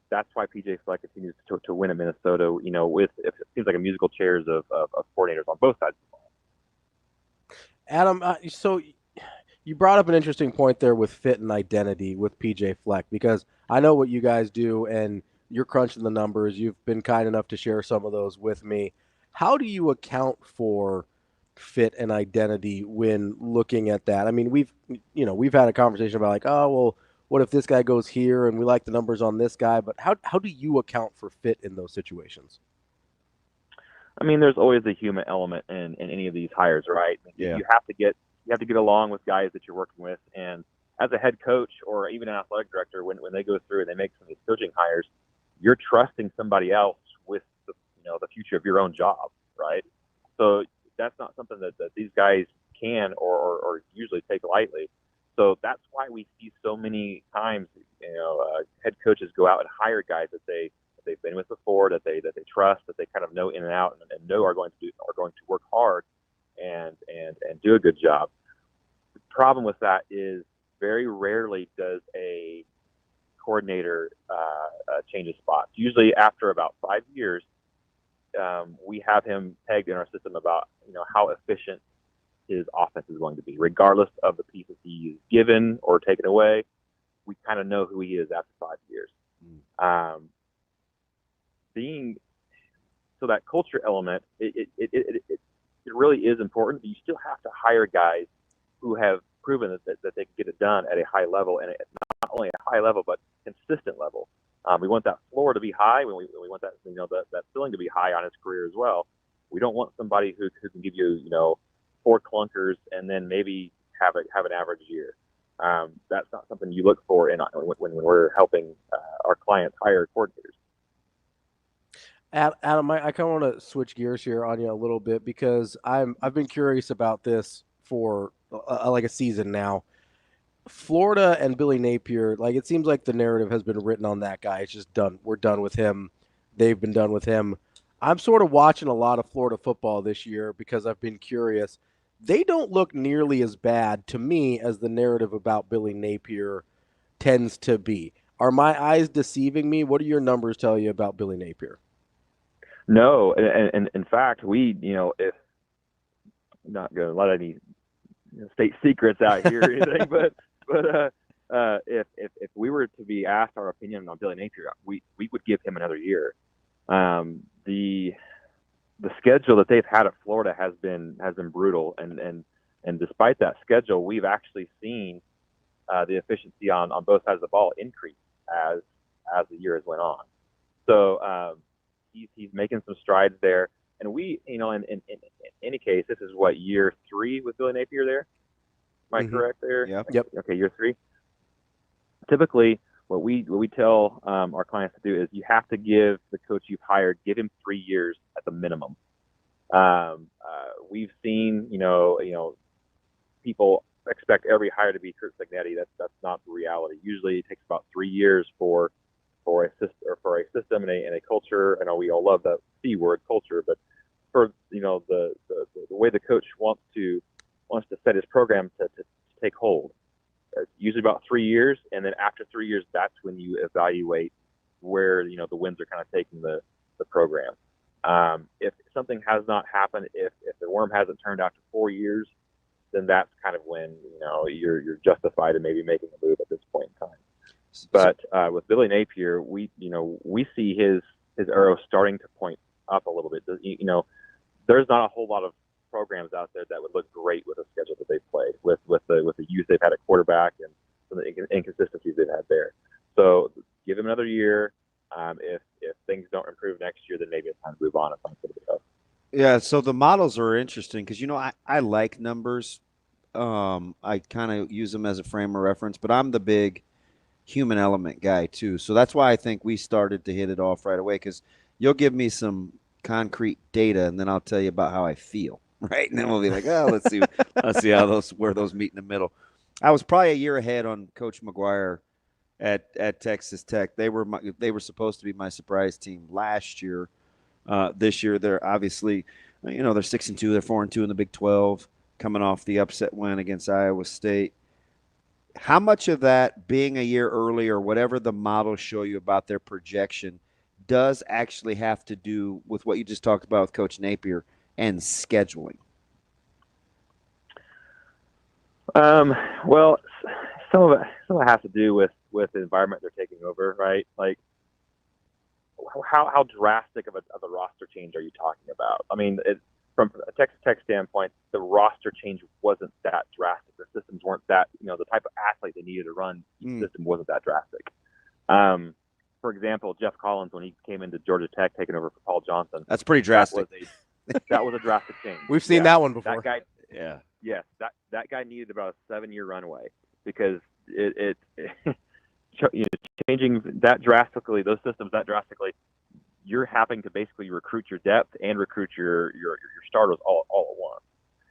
That's why PJ Fleck continues to win in Minnesota. With it seems like a musical chairs of coordinators on both sides of the ball. Adam, so you brought up an interesting point there with fit and identity with PJ Fleck, because I know what you guys do and you're crunching the numbers. You've been kind enough to share some of those with me. How do you account for fit and identity when looking at that? I mean, we've had a conversation about what if this guy goes here and we like the numbers on this guy, but how do you account for fit in those situations? I mean, there's always a human element in any of these hires, right? Yeah. You have to get along with guys that you're working with, and as a head coach or even an athletic director, when they go through and they make some of these coaching hires, you're trusting somebody else with the future of your own job, right? So that's not something that these guys can or usually take lightly. So that's why we see so many times, head coaches go out and hire guys that they've been with before, that they trust, that they kind of know in and out, and know are going to work hard and do a good job. The problem with that is very rarely does a coordinator change his spots. Usually after about 5 years, we have him pegged in our system about how efficient his offense is going to be, regardless of the pieces he is given or taken away. We kind of know who he is after 5 years. So that culture element, it really is important. But you still have to hire guys who have proven that they can get it done at a high level, and not only a high level but consistent level. We want that floor to be high. We want that that ceiling to be high on his career as well. We don't want somebody who can give you 4 clunkers and then maybe have an average year. That's not something you look for when we're helping our clients hire coordinators. Adam, I kind of want to switch gears here on you a little bit because I've been curious about this for like a season now. Florida and Billy Napier, like it seems like the narrative has been written on that guy. It's just done. We're done with him. They've been done with him. I'm sort of watching a lot of Florida football this year because I've been curious. They don't look nearly as bad to me as the narrative about Billy Napier tends to be. Are my eyes deceiving me? What do your numbers tell you about Billy Napier? No, and in fact, we, if not going to let any state secrets out here or anything, but if we were to be asked our opinion on Billy Napier, we would give him another year. The schedule that they've had at Florida has been brutal, and despite that schedule, we've actually seen the efficiency on both sides of the ball increase as the year has went on. So he's making some strides there, and we, in any case, this is what, year 3 with Billy Napier there. Am I correct there? Yep. Okay, year 3. Typically, what we tell our clients to do is you have to give the coach you've hired, give him 3 years at the minimum. We've seen, people expect every hire to be Curt Cignetti. That's not the reality. Usually, it takes about 3 years for a system and a culture. I know we all love that C word, culture, but for the way the coach wants to set his program to take hold. It's usually about 3 years, and then after 3 years, that's when you evaluate where the winds are kind of taking the program. If something has not happened, if the worm hasn't turned after 4 years, then that's kind of when you're justified in maybe making a move at this point in time. But with Billy Napier, we see his arrow starting to point up a little bit. There's not a whole lot of programs out there that would look great with a schedule that they've played with the youth they've had at quarterback and some of the inconsistencies they've had there. So give him another year. If things don't improve next year, then maybe it's time to move on. Yeah, so the models are interesting because I like numbers. I kind of use them as a frame of reference, but I'm the big human element guy too. So that's why I think we started to hit it off right away, because you'll give me some concrete data and then I'll tell you about how I feel, right? And then we'll be like, oh, let's see where those meet in the middle. I was probably a year ahead on Coach McGuire at Texas Tech. They were supposed to be my surprise team last year. This year they're obviously, they're 6-2, they're 4-2 in the Big 12, coming off the upset win against Iowa State. How much of that being a year early or whatever the models show you about their projection does actually have to do with what you just talked about with Coach Napier and scheduling? Well, some of it has to do with the environment they're taking over, right? Like, how drastic of a roster change are you talking about? I mean, from a Texas Tech standpoint, the roster change wasn't that drastic. The systems weren't that, the type of athlete they needed to run, the system wasn't that drastic. For example, Jeff Collins, when he came into Georgia Tech, taking over for Paul Johnson. That's pretty drastic. That was a drastic change. We've seen that one before. That guy, yeah. Yes, that guy needed about a 7-year runway because it changing that drastically, those systems that drastically, you're having to basically recruit your depth and recruit your starters all at once.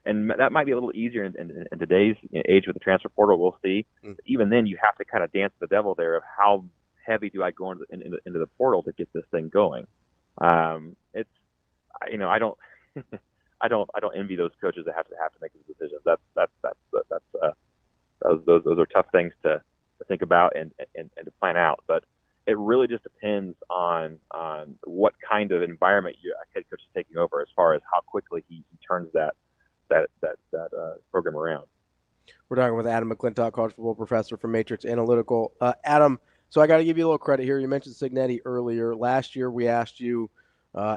And that might be a little easier in today's age with the transfer portal. We'll see. But even then, you have to kind of dance the devil there of how heavy do I go into the portal to get this thing going. It's I don't envy those coaches that have to make these decisions. Those are tough things to think about and to plan out. But it really just depends on what kind of environment your head coach is taking over, as far as how quickly he turns that program around. We're talking with Adam McClintock, college football professor from Matrix Analytical. Adam, so I got to give you a little credit here. You mentioned Cignetti earlier. Last year we asked you,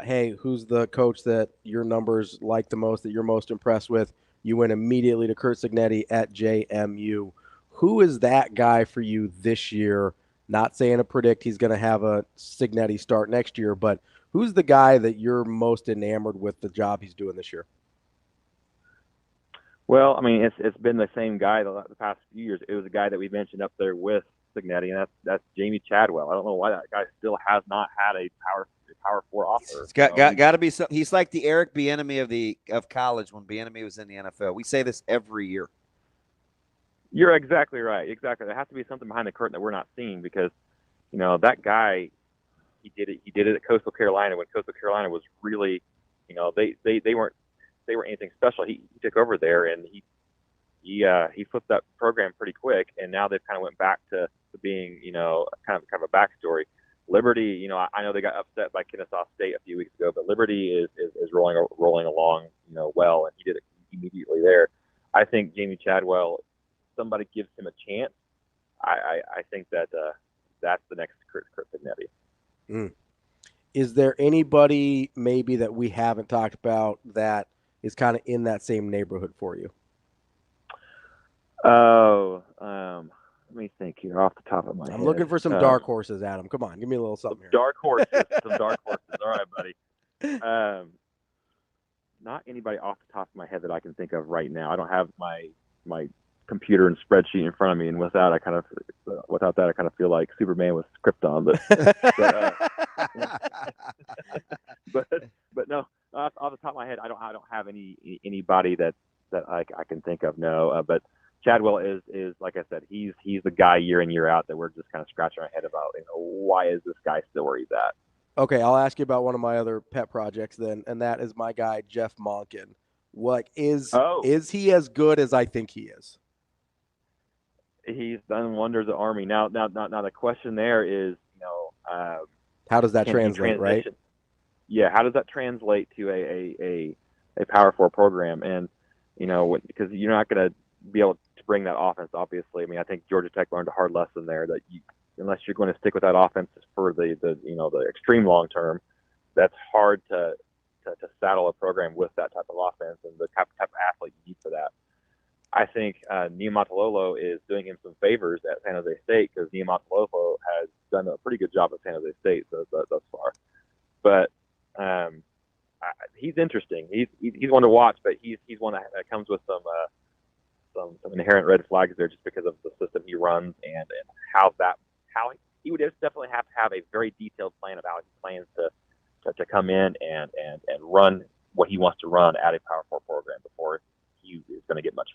hey, who's the coach that your numbers like the most, that you're most impressed with? You went immediately to Curt Cignetti at JMU. Who is that guy for you this year? Not saying to predict he's going to have a Cignetti start next year, but who's the guy that you're most enamored with the job he's doing this year? Well, I mean, it's been the same guy the past few years. It was a guy that we mentioned up there with Cignetti, and that's Jamie Chadwell. I don't know why that guy still has not had a Power 4 offer. It's got to be something. He's like the Eric Bieniemy of college when Bieniemy was in the NFL. We say this every year. You're exactly right. Exactly. There has to be something behind the curtain that we're not seeing because, that guy, he did it at Coastal Carolina when Coastal Carolina was really, they weren't anything special. He took over there and he flipped that program pretty quick, and now they've kind of went back to being, kind of a backstory. Liberty, I know they got upset by Kennesaw State a few weeks ago, but Liberty is rolling along, well, and he did it immediately there. I think Jamie Chadwell, somebody gives him a chance. I think that that's the next Curt Pignetti. Is there anybody maybe that we haven't talked about that is kind of in that same neighborhood for you? Let me think here off the top of my head. I'm looking for some dark horses, Adam. Come on, give me a little something here. Dark horses. Some dark horses. All right, buddy. Not anybody off the top of my head that I can think of right now. I don't have my computer and spreadsheet in front of me, and without that, I kind of feel like Superman was Krypton. But no, off the top of my head, I don't have anybody that I can think of. No, but Chadwell is like I said, he's the guy year in year out that we're just kind of scratching our head about. Why is this guy still where he's at? Okay, I'll ask you about one of my other pet projects then, and that is my guy Jeff Monken. Is he as good as I think he is? He's done wonders at Army. Now the question there is, how does that translate, right? Yeah, how does that translate to a Power 4 program? And because you're not going to be able to bring that offense. Obviously, I mean, I think Georgia Tech learned a hard lesson there that unless you're going to stick with that offense for the extreme long term, that's hard to saddle a program with that type of offense and the type of athlete you need for that. I think Niumatalolo is doing him some favors at San Jose State because Niumatalolo has done a pretty good job at San Jose State thus far. But he's interesting. He's one to watch, but he's one that comes with some inherent red flags there just because of the system he runs and how he would definitely have to have a very detailed plan of how he plans to come in and run what he wants to run at a Power 4 program before he is going to get much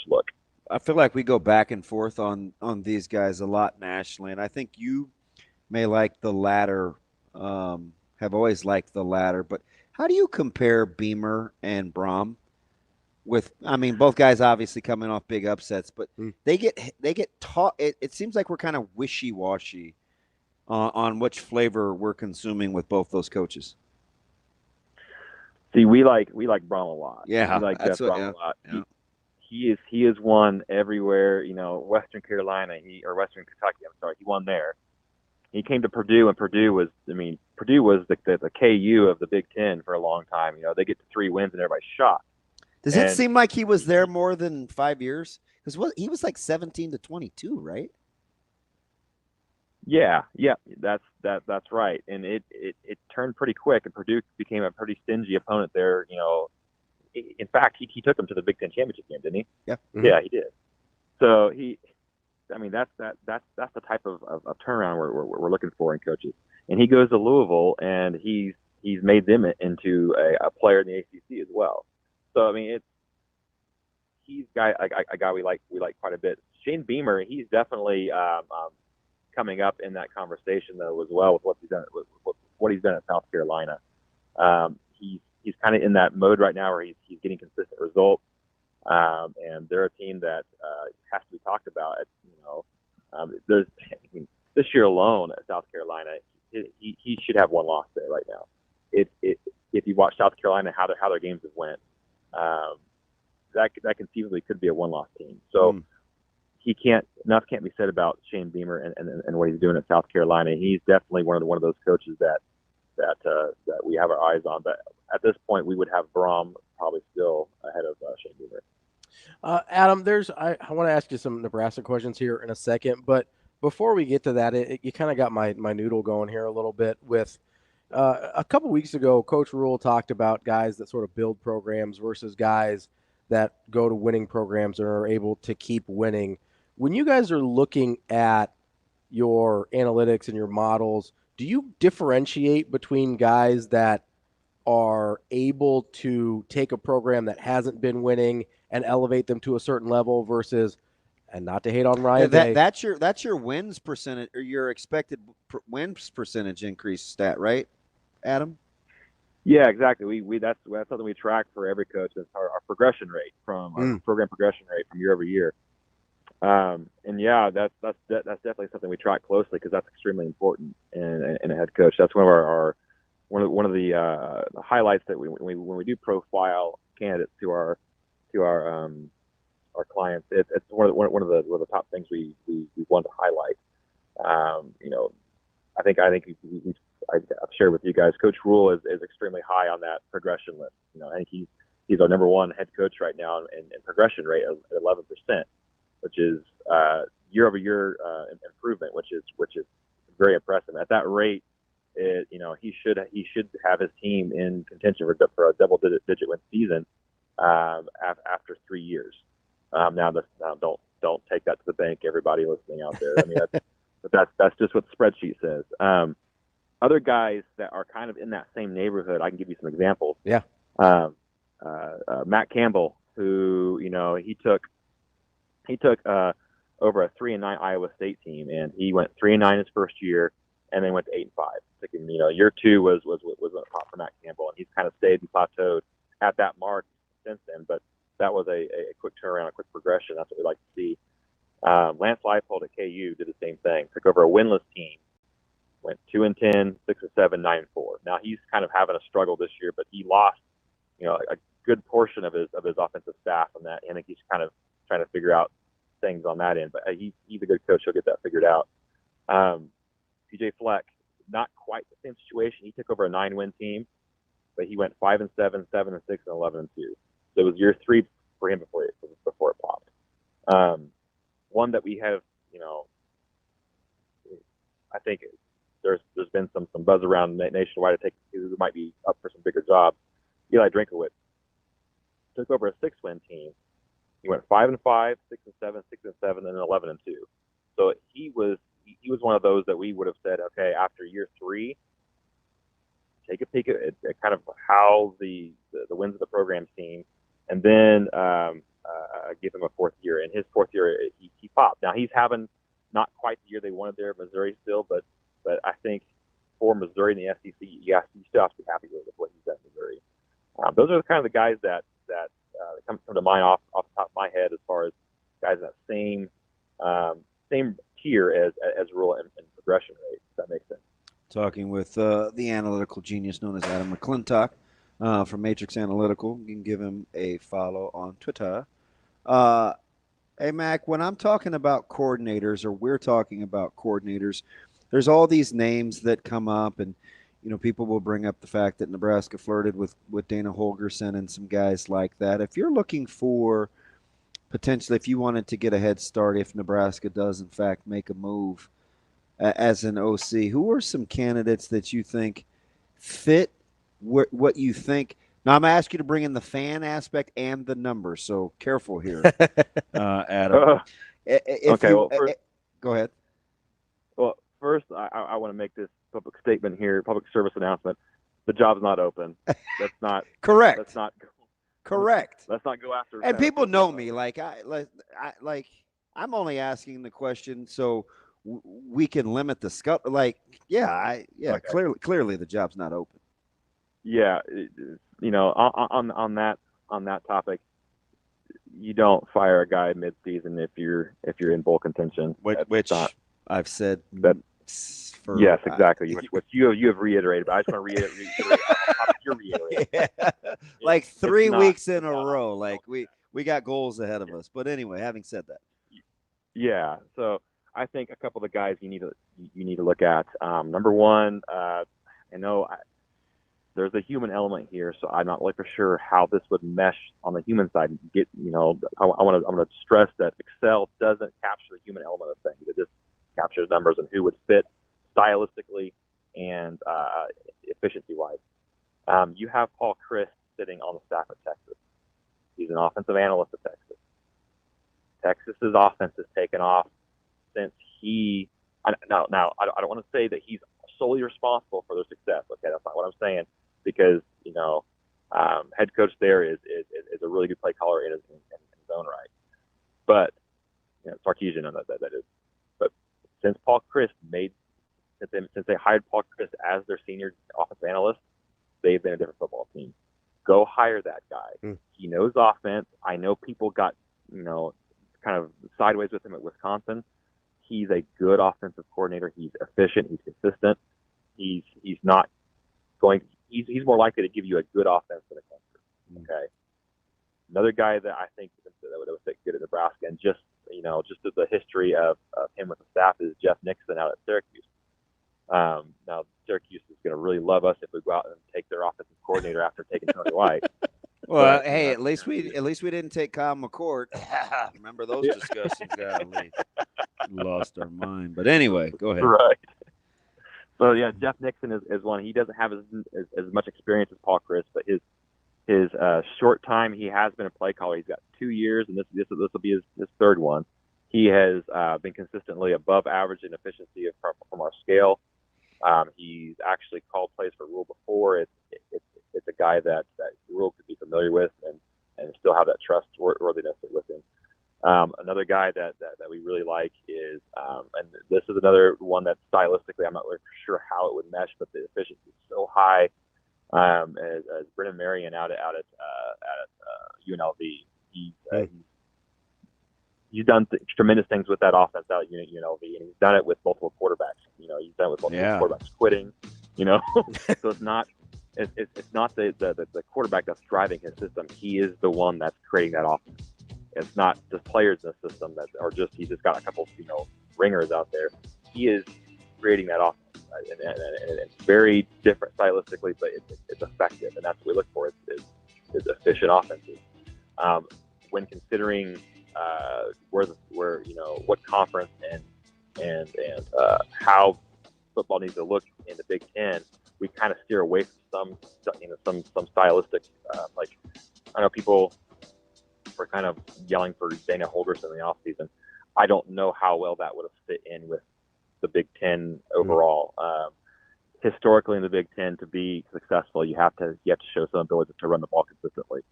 look. I feel like we go back and forth on these guys a lot nationally, and I think you may like the latter, have always liked the latter, but how do you compare Beamer and Brom? Both guys obviously coming off big upsets, but they get taught. It seems like we're kind of wishy-washy on which flavor we're consuming with both those coaches. See, we like Brom a lot. Yeah, we like Jeff Brom a lot. Yeah. He is won everywhere. Western Carolina, Western Kentucky. I'm sorry, he won there. He came to Purdue, and Purdue was the KU of the Big Ten for a long time. They get to 3 wins, and everybody's shocked. Does it seem like he was there more than 5 years? Because he was like 17 to 22, right? Yeah, that's right. And it turned pretty quick, and Purdue became a pretty stingy opponent there. In fact, he took them to the Big Ten championship game, didn't he? Yeah, yeah, he did. So that's the type of turnaround we're looking for in coaches. And he goes to Louisville, and he's made them into a player in the ACC as well. So he's a guy we like quite a bit. Shane Beamer, he's definitely coming up in that conversation though as well with what he's done at South Carolina. He's kind of in that mode right now where he's getting consistent results, and they're a team that has to be talked about. This year alone at South Carolina, he should have one loss there right now. If you watch South Carolina how their games have went. That conceivably could be a one-loss team. So enough can't be said about Shane Beamer and what he's doing at South Carolina. He's definitely one of those coaches that we have our eyes on. But at this point, we would have Brom probably still ahead of Shane Beamer. Adam, I want to ask you some Nebraska questions here in a second, but before we get to that, you kind of got my noodle going here a little bit with. A couple weeks ago, Coach Rule talked about guys that sort of build programs versus guys that go to winning programs and are able to keep winning. When you guys are looking at your analytics and your models, do you differentiate between guys that are able to take a program that hasn't been winning and elevate them to a certain level versus, and not to hate on Ryan, that's your wins percentage, or your expected wins percentage increase stat, right, Adam? Yeah, exactly. That's something we track for every coach. It's our progression rate from our program progression rate from year over year. And yeah, that's definitely something we track closely because that's extremely important in a head coach. That's one of our one of the highlights that when we do profile candidates to our clients. It's one of the top things we want to highlight. I think I've shared with you guys, Coach Rule is extremely high on that progression list. I think he's our number one head coach right now in progression rate at 11%, which is year over year improvement, which is very impressive. At that rate, he should have his team in contention for a double digit win season after 3 years. Now don't take that to the bank, everybody listening out there. I mean, that's just what the spreadsheet says. Other guys that are kind of in that same neighborhood, I can give you some examples. Yeah. Matt Campbell, who he took over a 3-9 Iowa State team, and he went 3-9 his first year, and then went to 8-5. Took him, year two was hot for Matt Campbell, and he's kind of stayed and plateaued at that mark since then. But that was a quick turnaround, a quick progression. That's what we like to see. Lance Leipold at KU did the same thing. Took over a winless team, went 2-10, 6-7, 9-4. Now he's kind of having a struggle this year, but he lost, a good portion of his offensive staff on that. And I think he's kind of trying to figure out things on that end. But he's a good coach; he'll get that figured out. PJ Fleck, not quite the same situation. He took over a 9-win team, but he went 5-7, 7-6, and 11-2. So it was year 3 for him before it popped. One that we have, I think there's been some buzz around nationwide to take who might be up for some bigger jobs. Eli Drinkowitz took over a 6-win team. He went 5-5, 6-7, 6-7, and 11-2. So he was one of those that we would have said, okay, after year 3, take a peek at kind of how the wins of the program seem, and then give him a 4th year. In his 4th year, he popped. Now he's having not quite the year they wanted there at Missouri still, but I think for Missouri in the SEC, you still have to be happy with what he's done in Missouri. Those are the kind of the guys that come to mind off the top of my head as far as guys in that same tier as Rule and progression rate. If that makes sense. Talking with the analytical genius known as Adam McClintock from Matrix Analytical. You can give him a follow on Twitter. Hey, Mac, when I'm talking about coordinators, or we're talking about coordinators, there's all these names that come up, and people will bring up the fact that Nebraska flirted with Dana Holgorsen and some guys like that. If you're looking for potentially, if you wanted to get a head start, if Nebraska does in fact make a move as an OC, who are some candidates that you think fit what you think? Now, I'm going to ask you to bring in the fan aspect and the numbers, so careful here, Adam. Go ahead. Well, first, I want to make this public statement here, public service announcement. The job's not open. That's not correct. That's not correct. Let's not go after. And people know me. I'm only asking the question so we can limit the scope. Clearly the job's not open. Yeah, on that topic, you don't fire a guy mid-season if you're in bowl contention. Which I've said that. Yes, exactly. Which you have reiterated, but I just want to reiterate. You're reiterating. Yeah. Like 3 weeks in a row. Like we got goals ahead of us. But anyway, having said that. Yeah. So I think a couple of the guys you need to look at. Number one, I know there's a human element here, so I'm not really for sure how this would mesh on the human side. I want to stress that Excel doesn't capture the human element of things. It just captures numbers and who would fit stylistically and efficiency-wise. You have Paul Chryst sitting on the staff at Texas. He's an offensive analyst at Texas. Texas's offense has taken off since he. Now, I don't want to say that he's solely responsible for their success. Okay, that's not what I'm saying, because head coach there is a really good play caller in his own right. But Sarkisian on that is. But since since they hired Paul Chryst as their senior offensive analyst, they've been a different football team. Go hire that guy. He knows offense. I know people got kind of sideways with him at Wisconsin. He's a good offensive coordinator. He's efficient. He's consistent. He's not going. He's more likely to give you a good offense than a country. Okay. Another guy that I think that would fit good at Nebraska, and just the history of him with the staff, is Jeff Nixon out at Syracuse. Now Syracuse is going to really love us if we go out and take their offensive coordinator after taking Tony White. Well, But, hey, at least we didn't take Kyle McCord. Remember those discussions? Golly, lost our mind. But anyway, go ahead. Right. So yeah, Jeff Nixon is one. He doesn't have as much experience as Paul Chryst, but his short time he has been a play caller. He's got 2 years, and this will be his third one. He has been consistently above average in efficiency from our scale. He's actually called plays for Rule before. It's a guy that Rule could be familiar with and still have that trustworthiness with him. Another guy that we really like is, and this is another one that stylistically I'm not really sure how it would mesh, but the efficiency is so high. As Brennan Marion out at UNLV, he's done tremendous things with that offense out at UNLV, and he's done it with multiple quarterbacks. He's done it with multiple quarterbacks quitting. So it's not the quarterback that's driving his system. He is the one that's creating that offense. It's not just players in the system he's just got a couple ringers out there. He is creating that offense. And it's very different stylistically, but it's effective, and that's what we look for is efficient offenses. When considering what conference and how football needs to look in the Big Ten, we kind of steer away from some stylistic. Like I know people were kind of yelling for Dana Holgorsen in the offseason. I don't know how well that would have fit in with the Big Ten overall. Historically, in the Big Ten, to be successful, you have to show some ability to run the ball consistently.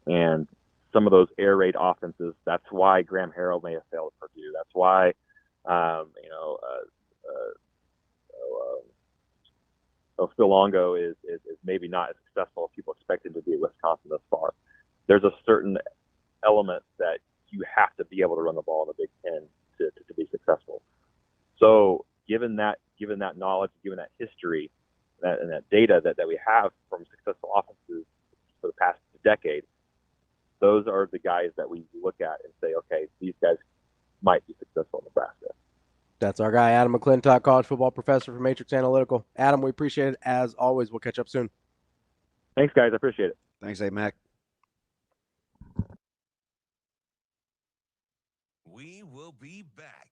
And some of those air raid offenses, that's why Graham Harrell may have failed at Purdue. That's why, Phil Longo is maybe not as successful as people expect him to be at Wisconsin thus far. There's a certain element that you have to be able to run the ball in the Big Ten to be successful. So given that knowledge, given that history, and that data that we have from successful offenses for the past decade, those are the guys that we look at and say, okay, these guys might be successful in Nebraska. That's our guy, Adam McClintock, college football professor from Matrix Analytical. Adam, we appreciate it. As always, we'll catch up soon. Thanks, guys. I appreciate it. Thanks, A-Mac. We will be back.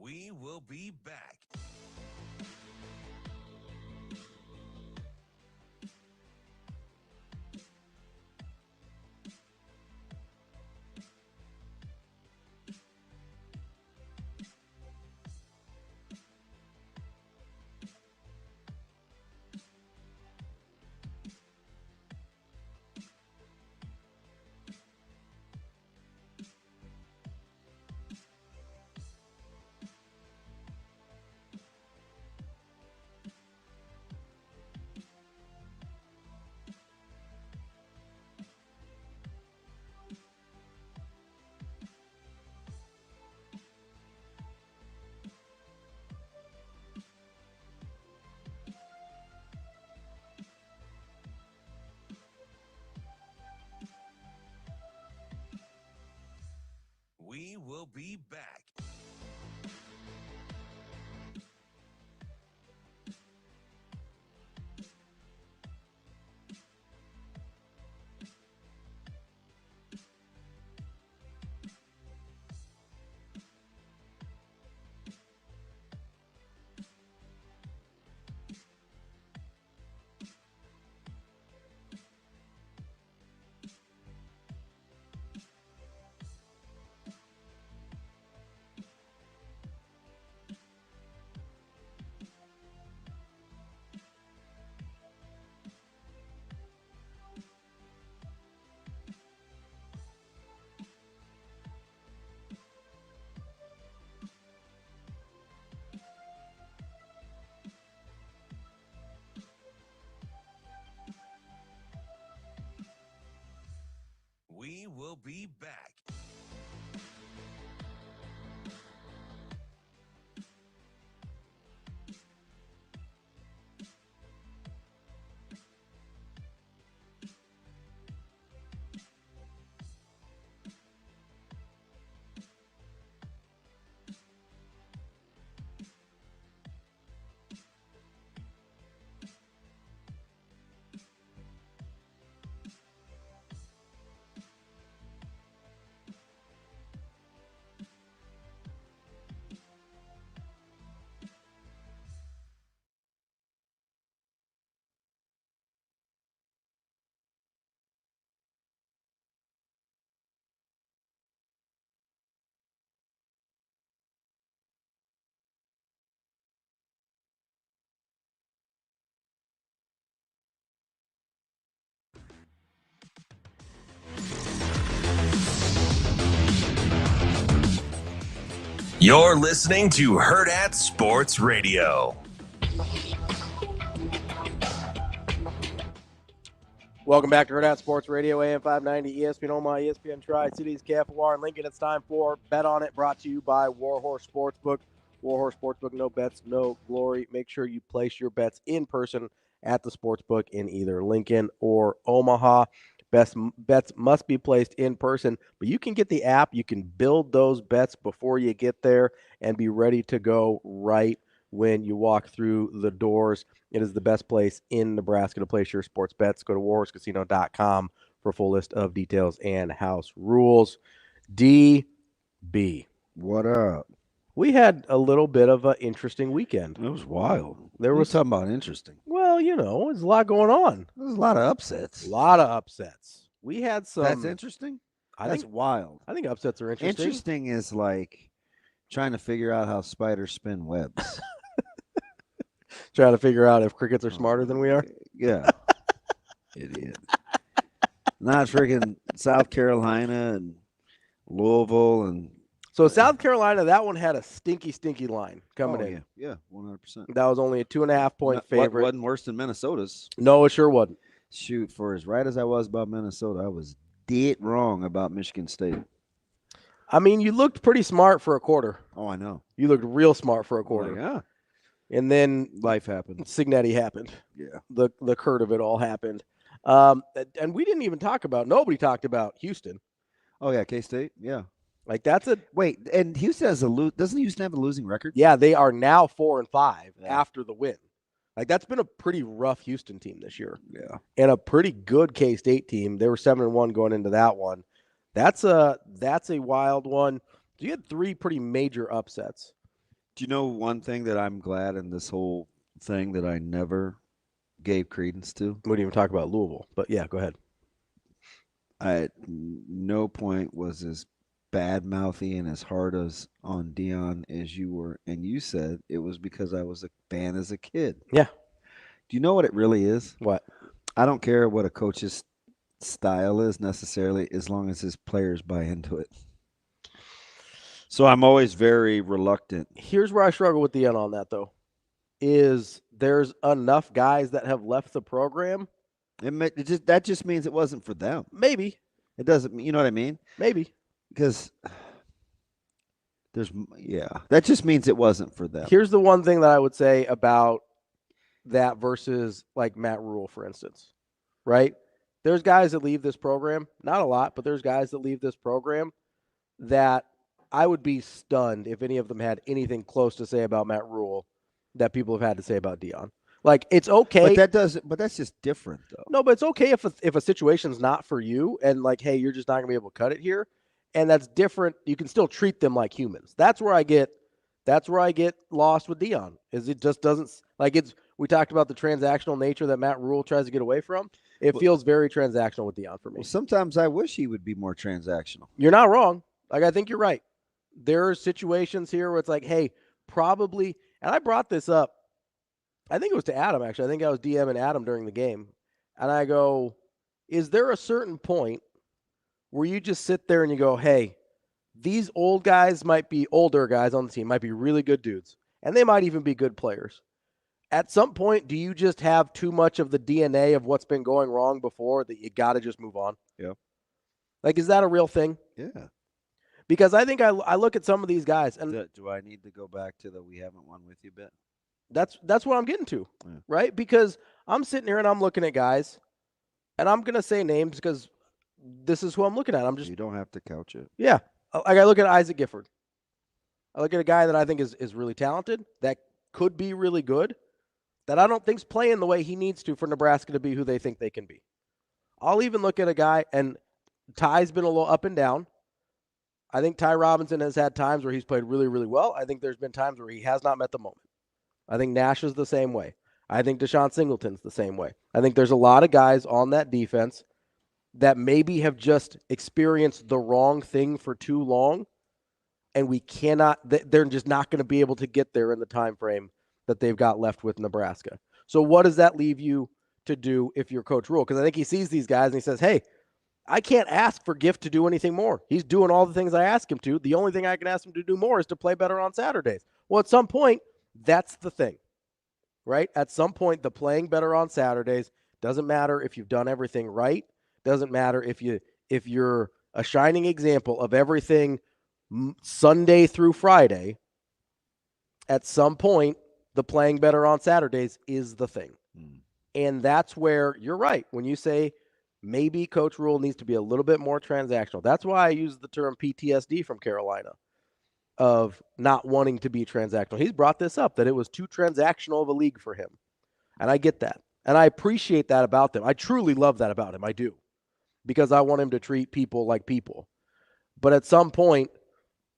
We will be back. You're listening to Hurrdat Sports Radio. Welcome back to Hurrdat Sports Radio, AM 590, ESPN Omaha, ESPN Tri-Cities, KFOR, and Lincoln. It's time for Bet On It, brought to you by Warhorse Sportsbook. Warhorse Sportsbook, no bets, no glory. Make sure you place your bets in person at the sportsbook in either Lincoln or Omaha. Best bets must be placed in person, but you can get the app. You can build those bets before you get there and be ready to go right when you walk through the doors. It is the best place in Nebraska to place your sports bets. Go to warhorsecasino.com for a full list of details and house rules. DB. What up? We had a little bit of an interesting weekend. It was wild. There was something about interesting. Well, there's a lot going on. There's a lot of upsets. We had some. That's interesting? That's wild. I think upsets are interesting. Interesting is like trying to figure out how spiders spin webs. Trying to figure out if crickets are smarter than we are? Yeah. Idiot. Not freaking South Carolina and Louisville and So South Carolina, that one had a stinky line coming in. Yeah, 100%. That was only a 2.5-point favorite. Wasn't worse than Minnesota's. No, it sure wasn't. Shoot, for as right as I was about Minnesota, I was dead wrong about Michigan State. I mean, you looked pretty smart for a quarter. Oh, I know. You looked real smart for a quarter. Yeah. And then life happened. Signetti happened. Yeah. The Kurt of it all happened. And we didn't even nobody talked about Houston. Oh, yeah, K-State. Yeah. Like that's a wait, and Houston has doesn't Houston have a losing record? Yeah, they are now 4-5 after the win. Like that's been a pretty rough Houston team this year. Yeah. And a pretty good K-State team. They were 7-1 going into that one. That's a wild one. You had 3 pretty major upsets. Do you know one thing that I'm glad in this whole thing that I never gave credence to? We didn't even talk about Louisville, but yeah, go ahead. At no point was as bad-mouthy and as hard as on Dion as you were, and you said it was because I was a fan as a kid. Yeah. Do you know what it really is? What? I don't care what a coach's style is necessarily, as long as his players buy into it. So I'm always very reluctant. Here's where I struggle with Dion on that, though, is there's enough guys that have left the program. That just means it wasn't for them. Maybe. It doesn't, you know what I mean? Maybe. Because that just means it wasn't for them. Here's the one thing that I would say about that versus like Matt Rule, for instance, right? There's guys that leave this program, not a lot, but there's guys that leave this program that I would be stunned if any of them had anything close to say about Matt Rule that people have had to say about Dion. Like, it's okay. But that's just different, though. No, but it's okay if a situation's not for you and like, hey, you're just not going to be able to cut it here. And that's different. You can still treat them like humans. That's where I get lost with Dion. Is it just doesn't like it's. We talked about the transactional nature that Matt Rule tries to get away from. It feels very transactional with Dion for me. Well, sometimes I wish he would be more transactional. You're not wrong. Like, I think you're right. There are situations here where it's like, hey, probably, and I brought this up. I think it was to Adam, actually. I think I was DMing Adam during the game. And I go, is there a certain point where you just sit there and you go, hey, these older guys on the team, might be really good dudes, and they might even be good players. At some point, do you just have too much of the DNA of what's been going wrong before that you got to just move on? Yeah. Like, is that a real thing? Yeah. Because I think I look at some of these guys, and do I need to go back to the we haven't won with you bit? That's what I'm getting to, right? Because I'm sitting here and I'm looking at guys, and I'm going to say names because this is who I'm looking at. You don't have to couch it. Yeah. Like, I look at Isaac Gifford. I look at a guy that I think is really talented, that could be really good, that I don't think's playing the way he needs to for Nebraska to be who they think they can be. I'll even look at a guy, and Ty's been a little up and down. I think Ty Robinson has had times where he's played really, really well. I think there's been times where he has not met the moment. I think Nash is the same way. I think Deshaun Singleton's the same way. I think there's a lot of guys on that defense that maybe have just experienced the wrong thing for too long, and they're just not going to be able to get there in the time frame that they've got left with Nebraska. So what does that leave you to do if you're Coach Rule? Because I think he sees these guys and he says, hey, I can't ask for Gift to do anything more. He's doing all the things I ask him to. The only thing I can ask him to do more is to play better on Saturdays. Well, at some point, that's the thing, right? At some point, the playing better on Saturdays doesn't matter if you've done everything right. Doesn't matter if you're a shining example of everything Sunday through Friday. At some point, the playing better on Saturdays is the thing. And that's where you're right. When you say maybe Coach Rule needs to be a little bit more transactional. That's why I use the term PTSD from Carolina of not wanting to be transactional. He's brought this up, that it was too transactional of a league for him. And I get that. And I appreciate that about them. I truly love that about him. I do. Because I want him to treat people like people. But at some point,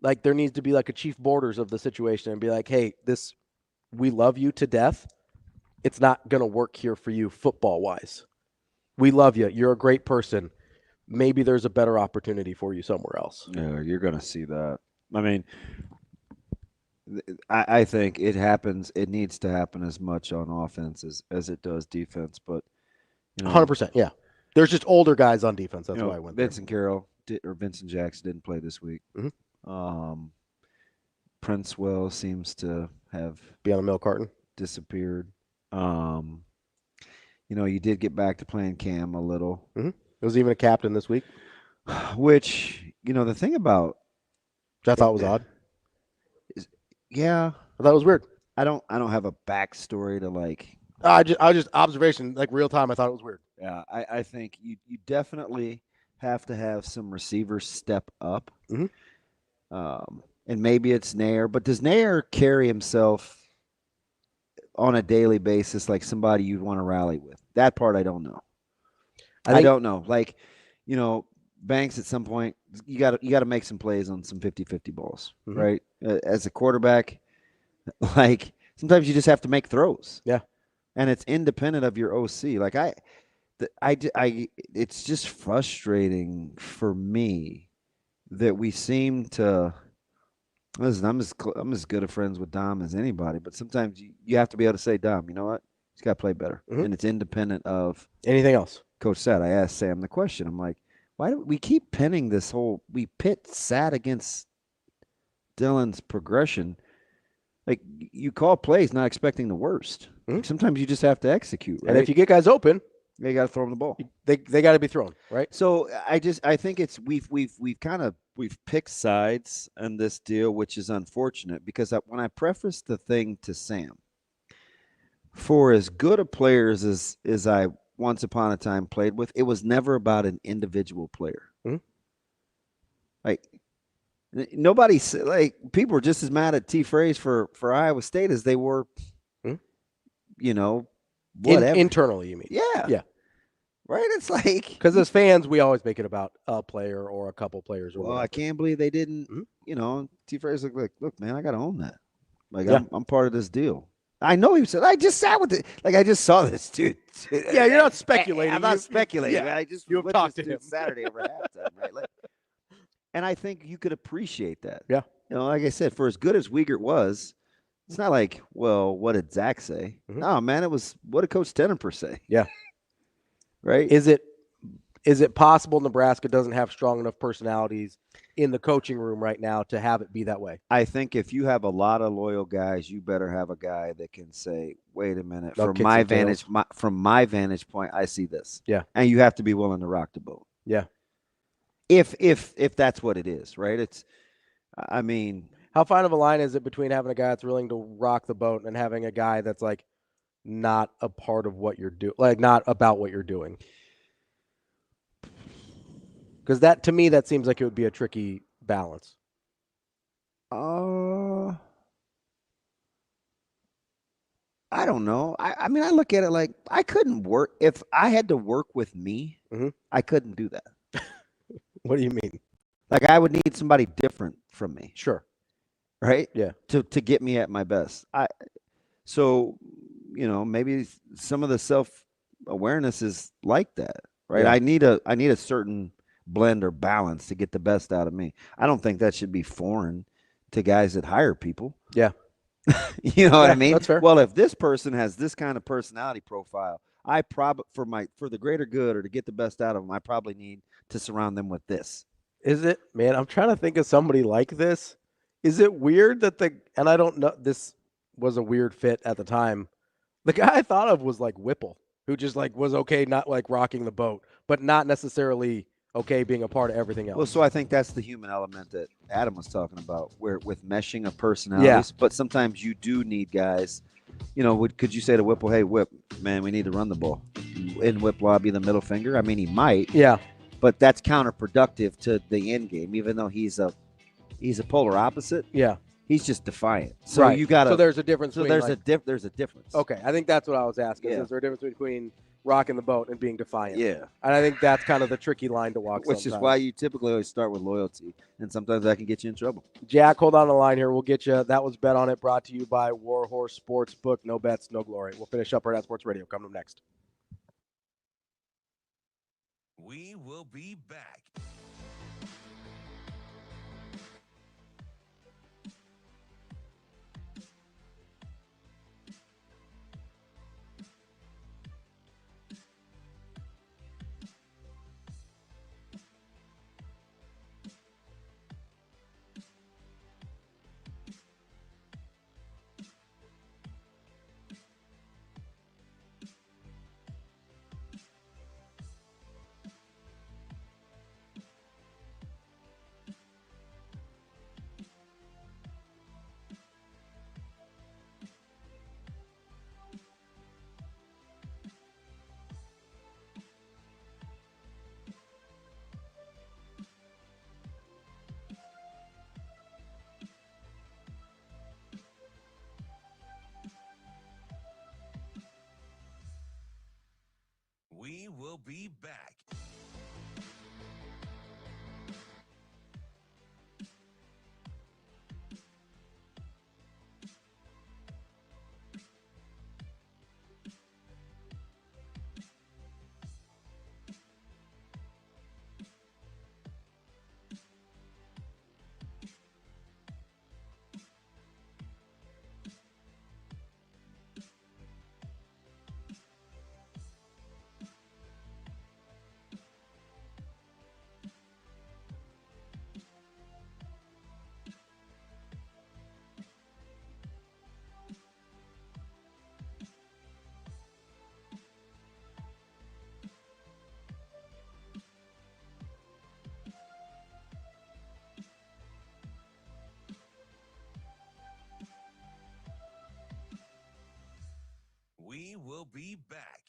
like, there needs to be like a chief borders of the situation and be like, hey, we love you to death. It's not going to work here for you football-wise. We love you. You're a great person. Maybe there's a better opportunity for you somewhere else. Yeah, you're going to see that. I mean, I think it happens. It needs to happen as much on offense as it does defense. But 100%, yeah. There's just older guys on defense. That's why I went Vincent Jackson didn't play this week. Mm-hmm. Princewell seems to have be on the milk carton. Disappeared. You did get back to playing Cam a little. Mm-hmm. It was even a captain this week. Which, the thing about which I thought was odd. Yeah. I thought it was weird. I don't have a backstory to like. I just observation, like real time. I thought it was weird. Yeah, I think you definitely have to have some receivers step up. Mm-hmm. And maybe it's Nair, but does Nair carry himself on a daily basis like somebody you'd want to rally with? That part I don't know. I don't know. Like, Banks at some point, you got to make some plays on some 50-50 balls, mm-hmm. right? As a quarterback, like sometimes you just have to make throws. Yeah. And it's independent of your OC. Like it's just frustrating for me that we seem to. Listen, I'm as good of friends with Dom as anybody, but sometimes you have to be able to say, Dom, you know what? He's got to play better, mm-hmm. and it's independent of anything else. Coach said. I asked Sam the question. I'm like, why do we keep pinning this whole? We pit Sat against Dylan's progression. Like, you call plays not expecting the worst. Mm-hmm. Sometimes you just have to execute, right? And if you get guys open, they got to throw them the ball. They got to be thrown, right? So I think it's we've picked sides on this deal, which is unfortunate because when I prefaced the thing to Sam, for as good a players as I once upon a time played with, it was never about an individual player. Mm-hmm. Like, nobody, like, people were just as mad at T. Fraze for Iowa State as they were, whatever. Internally, you mean? Yeah. Yeah. Right? It's like. Because as fans, we always make it about a player or a couple players. Or I can't believe they didn't, mm-hmm. T. Fraze look, man, I got to own that. Like, yeah. I'm part of this deal. I know he said, I just sat with it. Like, I just saw this dude. Yeah, you're not speculating. I'm not speculating. Yeah. I just you have talked to him Saturday over halftime, right? Like, and I think you could appreciate that. Yeah. Like I said, for as good as Wiegert was, it's not like, well, what did Zach say? Mm-hmm. No, man, it was what did Coach Tenenper say? Yeah. Right? Is it possible Nebraska doesn't have strong enough personalities in the coaching room right now to have it be that way? I think if you have a lot of loyal guys, you better have a guy that can say, wait a minute, from my vantage point, I see this. Yeah. And you have to be willing to rock the boat. Yeah. If that's what it is, right? It's, I mean, how fine of a line is it between having a guy that's willing to rock the boat and having a guy that's like not a part of what you're doing, like not about what you're doing? Because that, to me, that seems like it would be a tricky balance. I don't know. I mean, I look at it like I couldn't work if I had to work with me. Mm-hmm. I couldn't do that. What do you mean? Like, I would need somebody different from me. Sure. Right? Yeah. To get me at my best. So, maybe some of the self-awareness is like that, right? Yeah. I need a certain blend or balance to get the best out of me. I don't think that should be foreign to guys that hire people. Yeah. You know what I mean? That's fair. Well, if this person has this kind of personality profile, for the greater good or to get the best out of them, I probably need to surround them with this. Is it, man? I'm trying to think of somebody like this. Is it weird that and I don't know, this was a weird fit at the time. The guy I thought of was like Whipple, who just like was okay not like rocking the boat, but not necessarily okay being a part of everything else. Well, so I think that's the human element that Adam was talking about, where with meshing of personalities. Yeah. But sometimes you do need guys. Could you say to Whipple, "Hey, Whip, man, we need to run the ball"? In Whip lobby, the middle finger. I mean, he might. Yeah. But that's counterproductive to the end game, even though he's a polar opposite. Yeah. He's just defiant. So you got to. So there's a difference. So there's a difference. Okay, I think that's what I was asking. Yeah. Is there a difference between rocking the boat and being defiant? Yeah. And I think that's kind of the tricky line to walk. Which is why you typically always start with loyalty, and sometimes that can get you in trouble. Jack, hold on the line here. We'll get you. That was Bet On It, brought to you by Warhorse Sportsbook. No bets, no glory. We'll finish up Hurrdat Sports Radio. Coming up next. We will be back. We will be back. We will be back.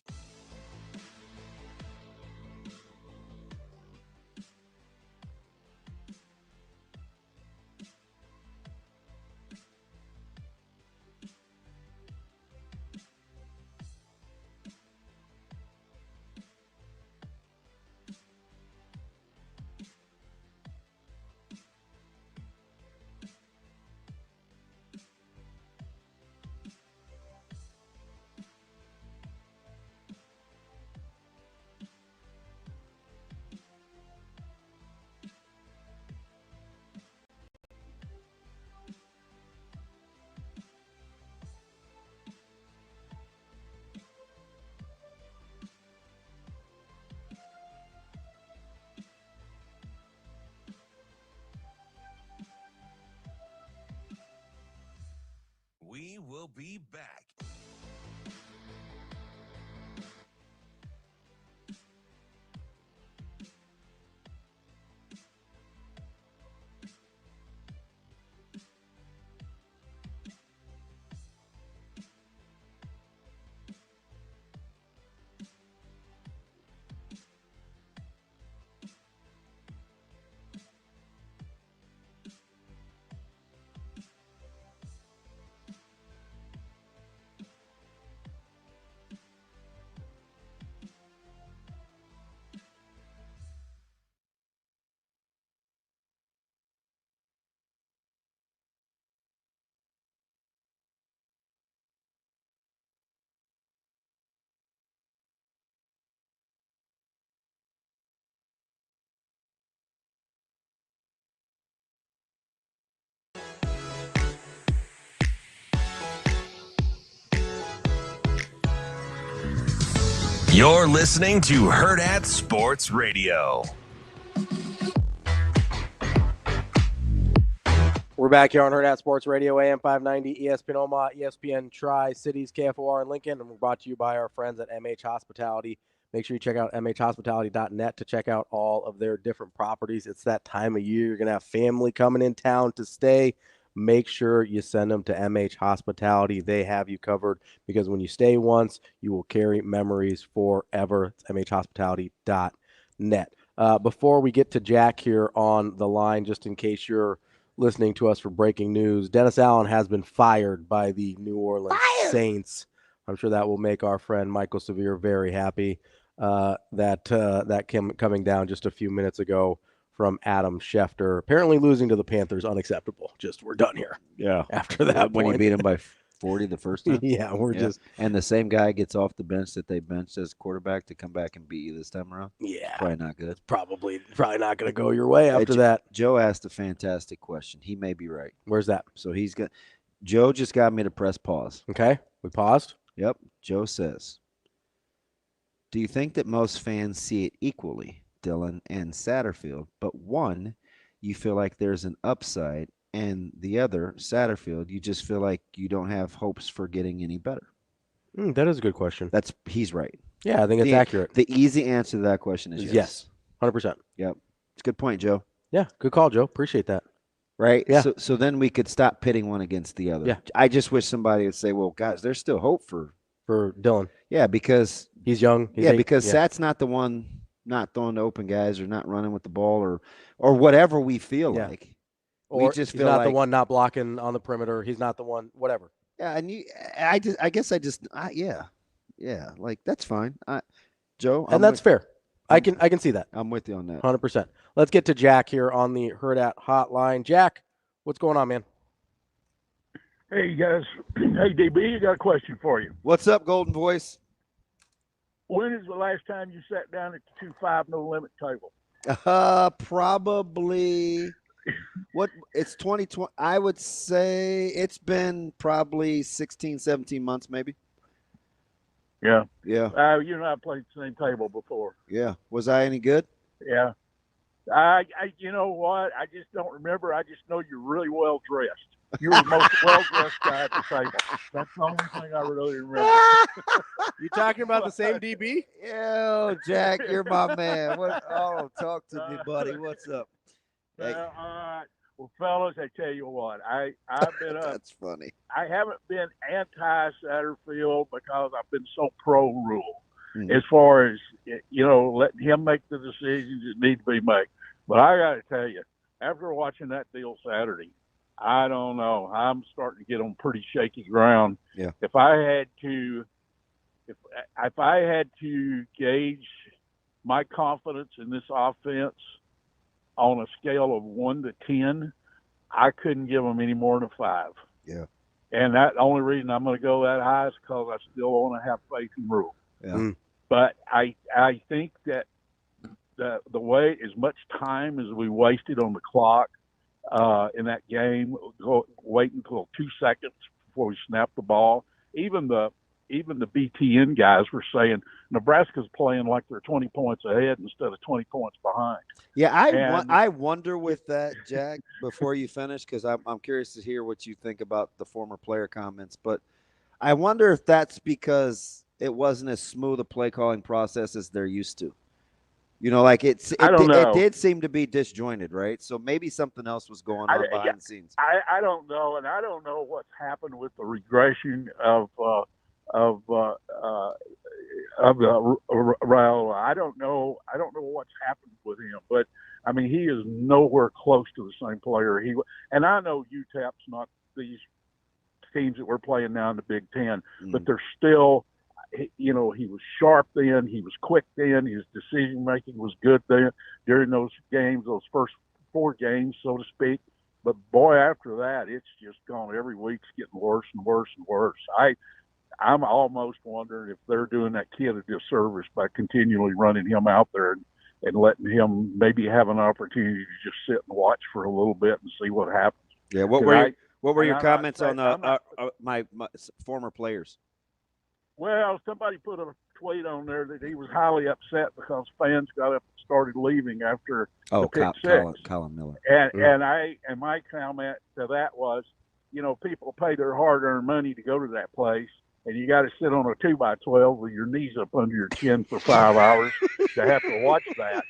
You're listening to Hurrdat Sports Radio. We're back here on Hurrdat Sports Radio, AM 590, ESPN Omaha, ESPN Tri-Cities, KFOR in Lincoln, and we're brought to you by our friends at MH Hospitality. Make sure you check out mhhospitality.net to check out all of their different properties. It's that time of year. You're going to have family coming in town to stay. Make sure you send them to MH Hospitality. They have you covered because when you stay once, you will carry memories forever. It's mhhospitality.net. Before we get to Jack here on the line, just in case you're listening to us for breaking news, Dennis Allen has been fired by the New Orleans Saints. I'm sure that will make our friend Michael Severe very happy. That came coming down just a few minutes ago from Adam Schefter. Apparently losing to the Panthers, unacceptable. Just we're done here. Yeah. After that when point. you beat them by 40 the first time. Yeah, just. And the same guy gets off the bench that they benched as quarterback to come back and beat you this time around. Yeah. Probably not good. Probably not going to go your way after that. Joe asked a fantastic question. He may be right. Where's that? So Joe just got me to press pause. Okay. We paused. Yep. Joe says, do you think that most fans see it equally, Dylan and Satterfield, but one, you feel like there's an upside, and the other, Satterfield, you just feel like you don't have hopes for getting any better? That is a good question. He's right. Yeah, I think it's accurate. The easy answer to that question is yes. 100%. Yep. It's a good point, Joe. Yeah, good call, Joe. Appreciate that. Right? Yeah. So then we could stop pitting one against the other. Yeah. I just wish somebody would say, well, guys, there's still hope for Dylan. Yeah, because he's young. Sat's not the one not throwing to open guys or not running with the ball or whatever we feel like. Or we just he's feel not like the one not blocking on the perimeter. He's not the one, whatever. Yeah, and like that's fine. Joe, and that's fair. I can see that. I'm with you on that. 100%. Let's get to Jack here on the Hurrdat hotline. Jack, what's going on, man? Hey, guys. Hey, DB, I got a question for you. What's up, Golden Voice? When is the last time you sat down at the 2-5 no limit table? Probably. It's 2020. I would say it's been probably 16, 17 months, maybe. Yeah. Yeah. You and I played the same table before. Yeah. Was I any good? Yeah. I you know what? I just don't remember. I just know you're really well dressed. You were the most well-dressed guy at the table. That's the only thing I really remember. You talking about the same DB? Yeah, Jack, you're my man. Talk to me, buddy. What's up? Hey. Well, fellas, I tell you what, I've been That's funny. I haven't been anti-Satterfield because I've been so pro-rule as far as, letting him make the decisions that need to be made. But I got to tell you, after watching that deal Saturday, I don't know. I'm starting to get on pretty shaky ground. Yeah. If I had to gauge my confidence in this offense on a scale of 1 to 10, I couldn't give them any more than a 5. Yeah. And the only reason I'm going to go that high is because I still want to have faith in Rule. Yeah. But I think that the way as much time as we wasted on the clock in that game, waiting until 2 seconds before we snapped the ball, even the BTN guys were saying Nebraska's playing like they're 20 points ahead instead of 20 points behind. Yeah, I wonder with that, Jack, before you finish, because I'm curious to hear what you think about the former player comments, but I wonder if that's because it wasn't as smooth a play calling process as they're used to. It did seem to be disjointed, right? So maybe something else was going on behind the scenes. I don't know, and I don't know what's happened with the regression of the Raul. I don't know what's happened with him, but I mean, he is nowhere close to the same player and I know UTEP's not these teams that we're playing now in the Big Ten, but they're still, he was sharp then, he was quick then, his decision making was good then during those games, those first 4 games, so to speak. But boy, after that, it's just gone. Every week's getting worse and worse and worse. I'm almost wondering if they're doing that kid a disservice by continually running him out there and letting him maybe have an opportunity to just sit and watch for a little bit and see what happens. Yeah, what were your comments on my former players? Well, somebody put a tweet on there that he was highly upset because fans got up and started leaving after the pick six. Colin Miller. And my comment to that was, people pay their hard-earned money to go to that place, and you got to sit on a 2x12 with your knees up under your chin for 5 hours to have to watch that.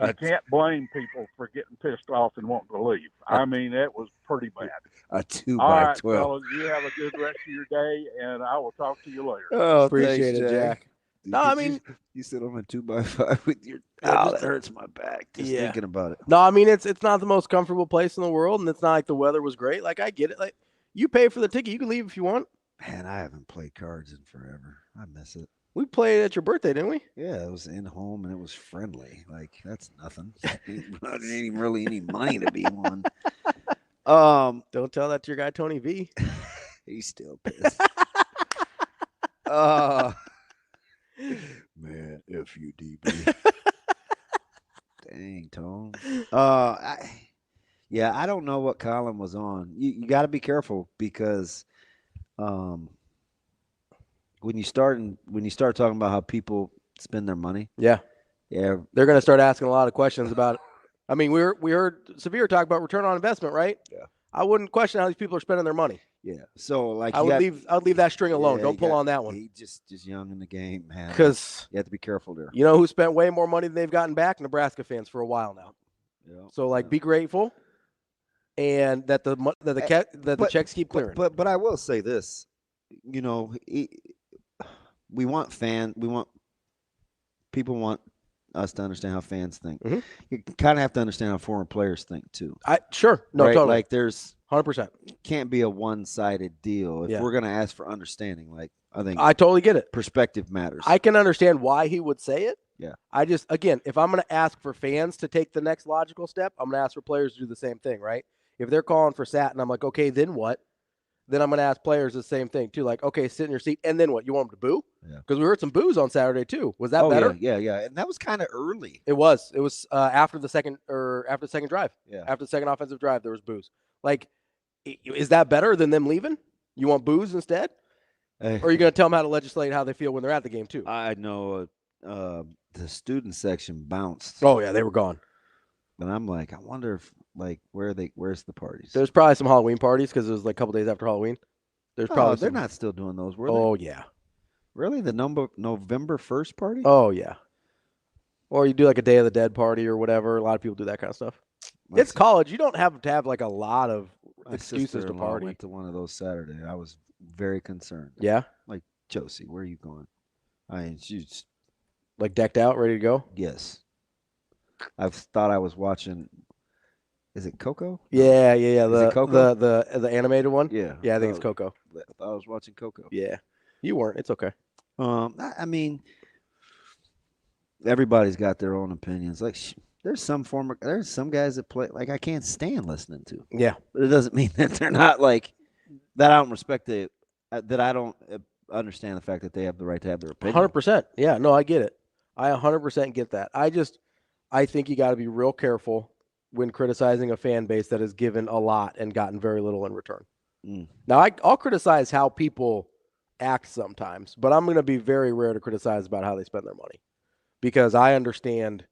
You can't blame people for getting pissed off and wanting to leave. I mean, that was pretty bad. A 2x12. All right, fellas, you have a good rest of your day, and I will talk to you later. Oh, appreciate thanks, it, Jack. No, I mean, you sit on a 2x5 with your. Oh, that hurts my back just thinking about it. No, I mean it's not the most comfortable place in the world, and it's not like the weather was great. Like I get it. Like you pay for the ticket, you can leave if you want. Man, I haven't played cards in forever. I miss it. We played at your birthday, didn't we? Yeah, it was in home and it was friendly. Like that's nothing. Not even really any money to be won. Don't tell that to your guy Tony V. He's still pissed. Man, F you, DB. Dang, Tone. I don't know what Colin was on. You got to be careful because when you start talking about how people spend their money, they're going to start asking a lot of questions about it. I mean, we heard Severe talk about return on investment, right? Yeah. I wouldn't question how these people are spending their money. Yeah. So like I would leave that string alone. Yeah, don't pull on that one. He's just young in the game, man. Because you have to be careful there. You know who spent way more money than they've gotten back? Nebraska fans for a while now. Yeah. So be grateful, and that the checks keep clearing. But I will say this, people want us to understand how fans think. Mm-hmm. You kind of have to understand how former players think too. Sure. No, right? totally. Like there's 100%. Can't be a one-sided deal. If we're going to ask for understanding, I totally get it. Perspective matters. I can understand why he would say it. Yeah. I just, again, if I'm going to ask for fans to take the next logical step, I'm going to ask for players to do the same thing, right? If they're calling for sat and I'm like, okay, then what? Then I'm going to ask players the same thing too. Like, okay, sit in your seat. And then what? You want them to boo? Yeah. Because we heard some boos on Saturday too. Was that better? Yeah. And that was kind of early. It was after the second drive. Yeah. After the second offensive drive, there was boos. Like, is that better than them leaving? You want boos instead? Or are you going to tell them how to legislate how they feel when they're at the game too? I know the student section bounced. Oh yeah, they were gone. But I'm like, I wonder if where's the parties? There's probably some Halloween parties because it was like a couple days after Halloween. There's probably they're not still doing those, were they? Oh yeah. Really? The November 1st party? Oh yeah. Or you do like a Day of the Dead party or whatever. A lot of people do that kind of stuff. It's college. You don't have to have like a lot of excuses to party. I went to one of those Saturday. I was very concerned. Yeah? Like, Josie, where are you going? I mean, she's like decked out, ready to go? Yes. I thought I was watching. Is it Coco? Yeah. Is it Coco? The animated one? Yeah. Yeah, I think it's Coco. I thought I was watching Coco. Yeah. You weren't. It's okay. I mean, everybody's got their own opinions. Like, there's some guys that play like I can't stand listening to. Yeah. But it doesn't mean that they're not like that. I don't respect it. That I don't understand the fact that they have the right to have their opinion. 100%. Yeah. No, I get it. I 100% get that. I think you got to be real careful when criticizing a fan base that has given a lot and gotten very little in return. Now, I'll criticize how people act sometimes, but I'm going to be very rare to criticize about how they spend their money because I understand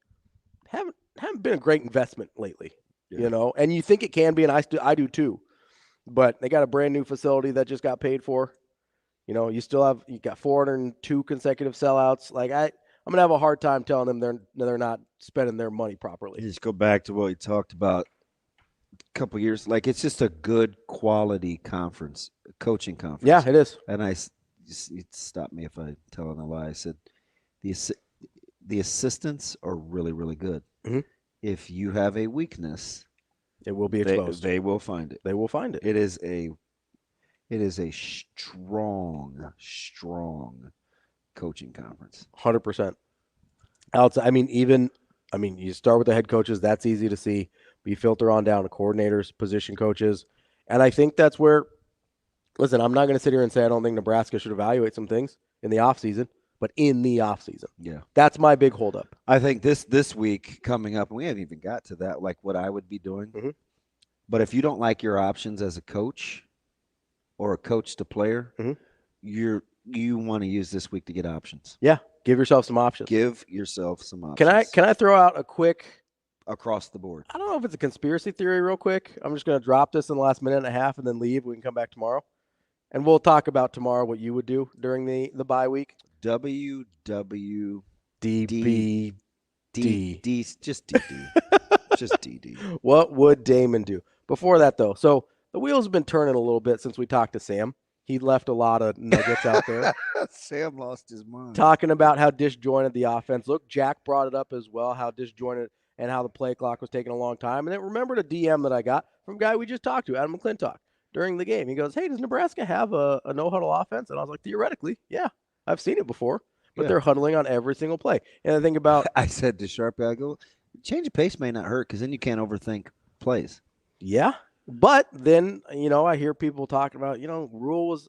haven't been a great investment lately, and you think it can be, and I do too, but they got a brand new facility that just got paid for. You got 402 consecutive sellouts. Like I'm gonna have a hard time telling them they're not spending their money properly. Just go back to what we talked about a couple years. Like it's just a good quality conference, coaching conference. Yeah, it is. And you stop me if I'm telling a lie. I said the assistants are really, really good. Mm-hmm. If you have a weakness, it will be exposed. They will find it. They will find it. It is a strong coaching conference. 100%. Outside, you start with the head coaches. That's easy to see. But you filter on down to coordinators, position coaches. And I think that's where, listen, I'm not going to sit here and say I don't think Nebraska should evaluate some things in the offseason, but in the offseason. Yeah. That's my big holdup. I think this week coming up, and we haven't even got to that, like what I would be doing. Mm-hmm. But if you don't like your options as a coach or a coach to player, mm-hmm. you want to use this week to get options. Yeah, give yourself some options. Give yourself some options. Can I throw out a quick across the board? I don't know if it's a conspiracy theory real quick. I'm just going to drop this in the last minute and a half and then leave. We can come back tomorrow. And we'll talk about tomorrow what you would do during the bye week. WWDBD. Just DD. Just DD. What would Damon do? Before that, though, so the wheels have been turning a little bit since we talked to Sam. He left a lot of nuggets out there. Sam lost his mind. Talking about how disjointed the offense looked. Jack brought it up as well, how disjointed and how the play clock was taking a long time. And then remembered a DM that I got from a guy we just talked to, Adam McClintock, during the game. He goes, hey, does Nebraska have a no-huddle offense? And I was like, theoretically, yeah, I've seen it before. But they're huddling on every single play. And I think about – I said to Sharpie, I go, change of pace may not hurt because then you can't overthink plays. Yeah. But then, I hear people talking about, Rule was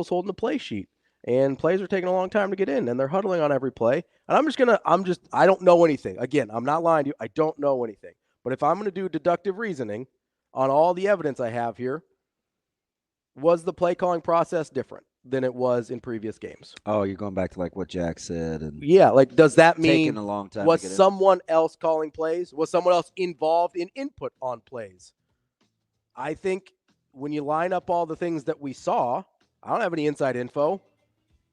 holding the play sheet. And plays are taking a long time to get in. And they're huddling on every play. And I don't know anything. Again, I'm not lying to you. I don't know anything. But if I'm going to do deductive reasoning on all the evidence I have here, was the play calling process different than it was in previous games? Oh, you're going back to like what Jack said. And yeah, like does that mean taking a long time was to get someone else calling plays? Was someone else involved in input on plays? I think when you line up all the things that we saw, I don't have any inside info.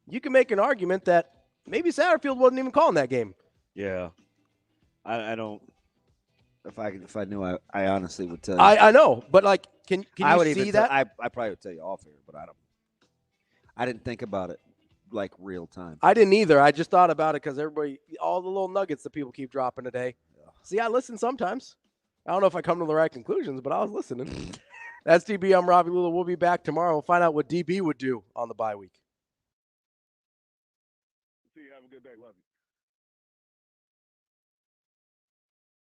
You can make an argument that maybe Satterfield wasn't even calling that game. Yeah. I don't. If I knew, I honestly would tell you. I know, but like, can you I would see even that? I probably would tell you off here, but I didn't think about it like real time. I didn't either. I just thought about it because all the little nuggets that people keep dropping today. Yeah. See, I listen sometimes. I don't know if I come to the right conclusions, but I was listening. That's DB. I'm Ravi Lulla. We'll be back tomorrow. We'll find out what DB would do on the bye week. See you. Have a good day. Love you.